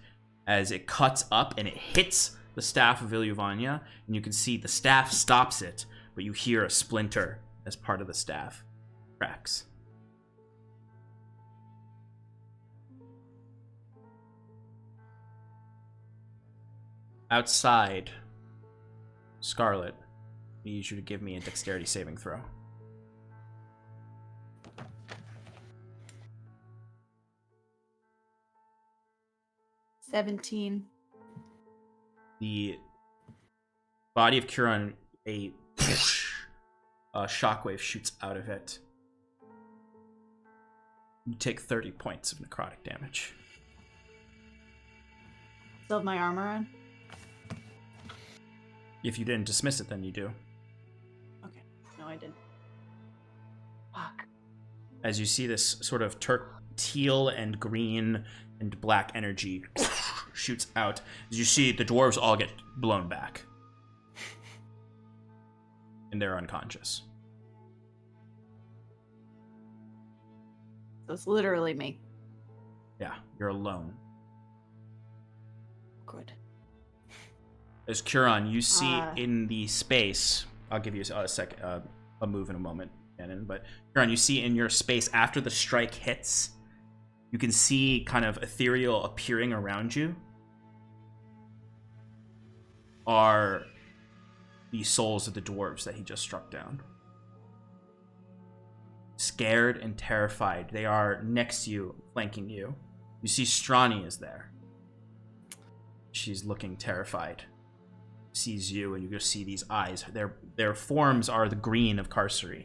As it cuts up and it hits the staff of Ilyuvania, and you can see the staff stops it, but you hear a splinter as part of the staff cracks. Outside, Scarlet, I need you to give me a dexterity saving throw. $17. The body of Curon, a shockwave shoots out of it. You take 30 points of necrotic damage. Still have my armor on? If you didn't dismiss it, then you do. Okay. No, I didn't. Fuck. As you see this sort of teal and green and black energy shoots out, as you see the dwarves all get blown back. And they're unconscious. So it's literally me. Yeah, you're alone. Good. As Curon, you see in the space, I'll give you a move in a moment, Shannon, but Curon, you see in your space after the strike hits, you can see kind of ethereal appearing around you are the souls of the dwarves that he just struck down. Scared and terrified, they are next to you, flanking you. You see Strani is there. She's looking terrified. Sees you, and you just see these eyes. Their forms are the green of Carcery,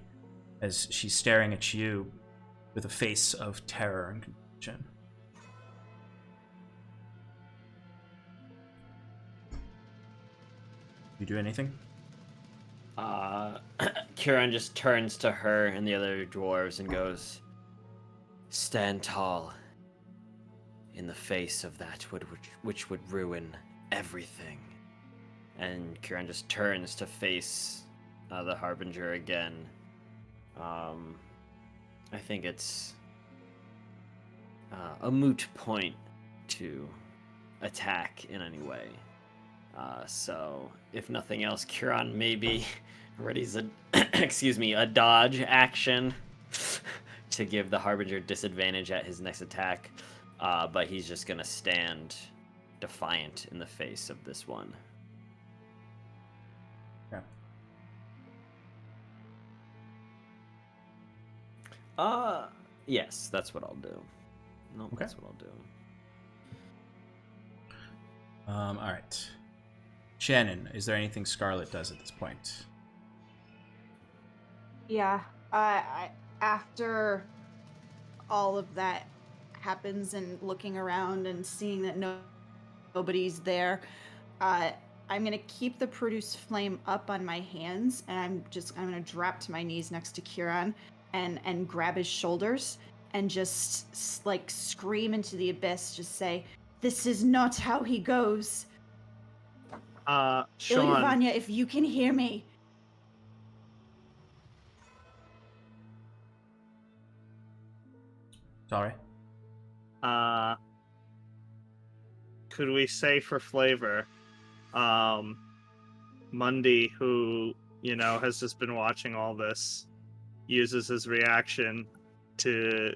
as she's staring at you with a face of terror and confusion. You do anything? Kieran just turns to her and the other dwarves and goes, "Stand tall in the face of that which would ruin everything." And Kieran just turns to face the Harbinger again. I think it's a moot point to attack in any way. So, if nothing else, Kieran maybe readies a dodge action to give the Harbinger disadvantage at his next attack. But he's just gonna stand defiant in the face of this one. Yes, that's what I'll do. No, Okay. That's what I'll do. All right. Shannon, is there anything Scarlet does at this point? Yeah. after all of that happens and looking around and seeing that nobody's there, I'm gonna keep the produce flame up on my hands, and I'm gonna drop to my knees next to Kieran and grab his shoulders and just like scream into the abyss, just say, "This is not how he goes." Sean, Ilyavanya, if you can hear me. Sorry. could we say for flavor, Mundy, who, has just been watching all this, uses his reaction to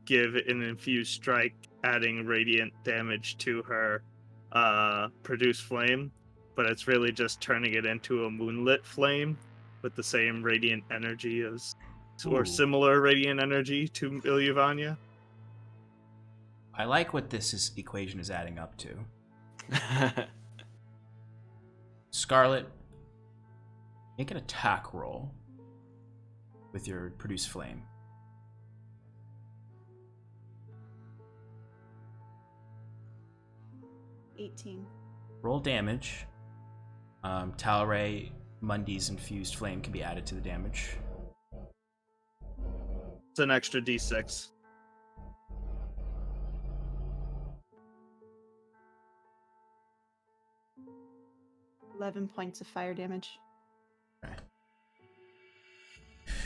give an infused strike, adding radiant damage to her produce flame, but it's really just turning it into a moonlit flame with the same radiant energy as, or similar radiant energy to Ilyavanya. I like what this equation is adding up to. Scarlet, make an attack roll with your produce flame. Roll damage. Talray, Mundy's infused flame can be added to the damage. It's an extra d6. 11 points of fire damage. Okay.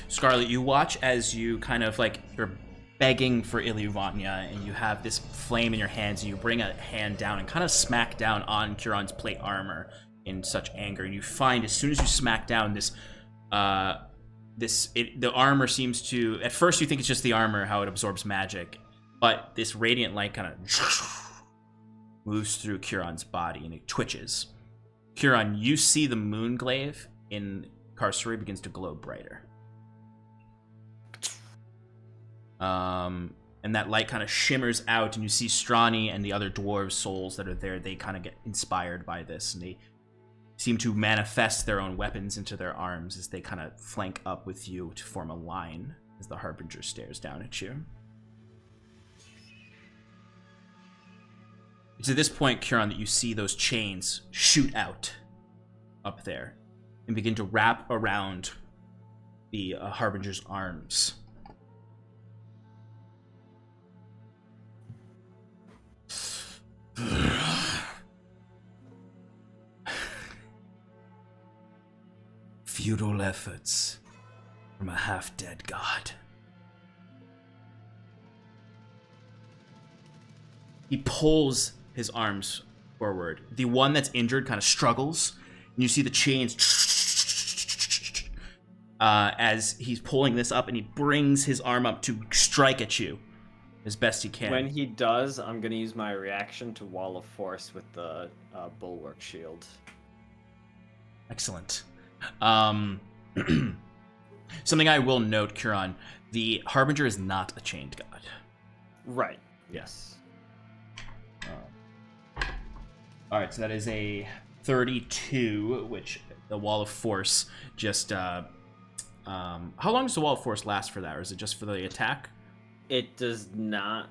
Scarlet, you watch as you kind of like, you're begging for Ilyavanya, and you have this flame in your hands, and you bring a hand down and kind of smack down on Kiran's plate armor in such anger. And you find as soon as you smack down the armor seems to, at first you think it's just the armor, how it absorbs magic, but this radiant light kind of moves through Kiran's body and it twitches. Kiran, you see the moon glaive in Carcery begins to glow brighter. And that light kind of shimmers out, and you see Strani and the other dwarves' souls that are there. They kind of get inspired by this, and they seem to manifest their own weapons into their arms as they kind of flank up with you to form a line as the Harbinger stares down at you. It's at this point, Kiran, that you see those chains shoot out up there and begin to wrap around the Harbinger's arms. Futile efforts from a half-dead god. He pulls his arms forward. The one that's injured kind of struggles, and you see the chains as he's pulling this up, and he brings his arm up to strike at you as best he can. When he does, I'm going to use my reaction to Wall of Force with the Bulwark Shield. Excellent. Something I will note, Kiran, the Harbinger is not a chained god. Right, yes. Alright, so that is a 32, which the Wall of Force just... how long does the Wall of Force last for that, or is it just for the attack? It does not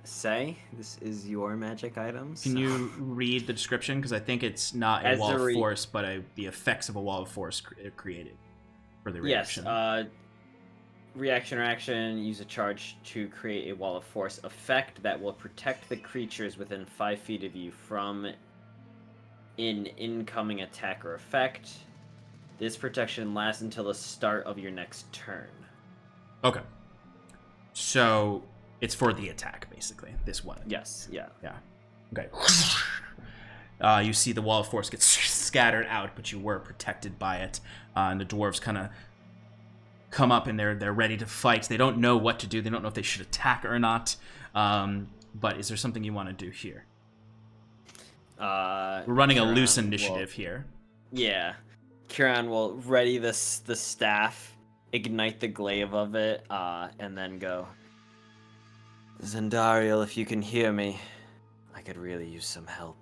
say. This is your magic items. Can you read the description? Because I think it's not a Wall of Force, but the effects of a Wall of Force created for the reaction. Yes, reaction or action, use a charge to create a Wall of Force effect that will protect the creatures within 5 feet of you from an incoming attack or effect. This protection lasts until the start of your next turn. Okay. So it's for the attack, basically, this one. Yes, yeah. Yeah. Okay. You see the Wall of Force gets scattered out, but you were protected by it. And the dwarves kind of come up, and they're ready to fight. They don't know what to do. They don't know if they should attack or not. But is there something you want to do here? We're running a loose initiative here. Yeah. Kiran will ready the staff, ignite the glaive of it, and then go, Zendariel, if you can hear me, I could really use some help.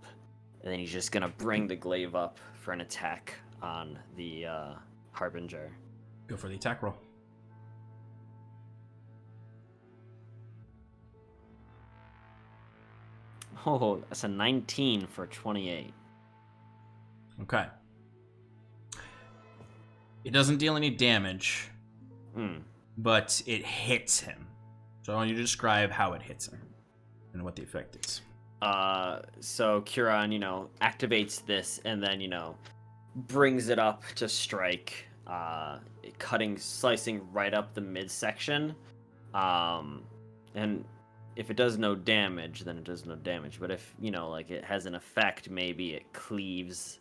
And then he's just gonna bring the glaive up for an attack on the Harbinger. Go for the attack roll. Oh, that's a 19 for 28. Okay. It doesn't deal any damage, but it hits him. So I want you to describe how it hits him and what the effect is. So Curon, activates this and then, brings it up to strike, slicing right up the midsection. And if it does no damage, then it does no damage. But if, it has an effect, maybe it cleaves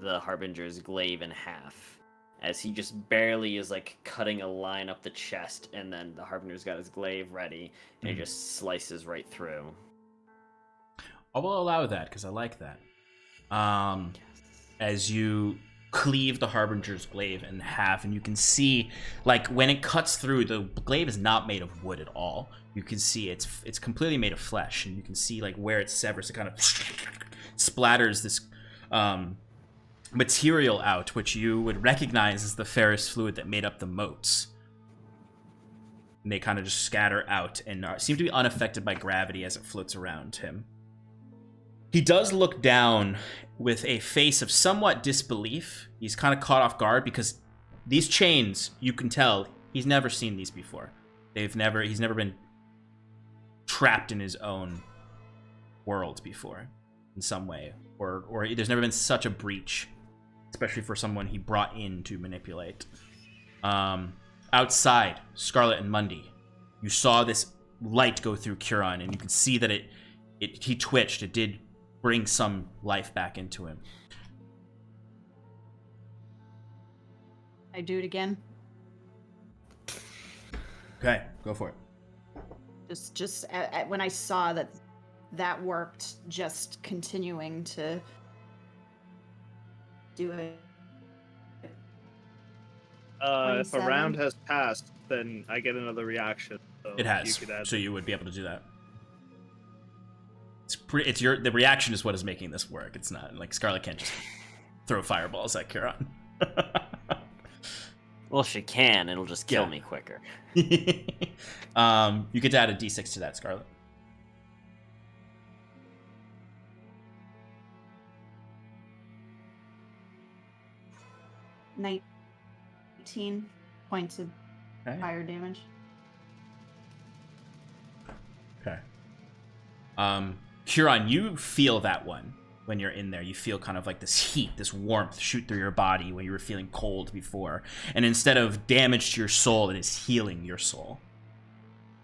the Harbinger's glaive in half. As he just barely is, cutting a line up the chest, and then the Harbinger's got his glaive ready, and he just slices right through. I will allow that, because I like that. As you cleave the Harbinger's glaive in half, and you can see, when it cuts through, the glaive is not made of wood at all. You can see it's completely made of flesh, and you can see, where it severs, it kind of splatters this material out, which you would recognize as the ferrous fluid that made up the motes. And they kind of just scatter out and seem to be unaffected by gravity as it floats around him. He does look down with a face of somewhat disbelief. He's kind of caught off guard because these chains, you can tell, he's never seen these before. He's never been trapped in his own world before in some way. Or there's never been such a breach, especially for someone he brought in to manipulate. Outside, Scarlet and Mundy, you saw this light go through Curon, and you can see that he twitched. It did bring some life back into him. I do it again. Okay, go for it. Just when I saw that worked, just continuing to do it. If a 27. round has passed, then I get another reaction. So It has, you could add so you would be able to do that. The reaction is what is making this work. It's not Scarlet can't just throw fireballs at Curon. Well, she can. It'll just kill me quicker. You get to add a d6 to that, Scarlet. Night. 18 points of fire damage. Okay. Curon, you feel that one when you're in there. You feel kind of this heat, this warmth shoot through your body when you were feeling cold before. And instead of damage to your soul, it is healing your soul.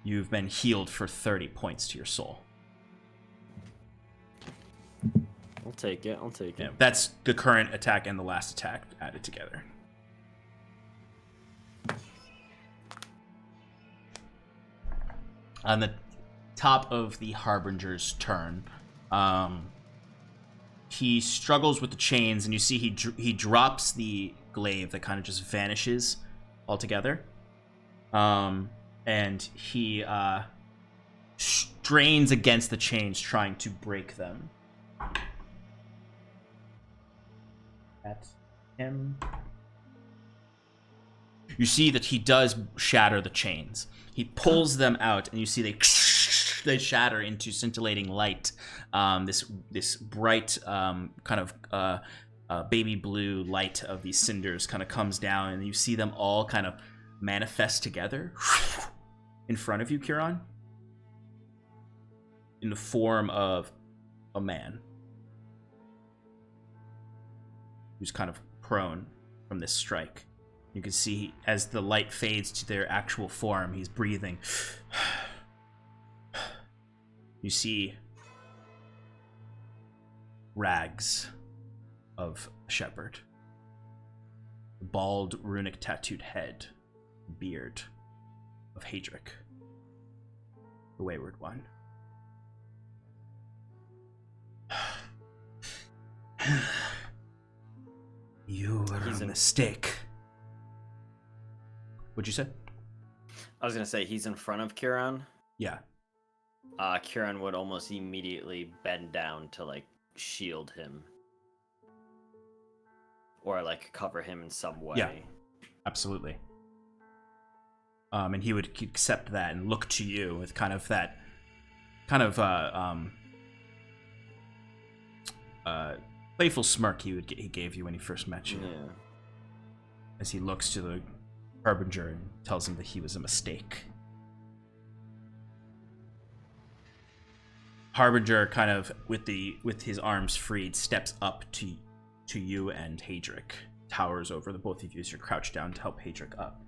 You've been healed for 30 points to your soul. I'll take it. Yeah, that's the current attack and the last attack added together. On the top of the Harbinger's turn, he struggles with the chains, and you see he drops the glaive that kind of just vanishes altogether. And he strains against the chains, trying to break them. That's him. You see that he does shatter the chains. He pulls them out, and you see they shatter into scintillating light. This bright kind of baby blue light of these cinders kind of comes down, and you see them all kind of manifest together in front of you, Curon, in the form of a man who's kind of prone from this strike. You can see as the light fades to their actual form, he's breathing. You see rags of a shepherd, the bald, runic tattooed head, beard of Hadric, the Wayward One. You were a mistake. What'd you say? I was gonna say he's in front of Curon. Yeah. Curon would almost immediately bend down to shield him, or cover him in some way. Yeah, absolutely. And he would accept that and look to you with kind of that, playful smirk he gave you when he first met you. Yeah. As he looks to the Harbinger and tells him that he was a mistake. Harbinger, kind of with his arms freed, steps up to you and Hadric, towers over the both of you as you're crouched down to help Hadric up.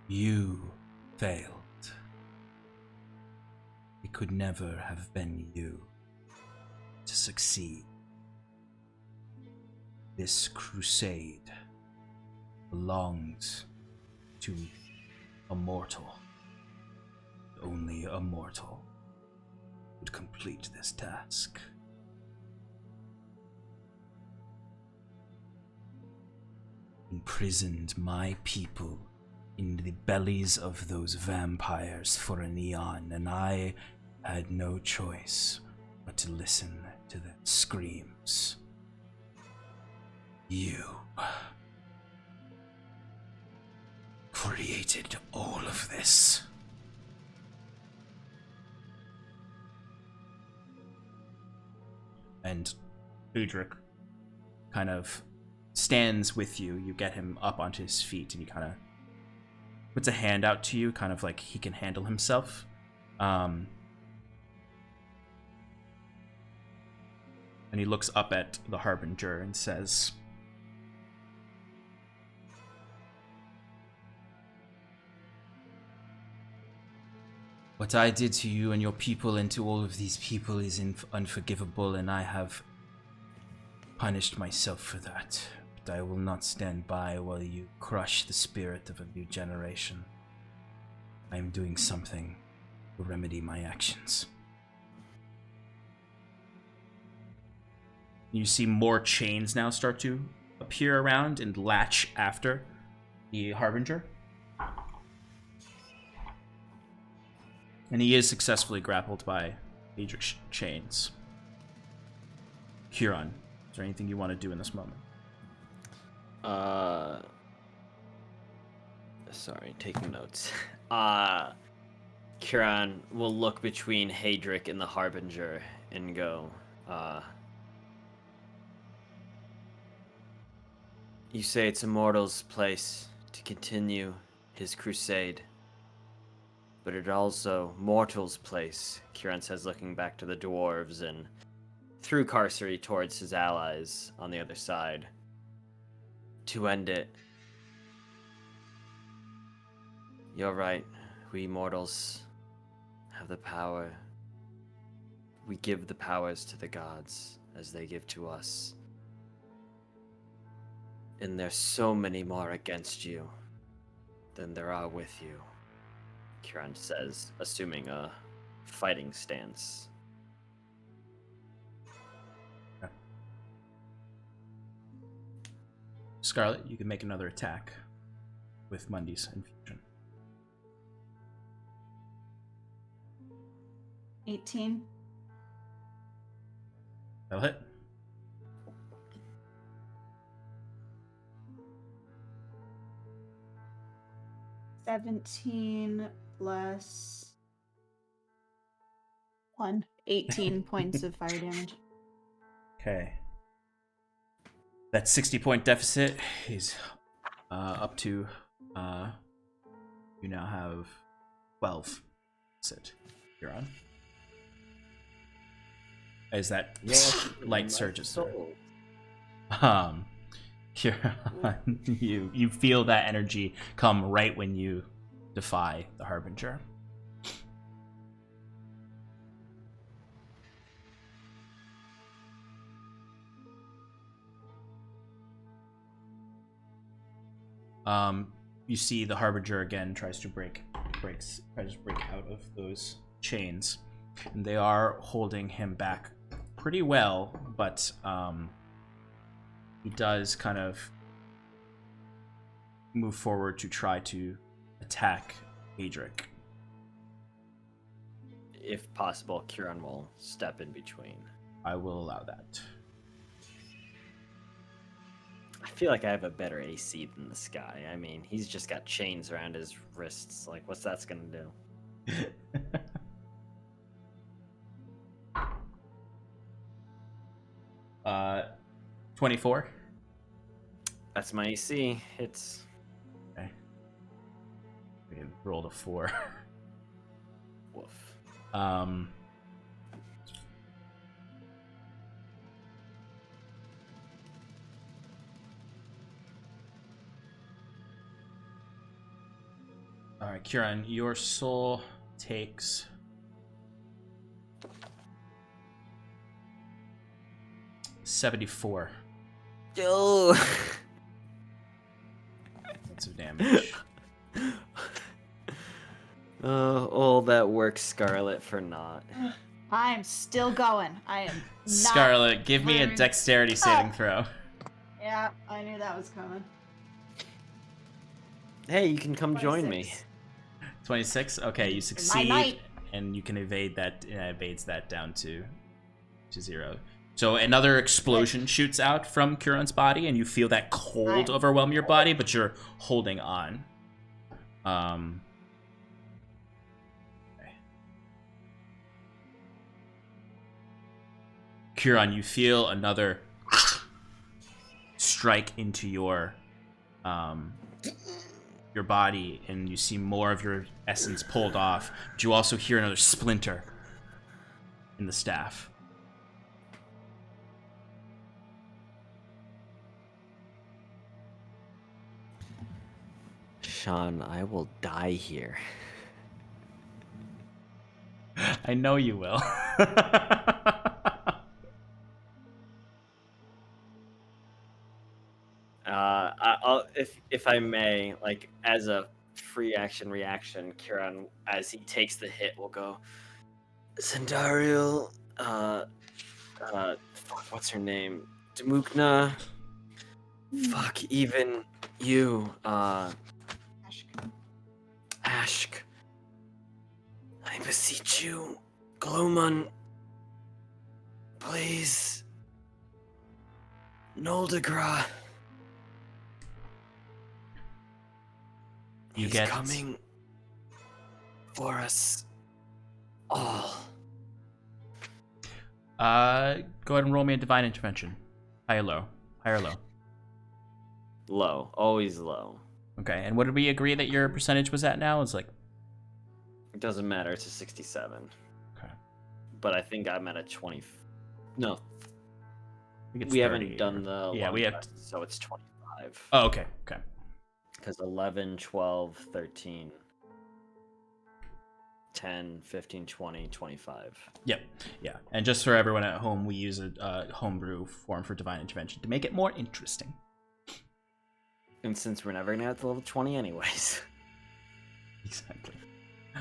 You failed. It could never have been you to succeed. This crusade belongs to a mortal. Only a mortal would complete this task. Imprisoned my people in the bellies of those vampires for an eon, and I had no choice but to listen to their screams. You created all of this. And Udric kind of stands with you. You get him up onto his feet, and he kind of puts a hand out to you, kind of like he can handle himself. And he looks up at the Harbinger and says, "What I did to you and your people and to all of these people is unforgivable, and I have punished myself for that. But I will not stand by while you crush the spirit of a new generation. I am doing something to remedy my actions." You see more chains now start to appear around and latch after the Harbinger. And he is successfully grappled by Hadric's chains. Huron, is there anything you want to do in this moment? Sorry, taking notes. Kiran will look between Hadric and the Harbinger and go, you say it's a mortal's place to continue his crusade, but it also mortal's place, Kiran says, looking back to the dwarves and through Carcery towards his allies on the other side, to end it. You're right, we mortals have the power. We give the powers to the gods as they give to us. And there's so many more against you than there are with you, Kiran says, assuming a fighting stance. Okay. Scarlet, you can make another attack with Mundy's infusion. 18. That'll hit. $17 plus 1. 18 points of fire damage. Okay. That 60-point deficit is up to, you now have 12. That's it. You're on. As that light surges through. You feel that energy come right when you defy the Harbinger. You see the Harbinger again tries to break out of those chains, and they are holding him back pretty well, but he does kind of move forward to try to attack Hadric. If possible, Kiran will step in between. I will allow that. I feel like I have a better AC than this guy. I mean, he's just got chains around his wrists. Like, what's that's gonna do? 24. That's my AC. It's Okay. We rolled a 4. woof. All right, Kieran, your soul takes 74 Yo. points of damage. All that work, Scarlet, for naught. I'm still going. I am not. Scarlet, give me a firing. dexterity saving throw. Yeah, I knew that was coming. Hey, you can come join me. 26. Okay, you succeed, night. and you can evade that. Evades that down to 0. So another explosion shoots out from Kieran's body, and you feel that cold overwhelm your body, but you're holding on. Okay. Kieran, you feel another strike into your body, and you see more of your essence pulled off. But you also hear another splinter in the staff. Sean, I will die here. I know you will. I'll, if I may, like as a free action reaction, Kieran, as he takes the hit, will go. Sandariel, fuck, what's her name? Demukna. Fuck, even you, Ashk. I beseech you, Gloman. Please. Noldegra. You He's get coming for us all. Go ahead and roll me a divine intervention. High or low? High or low? Low. Always low. Okay, and what did we agree that your percentage was at now? It's like... It doesn't matter. It's a 67. Okay. But I think I'm at a 20. No. I think it's We 30 haven't done the Yeah, long we have... rest, so it's 25. Oh, okay, okay. Because 11, 12, 13, 10, 15, 20, 25. Yep, yeah. And just for everyone at home, we use a homebrew form for divine intervention to make it more interesting. And since we're never going to have to level 20 anyways. Exactly.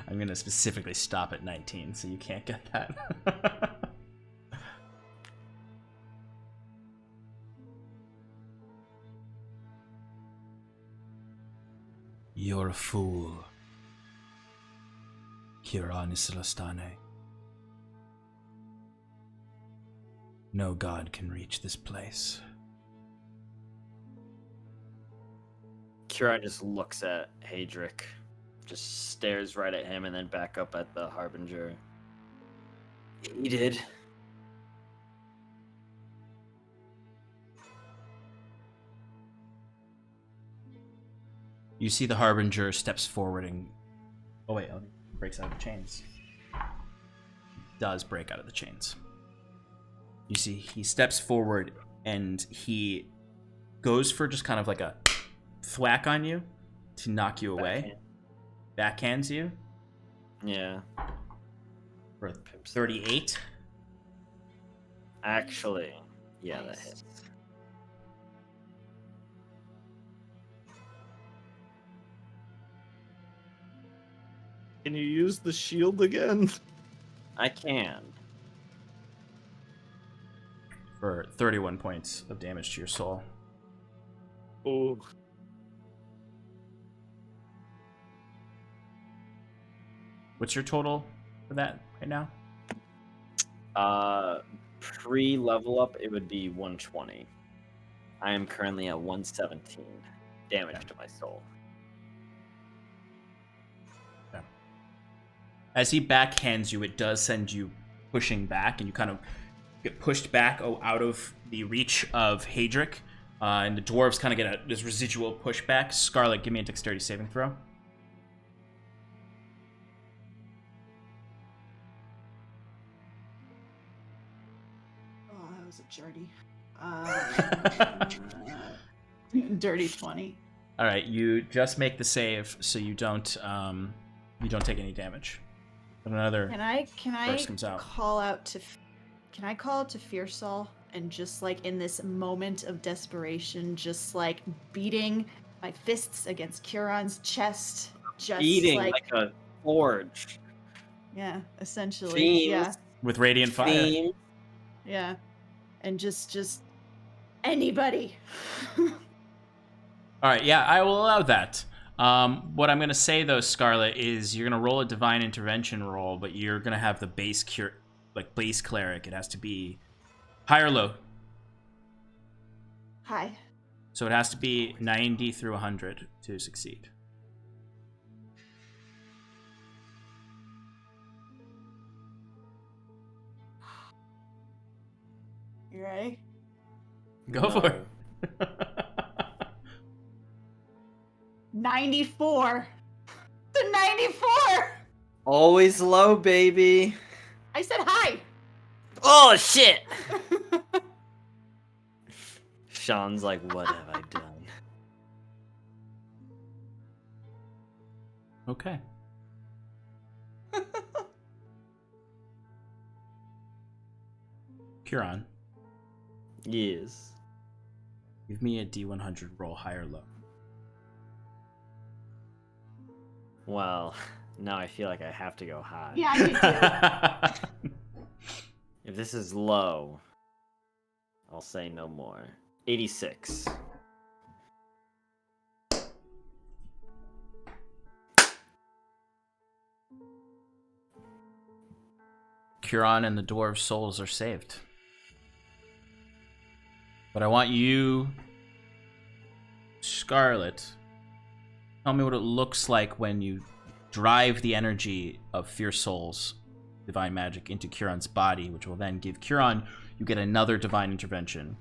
I'm going to specifically stop at 19, so you can't get that. You're a fool, Kieran Isilastane. No god can reach this place. Kieran just looks at Hadric, just stares right at him, and then back up at the Harbinger. He did. You see the Harbinger steps forward and... Oh wait, breaks out of the chains. Does break out of the chains. You see, he steps forward and he goes for just kind of like a thwack on you to knock you away. Backhands you. Yeah. For 38. Actually, yeah, that Nice. hits. Can you use the shield again? I can. For 31 points of damage to your soul. Oh, What's your total for that right now? Pre-level up, it would be 120. I am currently at 117 damage to my soul. As he backhands you, it does send you pushing back, and you kind of get pushed back out of the reach of Hadric, and the dwarves kind of get this residual pushback. Scarlet, give me a dexterity saving throw. Oh, that was a dirty. Dirty 20. All right, you just make the save, so you don't take any damage. But another Can I burst comes out. call out to Fearsall and just like in this moment of desperation, just like beating my fists against Curon's chest, just Eating like a forge. yeah, essentially, Fiends. yeah, With radiant fire. Fiends. yeah, and just anybody. All right, yeah, I will allow that. What I'm going to say, though, Scarlet, is you're going to roll a divine intervention roll, but you're going to have the base base cleric. It has to be high or low. Hi. So it has to be 90 through 100 to succeed. You ready? Go for it. 94. The 94. Always low, baby. I said hi. Oh, shit! Sean's like, what have I done? Okay. Curon, Yes. give me a D100 roll, high or low. Well, now I feel like I have to go high. Yeah, I did too. If this is low, I'll say no more. 86. Curon and the dwarves' souls are saved. But I want you, Scarlet, tell me what it looks like when you drive the energy of Fierce Soul's divine magic into Curon's body, which will then give Curon, you get another divine intervention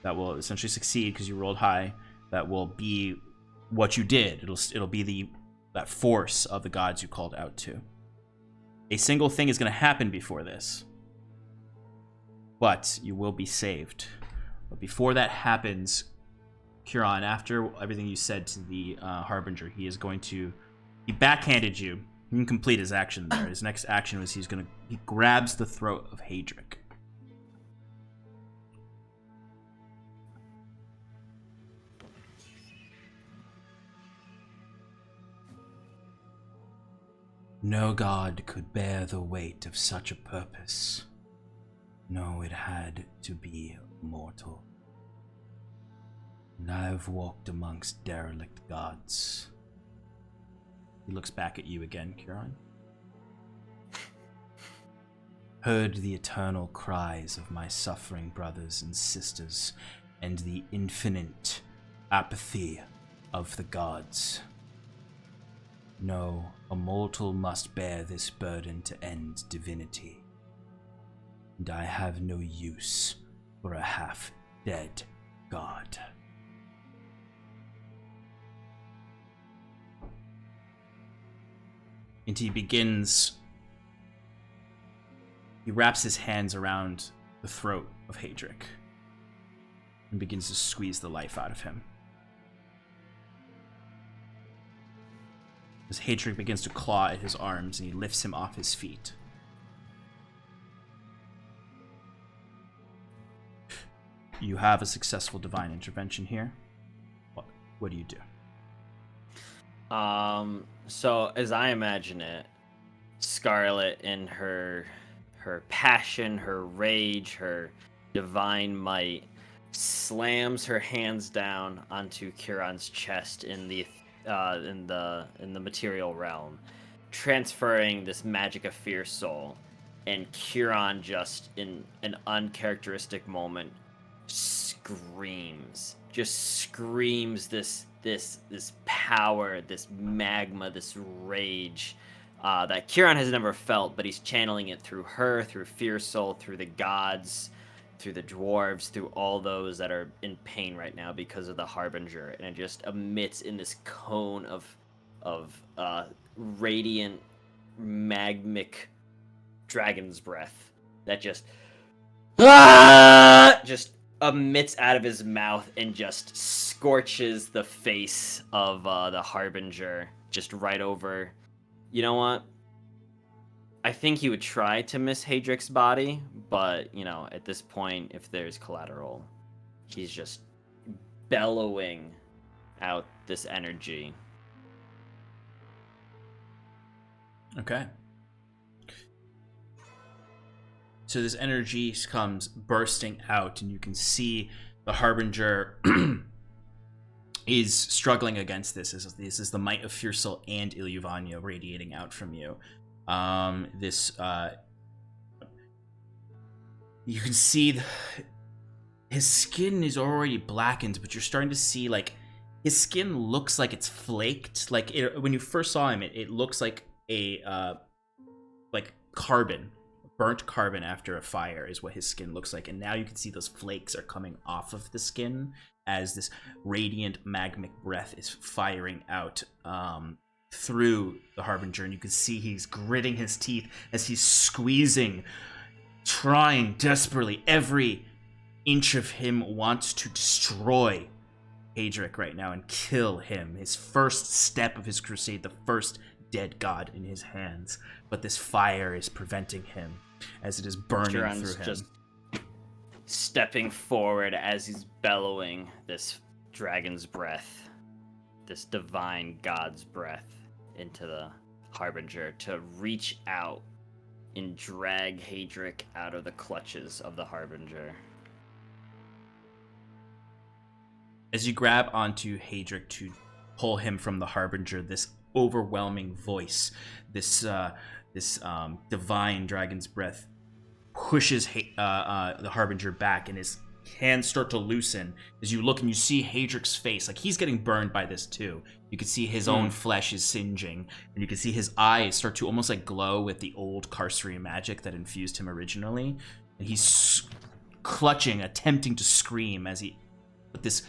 that will essentially succeed because you rolled high. That will be what you did. It'll be that force of the gods you called out to. A single thing is going to happen before this, but you will be saved. But before that happens, Curon, after everything you said to the Harbinger, he backhanded you. He didn't complete his action there. His next action was he grabs the throat of Hadric. No god could bear the weight of such a purpose. No, it had to be mortal. And I have walked amongst derelict gods. He looks back at you again, Curon. Heard the eternal cries of my suffering brothers and sisters, and the infinite apathy of the gods. No, a mortal must bear this burden to end divinity. And I have no use for a half-dead god. And he wraps his hands around the throat of Hadric and begins to squeeze the life out of him. As Hadric begins to claw at his arms and he lifts him off his feet. You have a successful divine intervention here. What do you do? So as I imagine it, Scarlet in her passion, her rage, her divine might, slams her hands down onto Curon's chest in the material realm, transferring this magic of Fierce Soul, and Curon just in an uncharacteristic moment screams this power, this magma, this rage that Kieran has never felt, but he's channeling it through her, through Fear Soul, through the gods, through the dwarves, through all those that are in pain right now because of the Harbinger, and it just emits in this cone of radiant magmic dragon's breath that just emits out of his mouth and just scorches the face of the Harbinger just right over. You know what? I think he would try to miss Hadric's body, but, you know, at this point, if there's collateral, he's just bellowing out this energy. Okay. So this energy comes bursting out, and you can see the Harbinger is struggling against this. This is the might of Fear Soul and Ilyuvania radiating out from you. You can see his skin is already blackened, but you're starting to see, like, his skin looks like it's flaked. Like, when you first saw him, it looks like a like carbon, burnt carbon after a fire is what his skin looks like. And now you can see those flakes are coming off of the skin as this radiant magmic breath is firing out through the Harbinger, and you can see he's gritting his teeth as he's squeezing, trying desperately. Every inch of him wants to destroy Hadric right now and kill him. His first step of his crusade, the first dead god in his hands. But this fire is preventing him as it is burning Kieran's through him. Just stepping forward as he's bellowing this dragon's breath, this divine god's breath into the Harbinger to reach out and drag Hadric out of the clutches of the Harbinger. As you grab onto Hadric to pull him from the Harbinger, this overwhelming voice, this divine dragon's breath pushes the Harbinger back, and his hands start to loosen as you look and you see Hadric's face. Like, he's getting burned by this too. You can see his own flesh is singeing, and you can see his eyes start to almost like glow with the old Carcery magic that infused him originally. And he's clutching, attempting to scream but this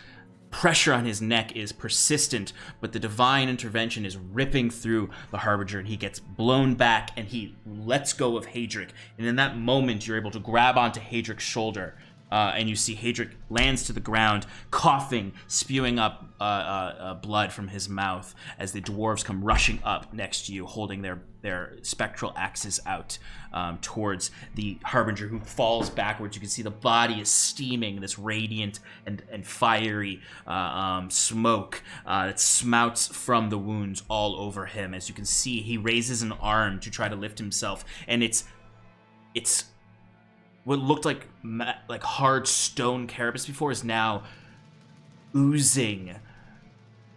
pressure on his neck is persistent, but the divine intervention is ripping through the Harbinger, and he gets blown back, and he lets go of Hadric. And in that moment, you're able to grab onto Hadric's shoulder, and you see Hadric lands to the ground, coughing, spewing up blood from his mouth as the dwarves come rushing up next to you, holding their spectral axes out towards the Harbinger, who falls backwards. You can see the body is steaming, this radiant and fiery smoke that smouts from the wounds all over him. As you can see, he raises an arm to try to lift himself, and it's what looked like hard stone carapace before is now oozing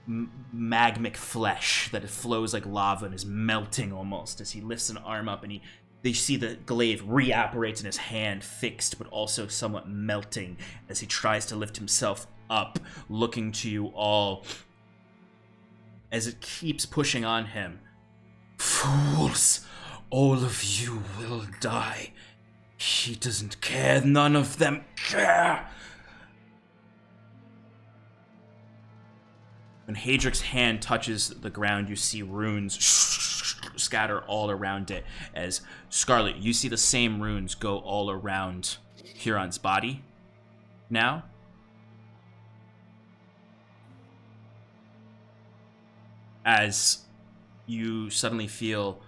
magmic flesh that it flows like lava and is melting almost as he lifts an arm up, and they see the glaive reapparates in his hand, fixed but also somewhat melting as he tries to lift himself up, looking to you all as it keeps pushing on him. Fools, all of you will die. He doesn't care. None of them care. When Hadric's hand touches the ground, you see runes scatter all around it. As Scarlet, you see the same runes go all around Huron's body now. As you suddenly feel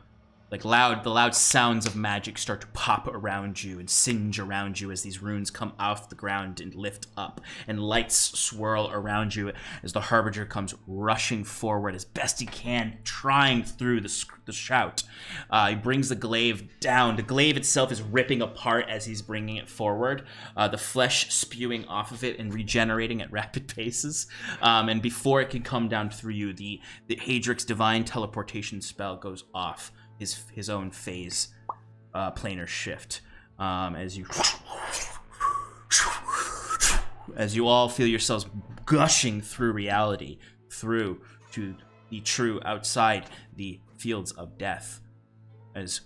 like the loud sounds of magic start to pop around you and singe around you as these runes come off the ground and lift up, and lights swirl around you as the Harbinger comes rushing forward as best he can, trying through the shout. He brings the glaive down. The glaive itself is ripping apart as he's bringing it forward, the flesh spewing off of it and regenerating at rapid paces. And before it can come down through you, the Hadric's divine teleportation spell goes off. His own phase planar shift as you as you all feel yourselves gushing through reality, through to the true outside the fields of death. As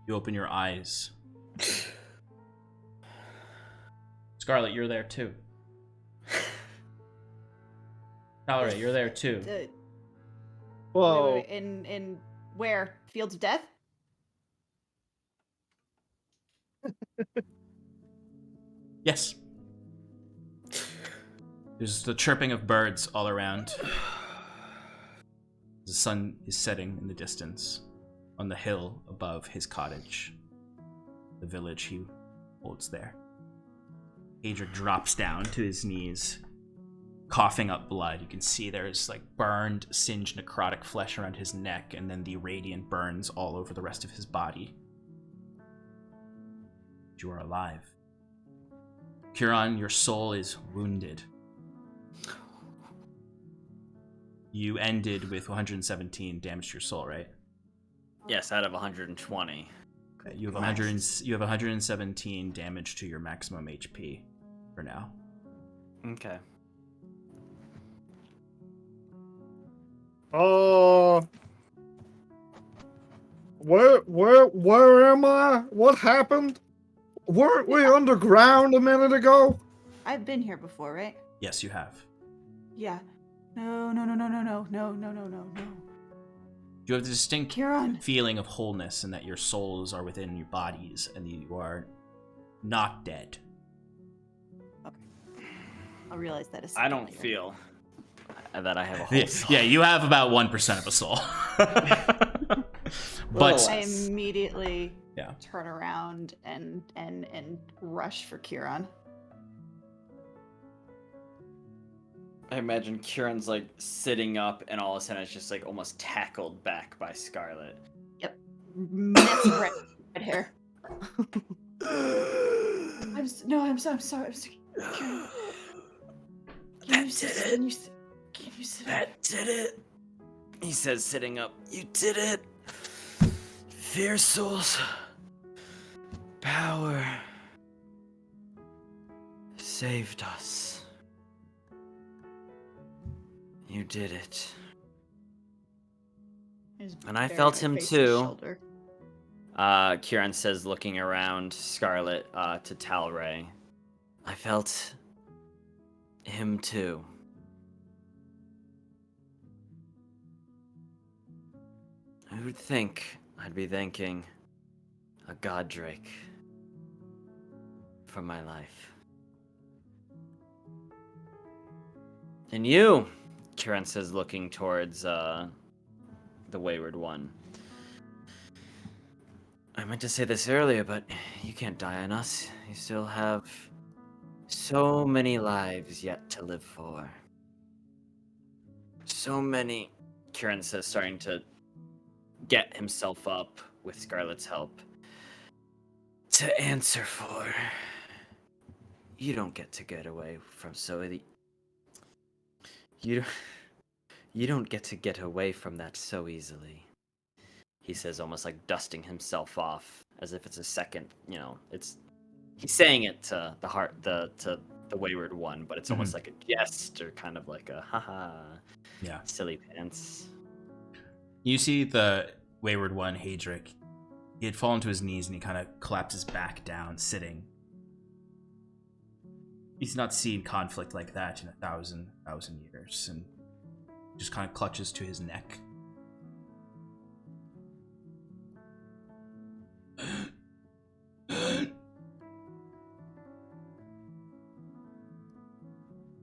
you open your eyes. Scarlet, you're there too. Valerie, you're there too. Whoa. Wait, in where? Fields of Death? Yes. There's the chirping of birds all around. The sun is setting in the distance on the hill above his cottage, the village he holds there. Adric drops down to his knees, coughing up blood. You can see there's like burned, singed, necrotic flesh around his neck, and then the radiant burns all over the rest of his body. You are alive. Huron, your soul is wounded. You ended with 117 damage to your soul, right? Yes, out of 120. Okay, you have 117 damage to your maximum HP for now. Okay. Where am I? What happened? Weren't we underground a minute ago? I've been here before, right? Yes, you have. Yeah. No. You have the distinct Huron. feeling of wholeness and that your souls are within your bodies and you are not dead. I'll realize that is. I don't feel that I have a whole soul. Yeah, you have about 1% of a soul. But I immediately Yeah. turn around and rush for Huron. I imagine Kieran's like sitting up and all of a sudden it's just like almost tackled back by Scarlet. Yep. Mess red hair. I'm sorry. Kieran. Can you sit up? That did it. He says, sitting up. You did it. Fear souls. Power. Saved us. You did it. And I felt him too. Kieran says, looking around Scarlet to Talray. I felt him too. Who'd think I'd be thanking a god drake for my life? And you, Kieran says, looking towards the Wayward One. I meant to say this earlier, but you can't die on us. You still have so many lives yet to live for. So many, Kieran says, starting to get himself up with Scarlet's help to answer for. You don't get to get away from you don't get to get away from that so easily. He says, almost like dusting himself off as if it's a second, he's saying it to the Wayward One, but it's almost like a jest or kind of like a haha. Yeah. Silly pants. You see the Wayward One, Hadric. He had fallen to his knees and he kind of collapses back down, sitting. He's not seen conflict like that in 1,000 years, and just kind of clutches to his neck.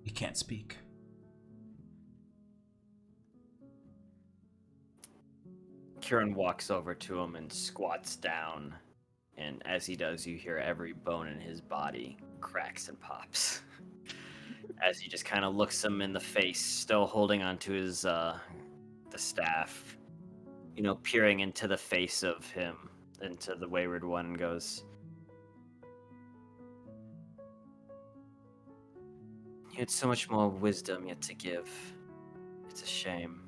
He can't speak. Kieran walks over to him and squats down, and as he does, you hear every bone in his body cracks and pops. As he just kind of looks him in the face, still holding onto his the staff, peering into the face of him, into the Wayward One, and goes, "You had so much more wisdom yet to give. It's a shame.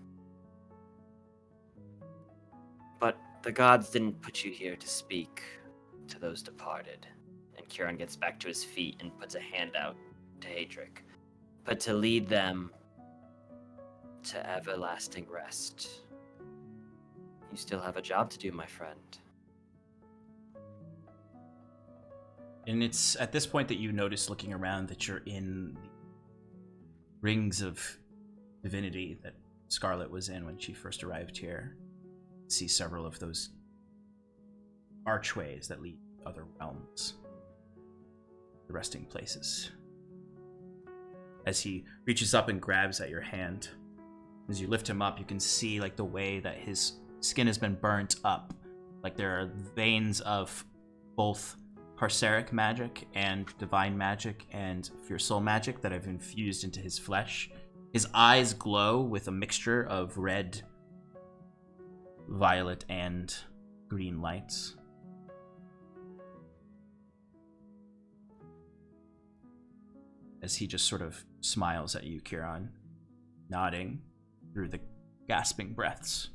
But the gods didn't put you here to speak to those departed. And Kieran gets back to his feet and puts a hand out to Hadric. But to lead them to everlasting rest. You still have a job to do, my friend. And it's at this point that you notice, looking around, that you're in the rings of divinity that Scarlet was in when she first arrived here. You see several of those archways that lead to other realms, the resting places. As he reaches up and grabs at your hand, as you lift him up, you can see like the way that his skin has been burnt up. Like there are veins of both Parseric magic and divine magic and fierce soul magic that have infused into his flesh. His eyes glow with a mixture of red, violet, and green lights. As he just sort of smiles at you, Kieran, nodding through the gasping breaths.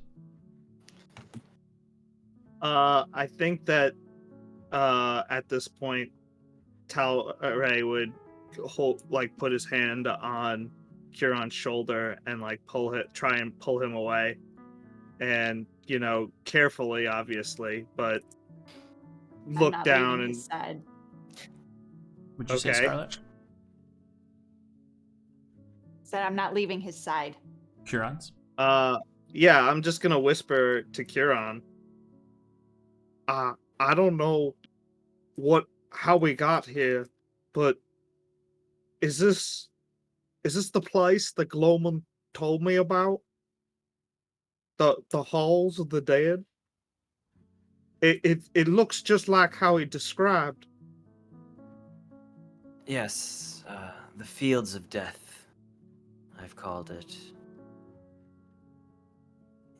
I think that at this point, Talray would put his hand on Kieran's shoulder and try and pull him away, and carefully, obviously, but look down and. His side. Would you say, Scarlet? Said I'm not leaving his side. Kieran's? Yeah, I'm just gonna whisper to Kieran. I don't know how we got here, but is this the place that Glowman told me about? The halls of the dead? It looks just like how he described. Yes, the fields of death, I've called it.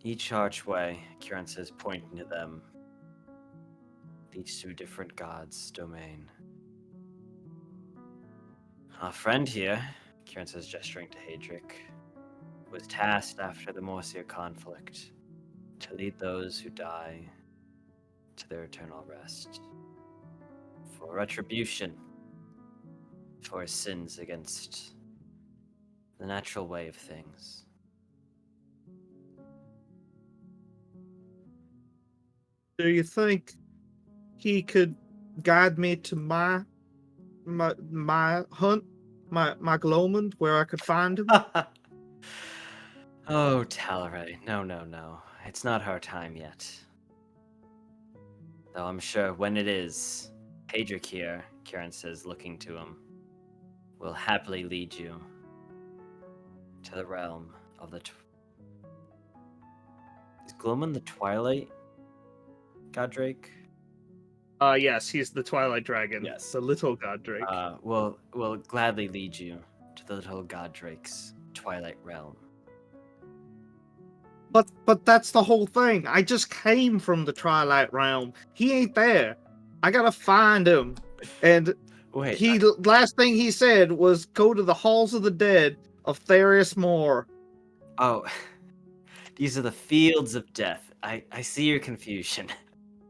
Each archway, Kieran says, pointing to them, leads to a different god's domain. Our friend here, Kieran says, gesturing to Hadric, was tasked after the Morcia conflict to lead those who die to their eternal rest. For retribution for his sins against the natural way of things. Do you think he could guide me to my hunt, my Glowman, where I could find him? Oh, Talray, no. It's not our time yet. Though I'm sure when it is, Hadric here, Kieran says, looking to him, will happily lead you to the realm of the... Is Glowman the Twilight Goddrake? Yes, he's the Twilight Dragon. Yes. The little Goddrake. Will gladly lead you to the little Goddrake's Twilight realm. But that's the whole thing. I just came from the Twilight realm. He ain't there. I gotta find him. And Wait, last thing he said was go to the halls of the dead of Therius Moor. Oh, these are the fields of death. I see your confusion.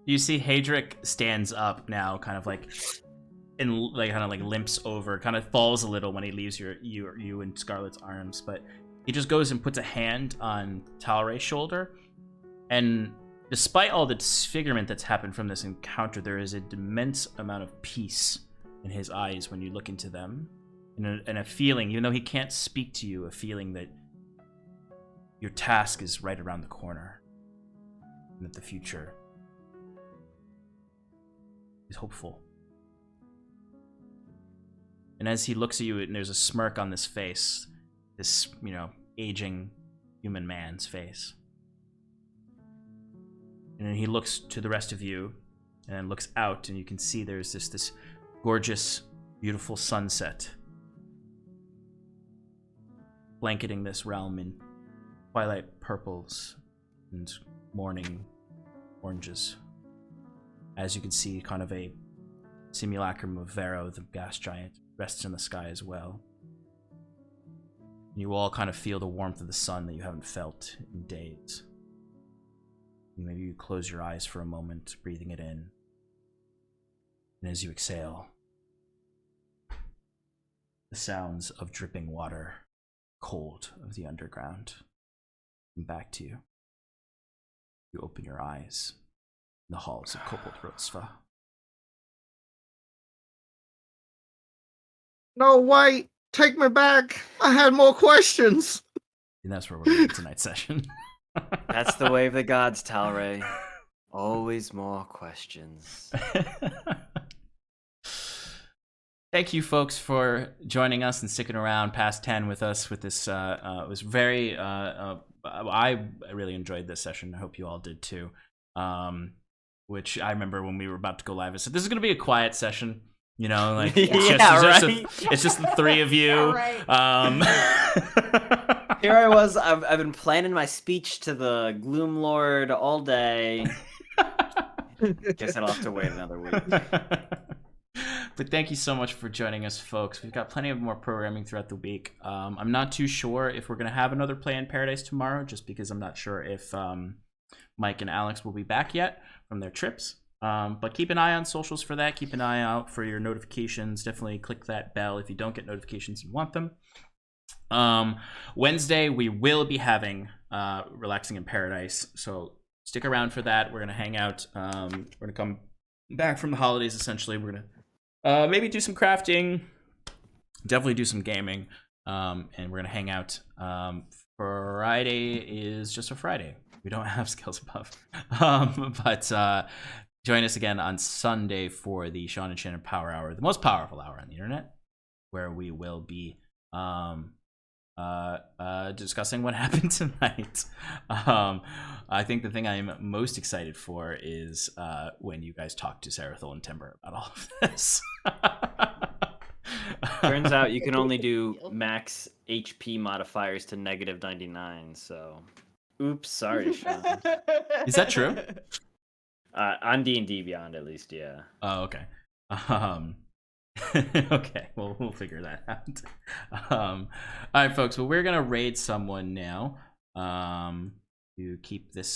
You see Hadric stands up now, kind of limps over, kind of falls a little when he leaves you in Scarlet's arms, but he just goes and puts a hand on Talray's shoulder, and despite all the disfigurement that's happened from this encounter, there is an immense amount of peace in his eyes when you look into them, and a feeling, even though he can't speak to you, a feeling that your task is right around the corner, and that the future is hopeful. And as he looks at you, and there's a smirk on this face, this, aging human man's face. And then he looks to the rest of you, and then looks out, and you can see there's this gorgeous, beautiful sunset blanketing this realm in twilight purples and morning oranges. As you can see, kind of a simulacrum of Vero, the gas giant, rests in the sky as well. And you all kind of feel the warmth of the sun that you haven't felt in days. And maybe you close your eyes for a moment, breathing it in. And as you exhale, the sounds of dripping water, cold of the underground, come back to you. You open your eyes in the halls of Kolpolt Rodstva. No, wait! Take me back! I had more questions! And that's where we're going tonight's session. That's the way of the gods, Talray. Always more questions. Thank you, folks, for joining us and sticking around past 10 with us with this. It was very. I really enjoyed this session. I hope you all did too. Which I remember when we were about to go live, I said, "This is going to be a quiet session." You know, like it's just the three of you. Yeah, right. Here I was. I've been planning my speech to the Gloom Lord all day. Guess I'll have to wait another week. But thank you so much for joining us, folks. We've got plenty of more programming throughout the week. I'm not too sure if we're going to have another Play in Paradise tomorrow, just because I'm not sure if Mike and Alex will be back yet from their trips. But keep an eye on socials for that. Keep an eye out for your notifications. Definitely click that bell if you don't get notifications and want them. Wednesday, we will be having Relaxing in Paradise. So stick around for that. We're going to hang out. We're going to come back from the holidays, essentially. We're going to maybe do some crafting. Definitely do some gaming. And we're going to hang out. Friday is just a Friday. We don't have Skills Above. But join us again on Sunday for the Sean and Shannon Power Hour, the most powerful hour on the internet, where we will be discussing what happened tonight. I think the thing I'm most excited for is when you guys talk to Sarathil and Timber about all of this. Turns out you can only do max HP modifiers to -99, so... Oops, sorry, Sean. Is that true? On D&D Beyond, at least, yeah. Oh, okay. Okay, well, we'll figure that out. All right, folks. Well, we're gonna raid someone now. To keep this,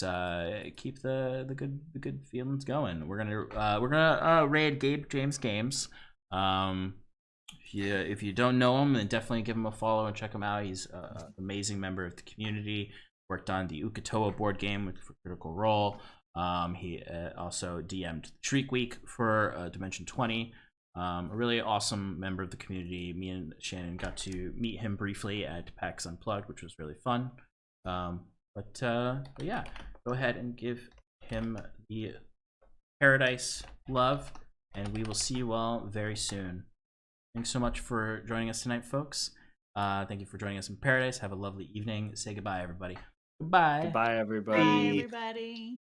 keep the good feelings going. We're gonna raid Gabe James Games. If you don't know him, then definitely give him a follow and check him out. He's an amazing member of the community. Worked on the Ukatoa board game for Critical Role. He also DM'd Shriek Week for Dimension 20. A really awesome member of the community. Me and Shannon got to meet him briefly at PAX Unplugged, which was really fun. But yeah, go ahead and give him the Paradise love, and we will see you all very soon. Thanks so much for joining us tonight, folks. Thank you for joining us in Paradise. Have a lovely evening. Say goodbye, everybody. Goodbye. Goodbye, everybody. Bye, everybody.